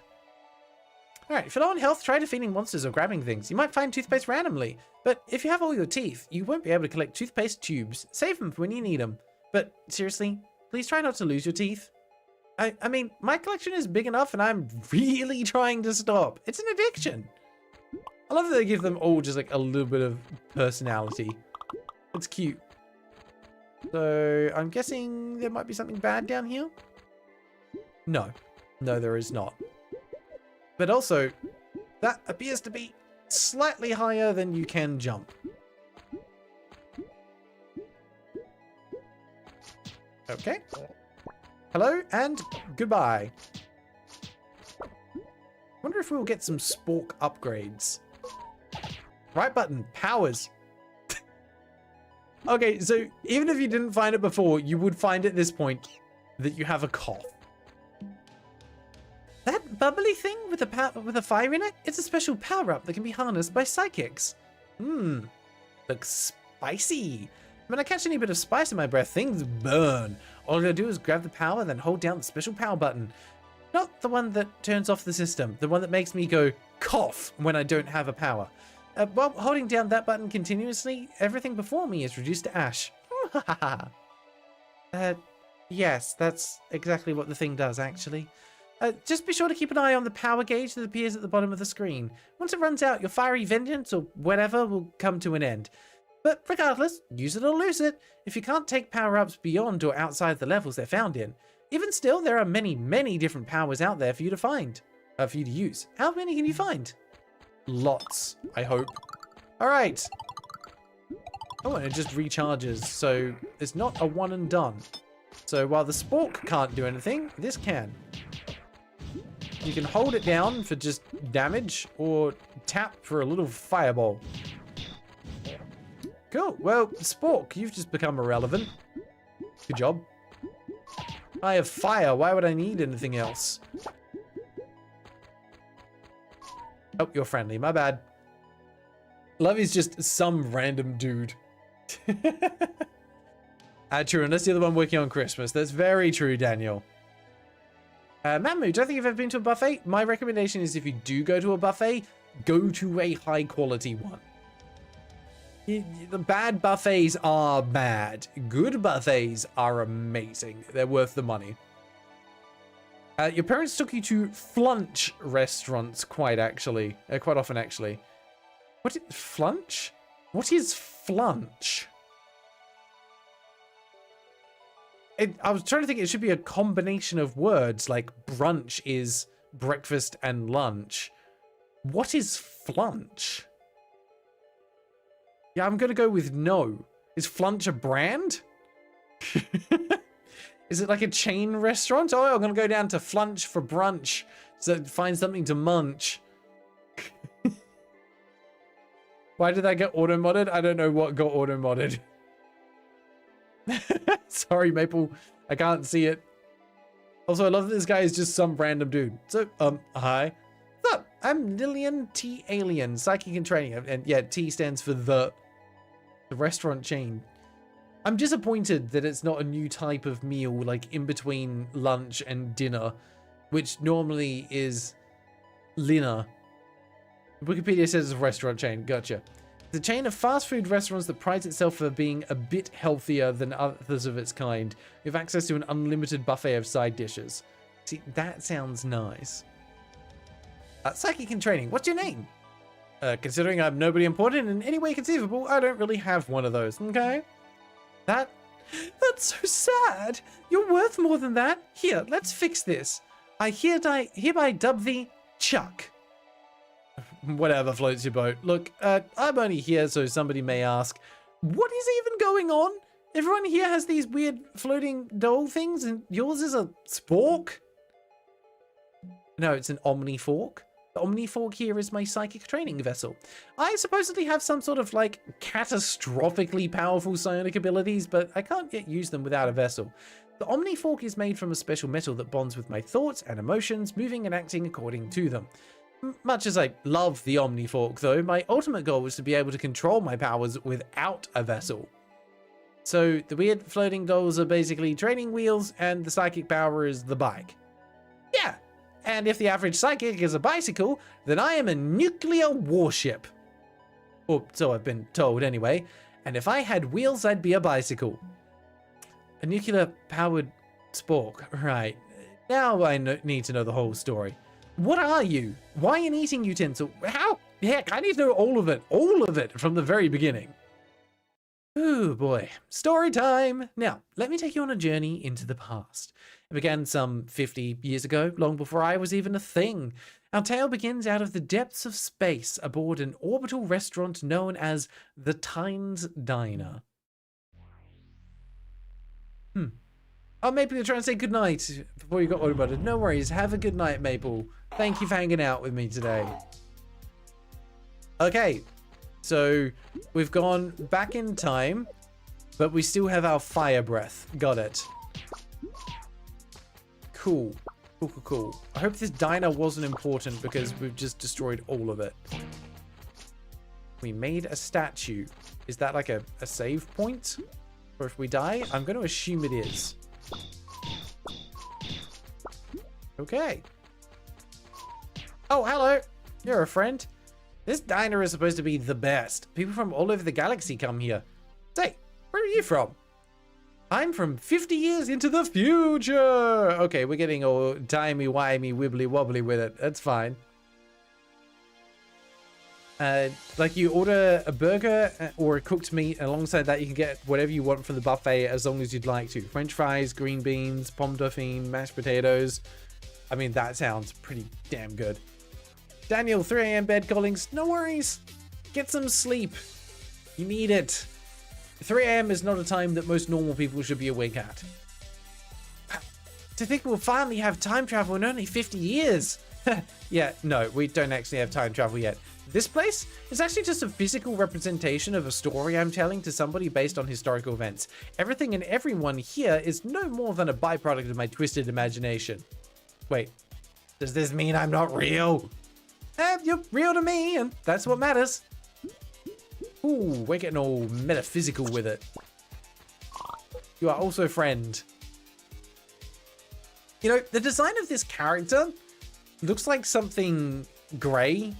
Alright, if you're low on health, try defeating monsters or grabbing things. You might find toothpaste randomly, but if you have all your teeth, you won't be able to collect toothpaste tubes. Save them for when you need them. But seriously, please try not to lose your teeth. I mean, my collection is big enough and I'm really trying to stop. It's an addiction. I love that they give them all just like a little bit of personality. It's cute. So I'm guessing there might be something bad down here. No, there is not. But also, that appears to be slightly higher than you can jump. Okay. Hello and goodbye. Wonder if we'll get some Spork upgrades. Right button, powers. Okay, so even if you didn't find it before, you would find at this point that you have a cough. That bubbly thing with a fire in it, it's a special power-up that can be harnessed by psychics. Looks spicy. When I catch any bit of spice in my breath, things burn. All I gotta do is grab the power, then hold down the special power button. Not the one that turns off the system, the one that makes me go cough when I don't have a power. While holding down that button continuously, everything before me is reduced to ash. Yes, that's exactly what the thing does, actually. Just be sure to keep an eye on the power gauge that appears at the bottom of the screen. Once it runs out, your fiery vengeance or whatever will come to an end. But regardless, use it or lose it if you can't take power-ups beyond or outside the levels they're found in. Even still, there are many, many different powers out there for you to find. For you to use. How many can you find? Lots, I hope. Alright. Oh, and it just recharges, so it's not a one and done. So while the Spork can't do anything, this can. You can hold it down for just damage, or tap for a little fireball. Cool. Well, Spork, you've just become irrelevant. Good job. I have fire. Why would I need anything else? Oh, you're friendly. My bad. Love is just some random dude. True, unless you're the one working on Christmas. That's very true, Daniel. Mamu, don't think you've ever been to a buffet? My recommendation is if you do go to a buffet, go to a high quality one. The bad buffets are bad. Good buffets are amazing. They're worth the money. Your parents took you to flunch restaurants quite often actually. What is flunch? What is flunch? I was trying to think it should be a combination of words, like brunch is breakfast and lunch. What is flunch? Yeah, I'm going to go with no. Is flunch a brand? Is it like a chain restaurant? Oh, I'm going to go down to flunch for brunch. So find something to munch. Why did that get auto-modded? I don't know what got auto-modded. Sorry, Maple. I can't see it. Also, I love that this guy is just some random dude. So, hi. What's up? I'm Lillian T. Alien, Psychic and Training. And yeah, T stands for the restaurant chain. I'm disappointed that it's not a new type of meal, like in between lunch and dinner, which normally is dinner. Wikipedia says it's a restaurant chain. Gotcha. It's a chain of fast food restaurants that prides itself for being a bit healthier than others of its kind. You have access to an unlimited buffet of side dishes. See, that sounds nice. Psychic and Training. What's your name? Considering I'm nobody important in any way conceivable, I don't really have one of those, okay? That's so sad. You're worth more than that. Here, let's fix this. I hereby dub thee Chuck. Whatever floats your boat. Look, I'm only here so somebody may ask, what is even going on? Everyone here has these weird floating doll things and yours is a spork? No, it's an Omnifork. The Omnifork here is my psychic training vessel. I supposedly have some sort of like catastrophically powerful psionic abilities, but I can't yet use them without a vessel. The Omnifork is made from a special metal that bonds with my thoughts and emotions, moving and acting according to them. Much as I love the Omnifork though, my ultimate goal was to be able to control my powers without a vessel. So the weird floating dolls are basically training wheels and the psychic power is the bike. Yeah. And if the average psychic is a bicycle, then I am a nuclear warship. Or so I've been told anyway. And if I had wheels, I'd be a bicycle. A nuclear-powered spork. Right. Now I need to know the whole story. What are you? Why an eating utensil? How? Heck, I need to know all of it. All of it from the very beginning. Ooh, boy. Story time. Now, let me take you on a journey into the past. It began some 50 years ago, long before I was even a thing. Our tale begins out of the depths of space aboard an orbital restaurant known as the Tynes Diner. Oh, Maple, you're trying to say goodnight before you got automoted. No worries. Have a good night, Maple. Thank you for hanging out with me today. Okay, so we've gone back in time, but we still have our fire breath. Got it. Cool. Cool, cool, cool. I hope this diner wasn't important because we've just destroyed all of it. We made a statue. Is that like a save point? Or if we die? I'm going to assume it is. Okay. Oh, hello. You're a friend. This diner is supposed to be the best. People from all over the galaxy come here. Say, where are you from? I'm from 50 years into the future. Okay, we're getting all timey-wimey, wibbly-wobbly with it. That's fine. Like you order a burger or a cooked meat, and alongside that you can get whatever you want from the buffet as long as you'd like to. French fries, green beans, pomme dauphine, mashed potatoes. I mean, that sounds pretty damn good. Daniel, 3 a.m. bed callings. No worries. Get some sleep. You need it. 3 a.m. is not a time that most normal people should be awake at. To think we'll finally have time travel in only 50 years. Yeah, no, we don't actually have time travel yet. This place is actually just a physical representation of a story I'm telling to somebody based on historical events. Everything and everyone here is no more than a byproduct of my twisted imagination. Wait, does this mean I'm not real? You're real to me, and that's what matters. Ooh, we're getting all metaphysical with it. You are also a friend. You know, the design of this character looks like something Gray,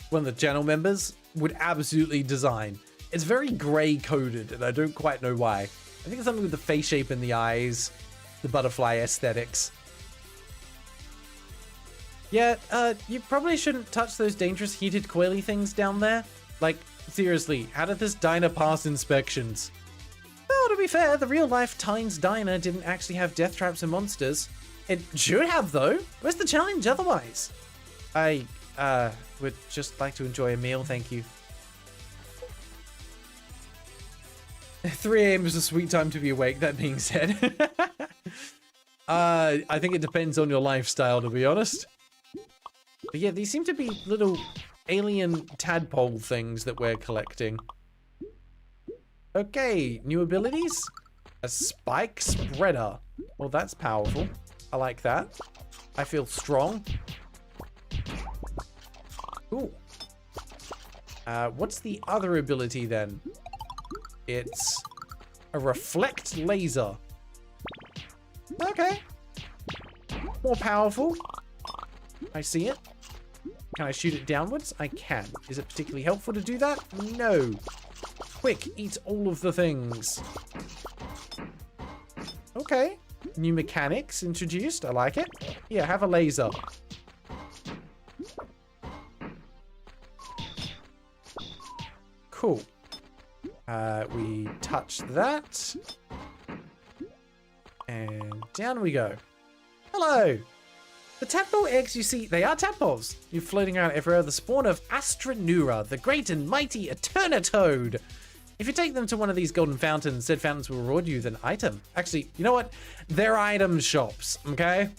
one of the channel members, would absolutely design. It's very gray coded, and I don't quite know why. I think it's something with the face shape and the eyes, the butterfly aesthetics. Yeah, you probably shouldn't touch those dangerous heated coily things down there. Like, seriously, how did this diner pass inspections? Well, to be fair, the real-life Tynes diner didn't actually have death traps and monsters. It should have, though. Where's the challenge otherwise? I, would just like to enjoy a meal, thank you. 3 a.m. is a sweet time to be awake, that being said. I think it depends on your lifestyle, to be honest. But yeah, these seem to be little alien tadpole things that we're collecting. Okay, new abilities. A spike spreader. Well, that's powerful. I like that. I feel strong. Ooh. What's the other ability then? It's a reflect laser. Okay. More powerful. I see it. Can I shoot it downwards? I can. Is it particularly helpful to do that? No. Quick, eat all of the things. Okay. New mechanics introduced. I like it. Yeah, have a laser. Cool. We touch that. And down we go. Hello. The tadpole eggs you see, they are tadpoles. You're floating around everywhere, the spawn of Astronura, the great and mighty Eternitoad. If you take them to one of these golden fountains, said fountains will reward you with an item. Actually, you know what? They're item shops, okay?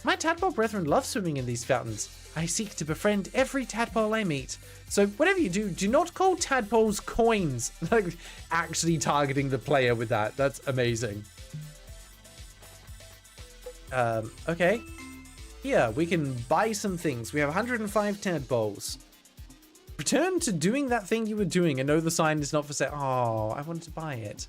My tadpole brethren love swimming in these fountains. I seek to befriend every tadpole I meet. So whatever you do, do not call tadpoles coins. Like, actually targeting the player with that. That's amazing. Okay. Here, we can buy some things. We have 105 tadpoles. Return to doing that thing you were doing and know the sign is not for sale. Oh, I wanted to buy it.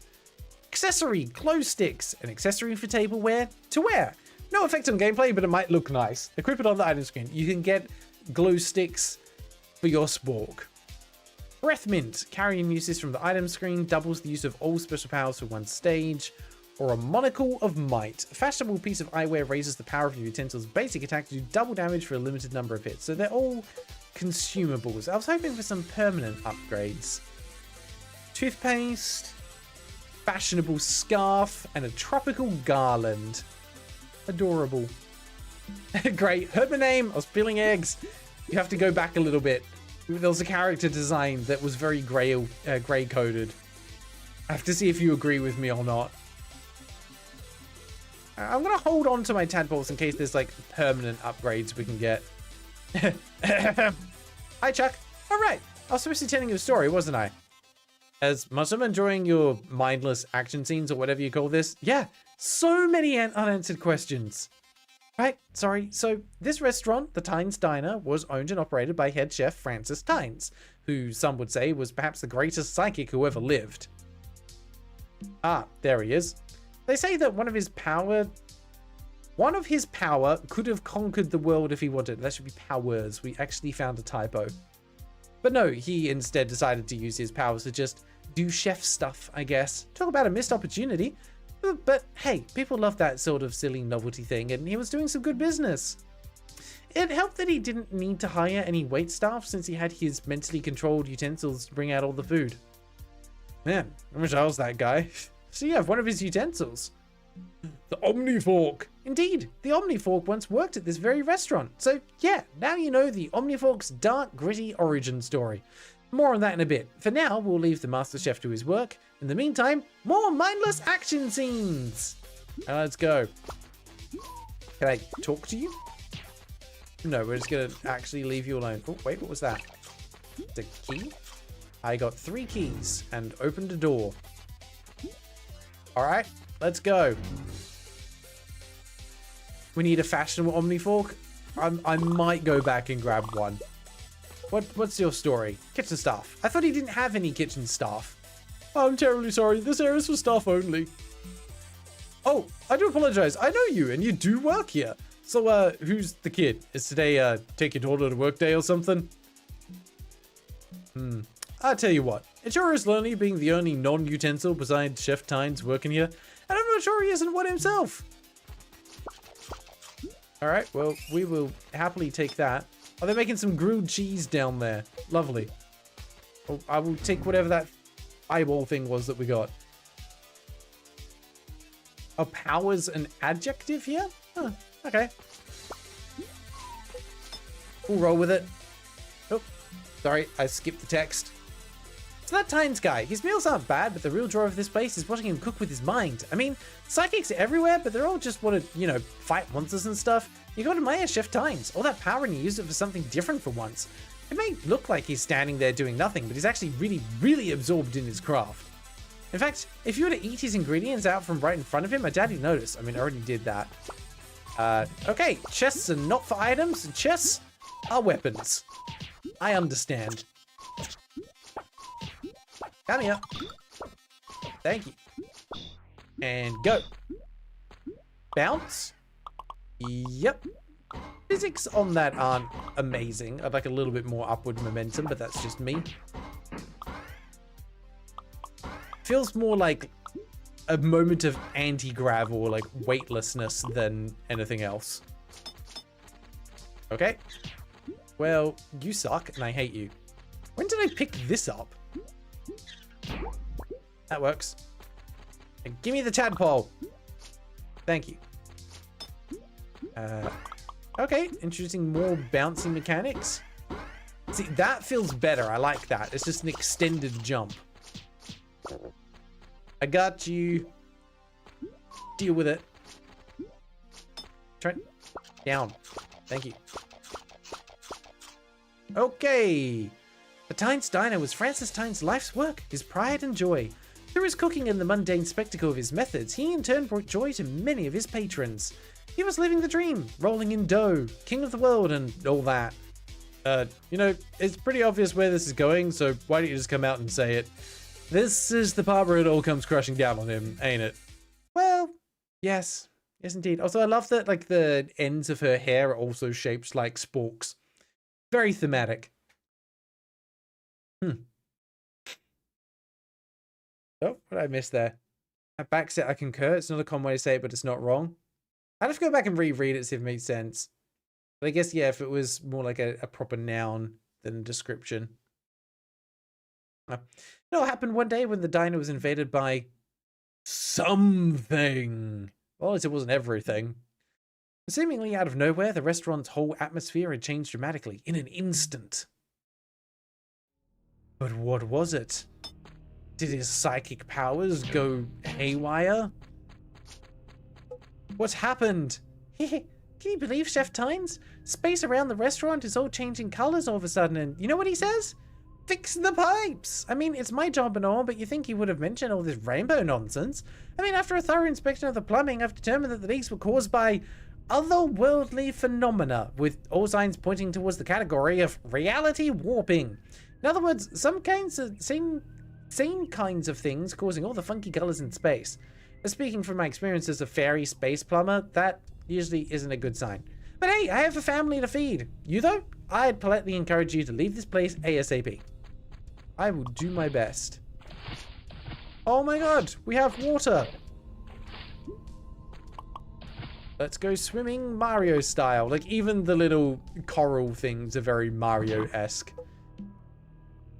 Accessory, glow sticks. An accessory for tableware to wear. No effect on gameplay, but it might look nice. Equip it on the item screen. You can get glow sticks for your spork. Breath mint. Carrying uses from the item screen. Doubles the use of all special powers for one stage. Or a monocle of might. A fashionable piece of eyewear raises the power of your utensil's basic attack to do double damage for a limited number of hits. So they're all consumables. I was hoping for some permanent upgrades. Toothpaste. Fashionable scarf. And a tropical garland. Adorable. Great. Heard my name. I was peeling eggs. You have to go back a little bit. There was a character design that was very gray coded. I have to see if you agree with me or not. I'm gonna hold on to my tadpoles in case there's like permanent upgrades we can get. Hi, Chuck. All right, I was supposed to be telling you a story, wasn't I? As much as I'm enjoying your mindless action scenes or whatever you call this, yeah, so many unanswered questions. Right, sorry. So this restaurant, the Tynes Diner, was owned and operated by head chef Francis Tynes, who some would say was perhaps the greatest psychic who ever lived. Ah, there he is. They say that one of his power could have conquered the world if he wanted. That should be powers. We actually found a typo. But no, he instead decided to use his powers to just do chef stuff, I guess. Talk about a missed opportunity. But hey, people love that sort of silly novelty thing, and he was doing some good business. It helped that he didn't need to hire any wait staff since he had his mentally controlled utensils to bring out all the food. Man, I wish I was that guy. So you have one of his utensils. The Omnifork. Indeed, the Omnifork once worked at this very restaurant. So yeah, now you know the Omnifork's dark, gritty origin story. More on that in a bit. For now, we'll leave the Master Chef to his work. In the meantime, more mindless action scenes. Let's go. Can I talk to you? No, we're just gonna actually leave you alone. Oh, wait, what was that? The key? I got 3 keys and opened a door. All right, let's go. We need a fashionable Omnifork. I might go back and grab one. What's your story? Kitchen staff. I thought he didn't have any kitchen staff. Oh, I'm terribly sorry. This area is for staff only. Oh, I do apologize. I know you, and you do work here. So, who's the kid? Is today, take your daughter to work day or something? I'll tell you what. It sure is lonely being the only non-utensil besides Chef Tynes working here. And I'm not sure he isn't one himself. Alright, well, we will happily take that. Oh, they're making some grilled cheese down there. Lovely. Oh, I will take whatever that eyeball thing was that we got. Oh, power's an adjective here? Huh, okay. We'll roll with it. Oh, sorry, I skipped the text. So that Tynes guy, his meals aren't bad, but the real draw of this place is watching him cook with his mind. I mean, psychics are everywhere, but they're all just want to, you know, fight monsters and stuff. You got to admire Chef Tynes. All that power and he used it for something different for once. It may look like he's standing there doing nothing, but he's actually really, really absorbed in his craft. In fact, if you were to eat his ingredients out from right in front of him, I doubt he'd notice. I mean, I already did that. Okay, chests are not for items, and chests are weapons. I understand. Come here. Thank you. And go. Bounce. Yep. Physics on that aren't amazing. I'd like a little bit more upward momentum, but that's just me. Feels more like a moment of anti-grav or like weightlessness than anything else. Okay. Well, you suck and I hate you. When did I pick this up? That works. And give me the tadpole. Thank you. Okay, introducing more bouncy mechanics. See, that feels better. I like that. It's just an extended jump. I got you. Deal with it. Turn down. Thank you. Okay. The Tynes Diner was Francis Tynes' life's work, his pride and joy. Through his cooking and the mundane spectacle of his methods, he in turn brought joy to many of his patrons. He was living the dream, rolling in dough, king of the world and all that. You know, it's pretty obvious where this is going, so why don't you just come out and say it? This is the part where it all comes crashing down on him, ain't it? Well, yes. Yes, indeed. Also, I love that, like, the ends of her hair are also shaped like sporks. Very thematic. Oh, what did I miss there? At backset, I concur. It's not a common way to say it, but it's not wrong. I'd have to go back and reread it, see if it makes sense. But I guess, yeah, if it was more like a proper noun than a description. You know what happened one day when the diner was invaded by something? Well, it wasn't everything. Seemingly out of nowhere, the restaurant's whole atmosphere had changed dramatically in an instant. But what was it? Did his psychic powers go haywire? What's happened? Can you believe Chef Tynes? Space around the restaurant is all changing colors all of a sudden, and you know what he says? Fix the pipes! I mean, it's my job and all, but you think he would have mentioned all this rainbow nonsense? I mean, after a thorough inspection of the plumbing, I've determined that the leaks were caused by otherworldly phenomena, with all signs pointing towards the category of reality warping. In other words, some kinds of same kinds of things causing all the funky colors in space. Speaking from my experience as a fairy space plumber, that usually isn't a good sign. But hey, I have a family to feed. You though? I'd politely encourage you to leave this place ASAP. I will do my best. Oh my god, we have water. Let's go swimming Mario style. Like, even the little coral things are very Mario-esque.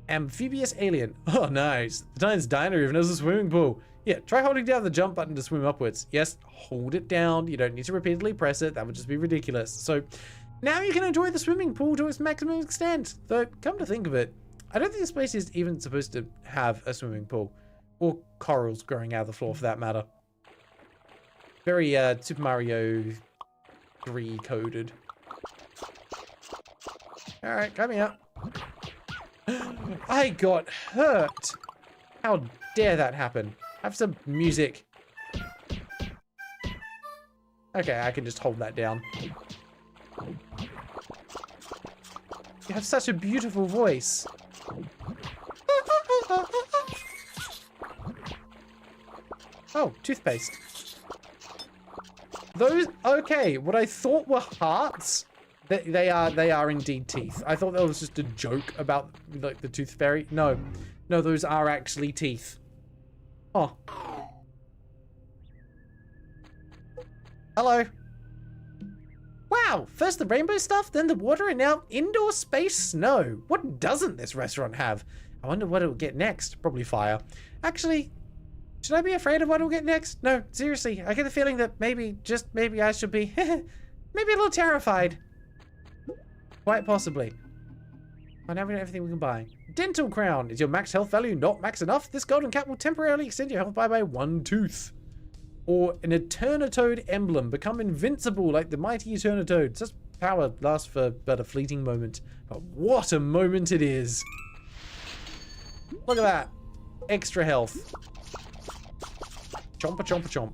Amphibious alien. Oh, nice. The Tynes Diner even has a swimming pool. Yeah, try holding down the jump button to swim upwards. Yes, hold it down. You don't need to repeatedly press it. That would just be ridiculous. So, now you can enjoy the swimming pool to its maximum extent. Though, come to think of it, I don't think this place is even supposed to have a swimming pool. Or corals growing out of the floor, for that matter. Very, Super Mario 3 coded. Alright, come here. I got hurt. How dare that happen? Have some music. Okay, I can just hold that down. You have such a beautiful voice. Oh, toothpaste. Those, okay, what I thought were hearts, they are indeed teeth. I thought that was just a joke about, like, the tooth fairy. No, those are actually teeth. Oh. Hello. Wow, first the rainbow stuff, then the water, and now indoor space snow. What doesn't this restaurant have? I wonder what it'll get next. Probably fire. Actually, should I be afraid of what we'll get next? No, seriously, I get the feeling that maybe, just maybe I should be, maybe a little terrified. Quite possibly. Oh, now we know everything we can buy. Dental crown. Is your max health value not max enough? This golden cap will temporarily extend your health by 1 tooth. Or an Eternitoad emblem. Become invincible like the mighty Eternitoad. Such power lasts for but a fleeting moment. But what a moment it is. Look at that. Extra health. Chompa, chompa, chomp.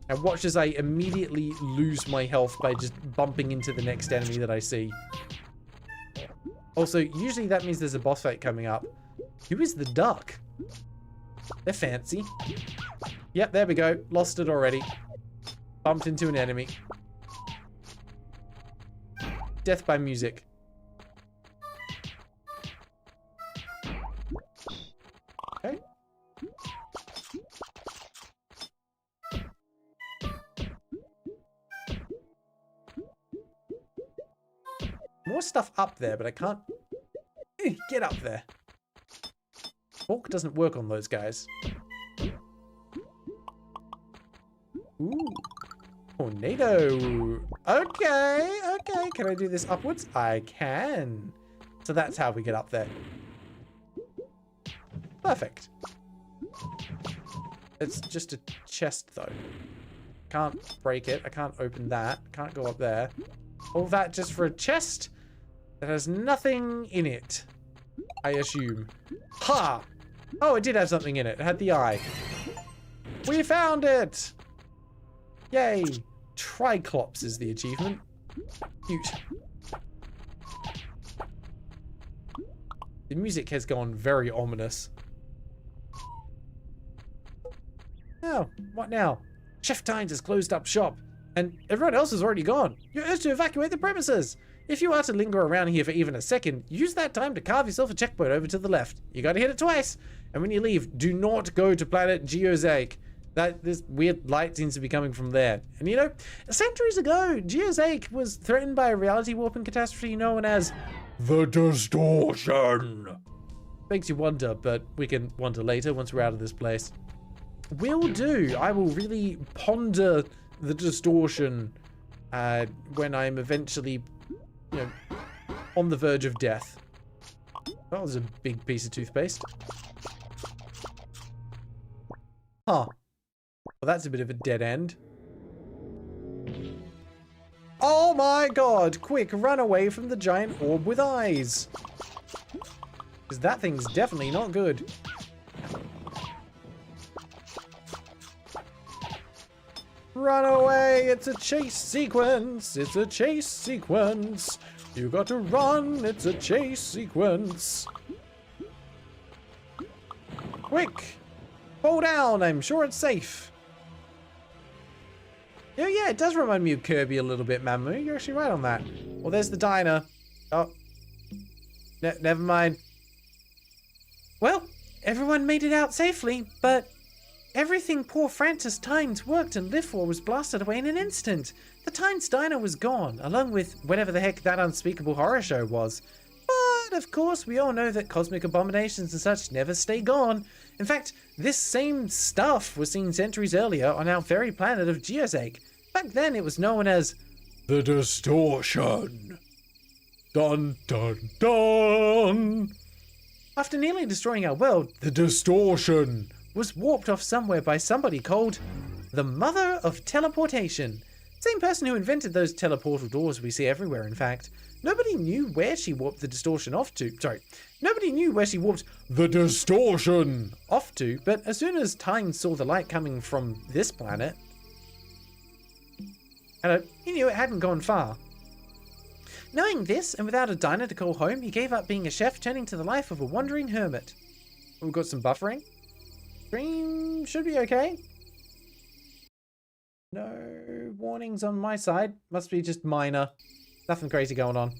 And watch as I immediately lose my health by just bumping into the next enemy that I see. Also, usually that means there's a boss fight coming up. Who is the duck? They're fancy. Yep, there we go. Lost it already. Bumped into an enemy. Death by music. Okay. More stuff up there, but I can't get up there. Fork doesn't work on those guys. Ooh. Tornado. Okay, okay. Can I do this upwards? I can. So that's how we get up there. Perfect. It's just a chest, though. Can't break it. I can't open that. Can't go up there. All that just for a chest that has nothing in it, I assume. Ha! Oh, it did have something in it. It had the eye. We found it! Yay! Triclops is the achievement. Cute. The music has gone very ominous. Oh, what now? Chef Tynes has closed up shop, and everyone else has already gone. You're urged to evacuate the premises. If you are to linger around here for even a second, use that time to carve yourself a checkpoint over to the left. You gotta hit it twice. And when you leave, do not go to planet Geozake. This weird light seems to be coming from there. And you know, centuries ago, Geozake was threatened by a reality warping catastrophe known as the Distortion. Makes you wonder, but we can wonder later once we're out of this place. Will do. I will really ponder the distortion when I'm eventually, you know, on the verge of death. That was a big piece of toothpaste. Huh. Well, that's a bit of a dead end. Oh my god! Quick, run away from the giant orb with eyes! Because that thing's definitely not good. Run away! It's a chase sequence! It's a chase sequence! You got to run! It's a chase sequence! Quick! Fall down! I'm sure it's safe. Oh yeah, it does remind me of Kirby a little bit, Mamu. You're actually right on that. Well, there's the diner. Oh. Never mind. Well, everyone made it out safely, but everything poor Francis Tynes worked and lived for was blasted away in an instant. The Tynes diner was gone, along with whatever the heck that unspeakable horror show was. But, of course, we all know that cosmic abominations and such never stay gone. In fact, this same stuff was seen centuries earlier on our very planet of Geosake. Back then, it was known as the Distortion. Dun dun dun! After nearly destroying our world, the Distortion was warped off somewhere by somebody called the Mother of Teleportation. Same person who invented those teleportal doors we see everywhere, in fact. Nobody knew where she warped the distortion off to. Sorry, nobody knew where she warped the distortion off to, but as soon as Tynes saw the light coming from this planet, he knew it hadn't gone far. Knowing this, and without a diner to call home, he gave up being a chef, turning to the life of a wandering hermit. We've got some buffering. Stream should be okay. No warnings on my side. Must be just minor. Nothing crazy going on.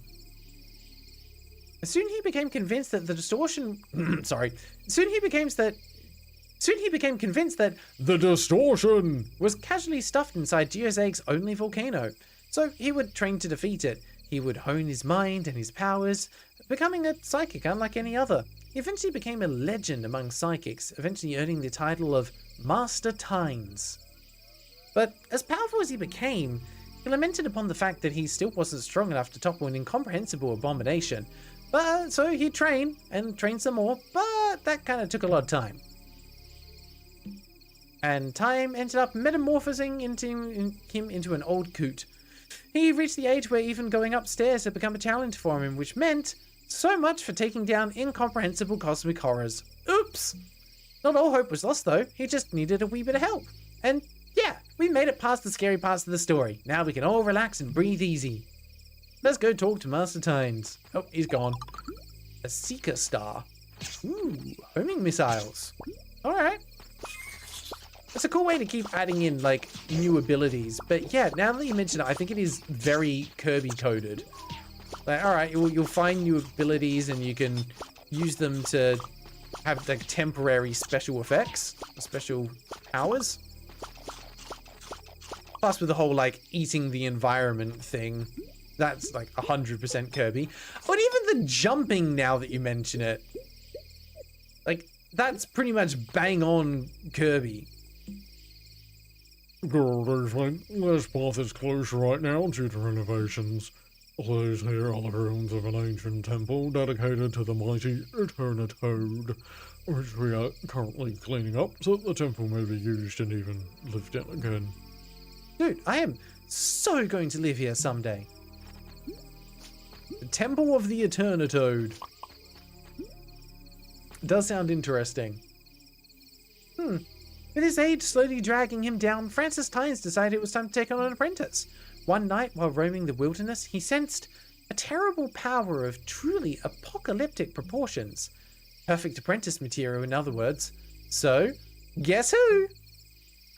Soon he became convinced that the distortion... Soon he became convinced that the distortion was casually stuffed inside Geosake's only volcano. So he would train to defeat it. He would hone his mind and his powers, becoming a psychic unlike any other. He eventually became a legend among psychics, eventually earning the title of Master Tynes. But as powerful as he became, he lamented upon the fact that he still wasn't strong enough to topple an incomprehensible abomination. But so he trained and trained some more, but that kind of took a lot of time. And time ended up metamorphosing him into an old coot. He reached the age where even going upstairs had become a challenge for him, which meant so much for taking down incomprehensible cosmic horrors. Oops! Not all hope was lost though, he just needed a wee bit of help. And yeah, we made it past the scary parts of the story. Now we can all relax and breathe easy. Let's go talk to Master Tynes. Oh, he's gone. A Seeker Star. Ooh, homing missiles. Alright. It's a cool way to keep adding in, like, new abilities. But yeah, now that you mention it, I think it is very Kirby coded. Like, alright, you'll find new abilities and you can use them to have, like, temporary special effects. Special powers. Plus with the whole, like, eating the environment thing. That's, like, 100% Kirby. But even the jumping, now that you mention it. Like, that's pretty much bang on Kirby. Good evening. This path is closed right now due to renovations. These here are the ruins of an ancient temple dedicated to the mighty Eternitoad, which we are currently cleaning up so that the temple may be used and even lived in again. Dude, I am so going to live here someday. The Temple of the Eternitoad. Does sound interesting. With his age slowly dragging him down, Francis Tynes decided it was time to take on an apprentice. One night, while roaming the wilderness, he sensed a terrible power of truly apocalyptic proportions. Perfect apprentice material, in other words. So, guess who?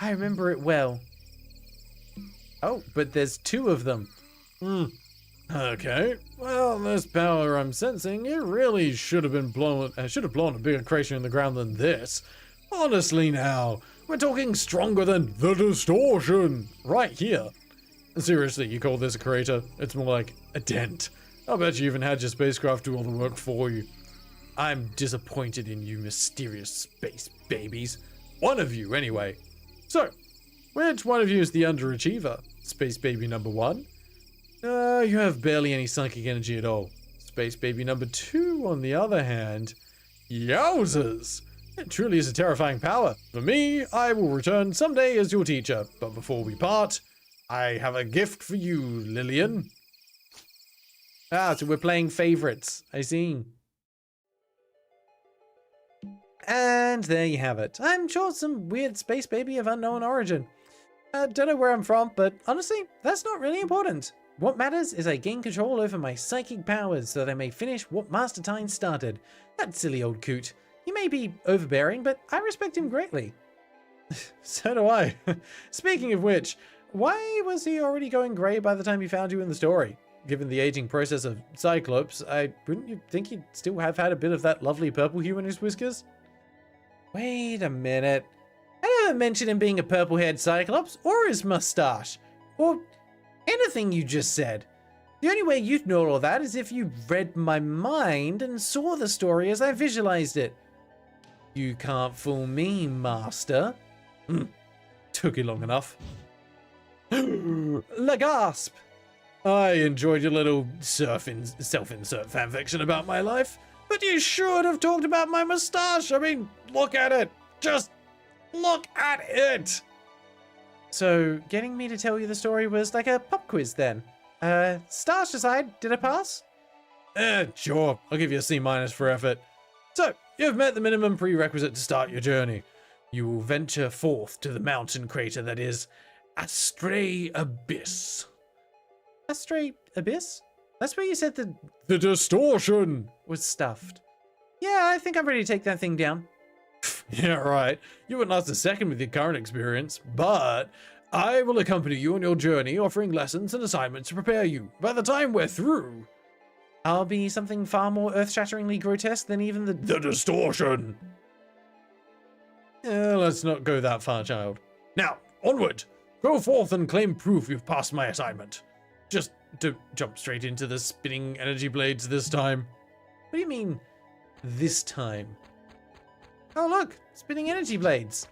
I remember it well. Oh, but there's two of them. Okay, well, this power I'm sensing, it really should have blown a bigger crater in the ground than this. Honestly now, we're talking stronger than the distortion right here. Seriously, you call this a crater? It's more like a dent. I bet you even had your spacecraft do all the work for you. I'm disappointed in you mysterious space babies. One of you, anyway. So, which one of you is the underachiever? Space baby number 1? You have barely any psychic energy at all. Space baby number 2, on the other hand, yowzers! It truly is a terrifying power. For me, I will return someday as your teacher. But before we part, I have a gift for you, Lillian. Ah, so we're playing favorites. I see. And there you have it. I'm sure some weird space baby of unknown origin. Don't know where I'm from, but honestly, that's not really important. What matters is I gain control over my psychic powers so that I may finish what Master Tyne started. That silly old coot. He may be overbearing, but I respect him greatly. So do I. Speaking of which, why was he already going grey by the time he found you in the story? Given the aging process of Cyclops, wouldn't you think he'd still have had a bit of that lovely purple hue in his whiskers? Wait a minute. I never mentioned him being a purple-haired Cyclops, or his mustache, or anything you just said. The only way you'd know all that is if you read my mind and saw the story as I visualized it. You can't fool me, Master. Took you long enough. La gasp! I enjoyed your little self-insert fanfiction about my life, but you should have talked about my mustache. I mean, look at it. Just look at it. So, getting me to tell you the story was like a pop quiz then. Stars aside, did I pass? Sure. I'll give you a C- for effort. So, you've met the minimum prerequisite to start your journey. You will venture forth to the mountain crater that is Astray Abyss. Astray Abyss? That's where you said the distortion was stuffed. Yeah, I think I'm ready to take that thing down. Yeah, right. You wouldn't last a second with your current experience, but I will accompany you on your journey, offering lessons and assignments to prepare you. By the time we're through, I'll be something far more earth-shatteringly grotesque than even the distortion. Let's not go that far, child. Now, onward! Go forth and claim proof you've passed my assignment. Just don't jump straight into the spinning energy blades this time. What do you mean, this time? Oh look, spinning energy blades.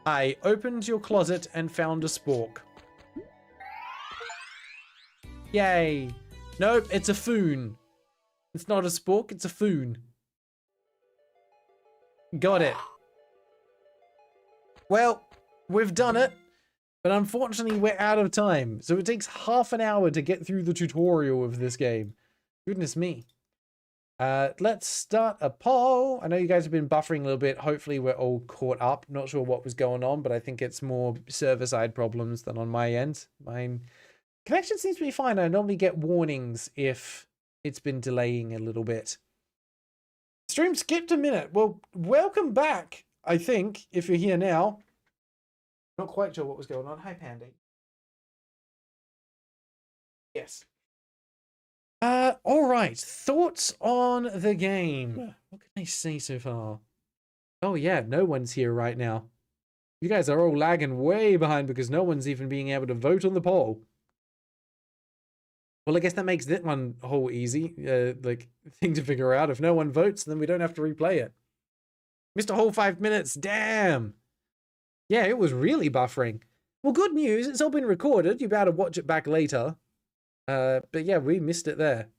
I opened your closet and found a spork. Yay. Nope, it's a foon. It's not a spork, it's a foon. Got it. Well, we've done it, but unfortunately we're out of time. So it takes half an hour to get through the tutorial of this game. Goodness me. Let's start a poll. I know you guys have been buffering a little bit. Hopefully we're all caught up. Not sure what was going on, but I think it's more server-side problems than on my end. My connection seems to be fine. I normally get warnings if it's been delaying a little bit. Stream skipped a minute. Well, welcome back, I think, if you're here now. Not quite sure what was going on. Hi, Pandy. Yes. All right. Thoughts on the game. What can I say so far? Oh, yeah. No one's here right now. You guys are all lagging way behind because no one's even being able to vote on the poll. Well, I guess that makes that one whole easy, like, thing to figure out. If no one votes, then we don't have to replay it. Missed a whole 5 minutes. Damn. Yeah, it was really buffering. Well, good news. It's all been recorded. You'll be able to watch it back later. But yeah, we missed it there.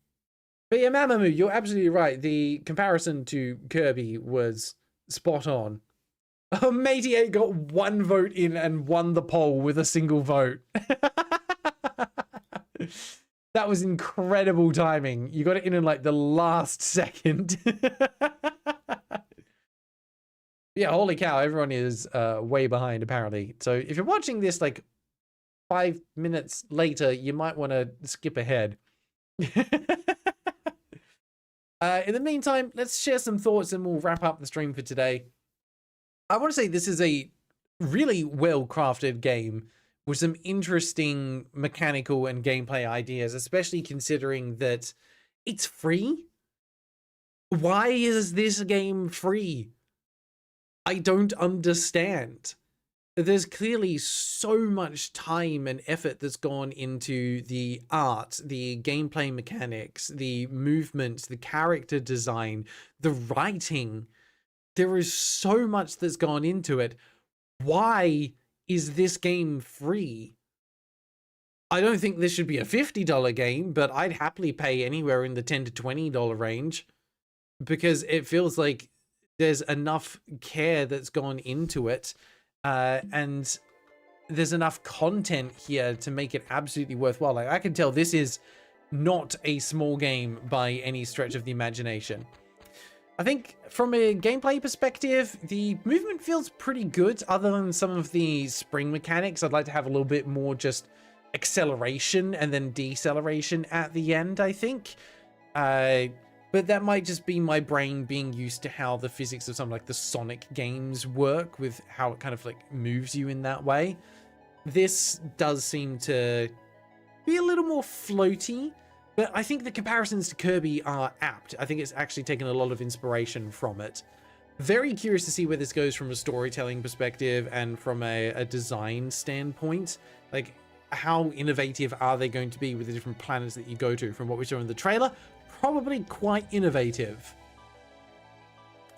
But yeah, Mamamoo, you're absolutely right. The comparison to Kirby was spot on. Oh, Matey8 got one vote in and won the poll with a single vote. That was incredible timing. You got it in like the last second. Yeah, holy cow, everyone is way behind apparently. So if you're watching this like 5 minutes later, you might want to skip ahead. In the meantime, let's share some thoughts and we'll wrap up the stream for today. I want to say this is a really well-crafted game with some interesting mechanical and gameplay ideas, especially considering that it's free. Why is this game free? I don't understand. There's clearly so much time and effort that's gone into the art, the gameplay mechanics, the movement, the character design, the writing. There is so much that's gone into it. Why is this game free? I don't think this should be a $50 game, but I'd happily pay anywhere in the $10 to $20 range. because it feels like there's enough care that's gone into it, and there's enough content here to make it absolutely worthwhile. Like, I can tell this is not a small game by any stretch of the imagination. I think from a gameplay perspective, the movement feels pretty good, other than some of the spring mechanics. I'd like to have a little bit more just acceleration and then deceleration at the end, I think. But that might just be my brain being used to how the physics of some like the Sonic games work, with how it kind of like moves you in that way. This does seem to be a little more floaty, but I think the comparisons to Kirby are apt. I think it's actually taken a lot of inspiration from it. Very curious to see where this goes from a storytelling perspective and from a design standpoint. Like, how innovative are they going to be with the different planets that you go to? From what we saw in the trailer, probably quite innovative.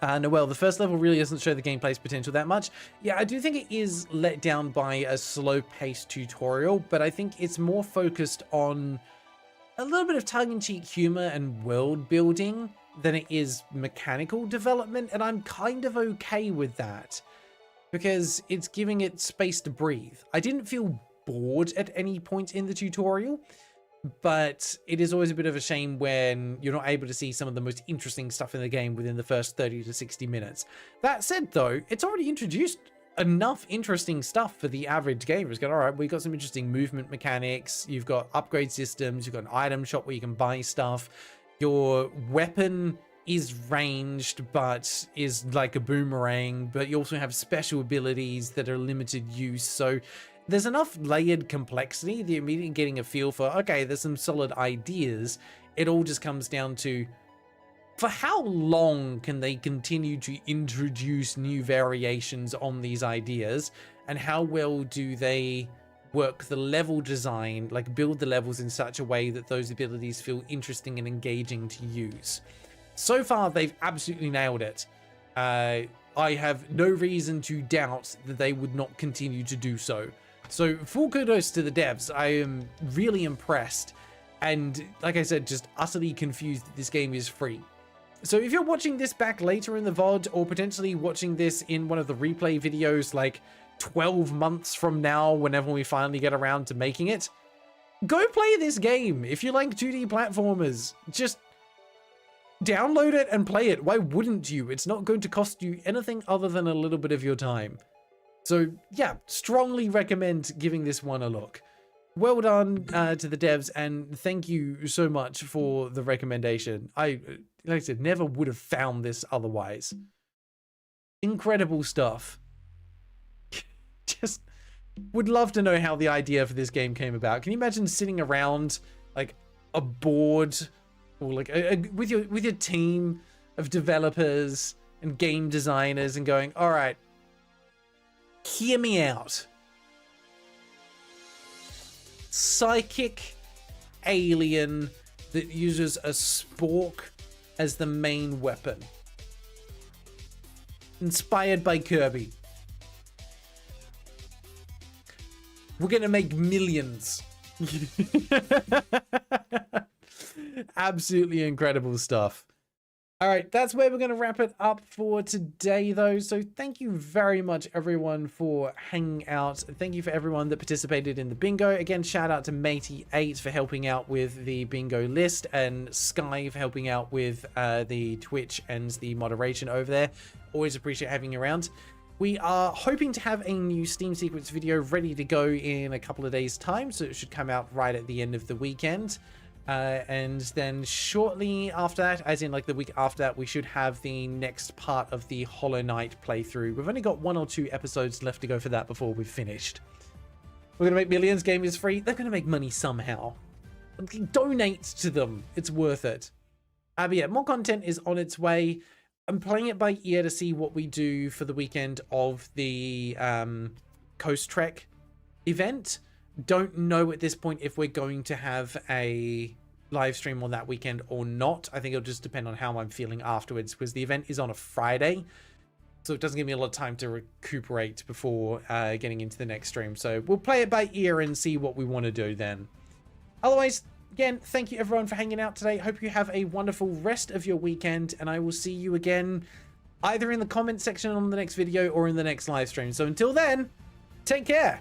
Noel, the first level really doesn't show the gameplay's potential that much. Yeah, I do think it is let down by a slow-paced tutorial, but I think it's more focused on a little bit of tongue-in-cheek humor and world building than it is mechanical development, and I'm kind of okay with that because it's giving it space to breathe. I didn't feel bored at any point in the tutorial, but it is always a bit of a shame when you're not able to see some of the most interesting stuff in the game within the first 30 to 60 minutes. That said, though, it's already introduced enough interesting stuff for the average gamer. It's got, all right, we've got some interesting movement mechanics, you've got upgrade systems, you've got an item shop where you can buy stuff, your weapon is ranged but is like a boomerang, but you also have special abilities that are limited use. So there's enough layered complexity that you're immediately getting a feel for, okay, there's some solid ideas. It all just comes down to, for how long can they continue to introduce new variations on these ideas, and how well do they work the level design, like build the levels in such a way that those abilities feel interesting and engaging to use. So far, they've absolutely nailed it. I have no reason to doubt that they would not continue to do so. So full kudos to the devs. I am really impressed, and like I said, just utterly confused that this game is free. So if you're watching this back later in the VOD, or potentially watching this in one of the replay videos like 12 months from now, whenever we finally get around to making it, go play this game. If you like 2D platformers, just download it and play it. Why wouldn't you? It's not going to cost you anything other than a little bit of your time. So yeah, strongly recommend giving this one a look. Well done to the devs, and thank you so much for the recommendation. Like I said, never would have found this otherwise. Incredible stuff. Just would love to know how the idea for this game came about. Can you imagine sitting around like a board, or like with your team of developers and game designers, and going, all right, hear me out. Psychic alien that uses a spork as the main weapon. Inspired by Kirby. We're gonna make millions. Absolutely incredible stuff. All right, that's where we're going to wrap it up for today, though. So thank you very much, everyone, for hanging out. Thank you for everyone that participated in the bingo. Again, shout out to Matey8 for helping out with the bingo list, and Sky for helping out with the Twitch and the moderation over there. Always appreciate having you around. We are hoping to have a new Steam Secrets video ready to go in a couple of days' time, so it should come out right at the end of the weekend. And then shortly after that, as in like the week after that, we should have the next part of the Hollow Knight playthrough. We've only got 1 or 2 episodes left to go for that before we've finished. We're gonna make millions. Game is free. They're gonna make money somehow. Donate to them. It's worth it. But yeah, more content is on its way. I'm playing it by ear to see what we do for the weekend of the Coast Trek event. Don't know at this point if we're going to have a live stream on that weekend or not. I think it'll just depend on how I'm feeling afterwards, because the event is on a Friday, so it doesn't give me a lot of time to recuperate before getting into the next stream. So we'll play it by ear and see what we want to do then. Otherwise, again, thank you everyone for hanging out today. Hope you have a wonderful rest of your weekend, and I will see you again either in the comment section on the next video or in the next live stream. So until then, take care.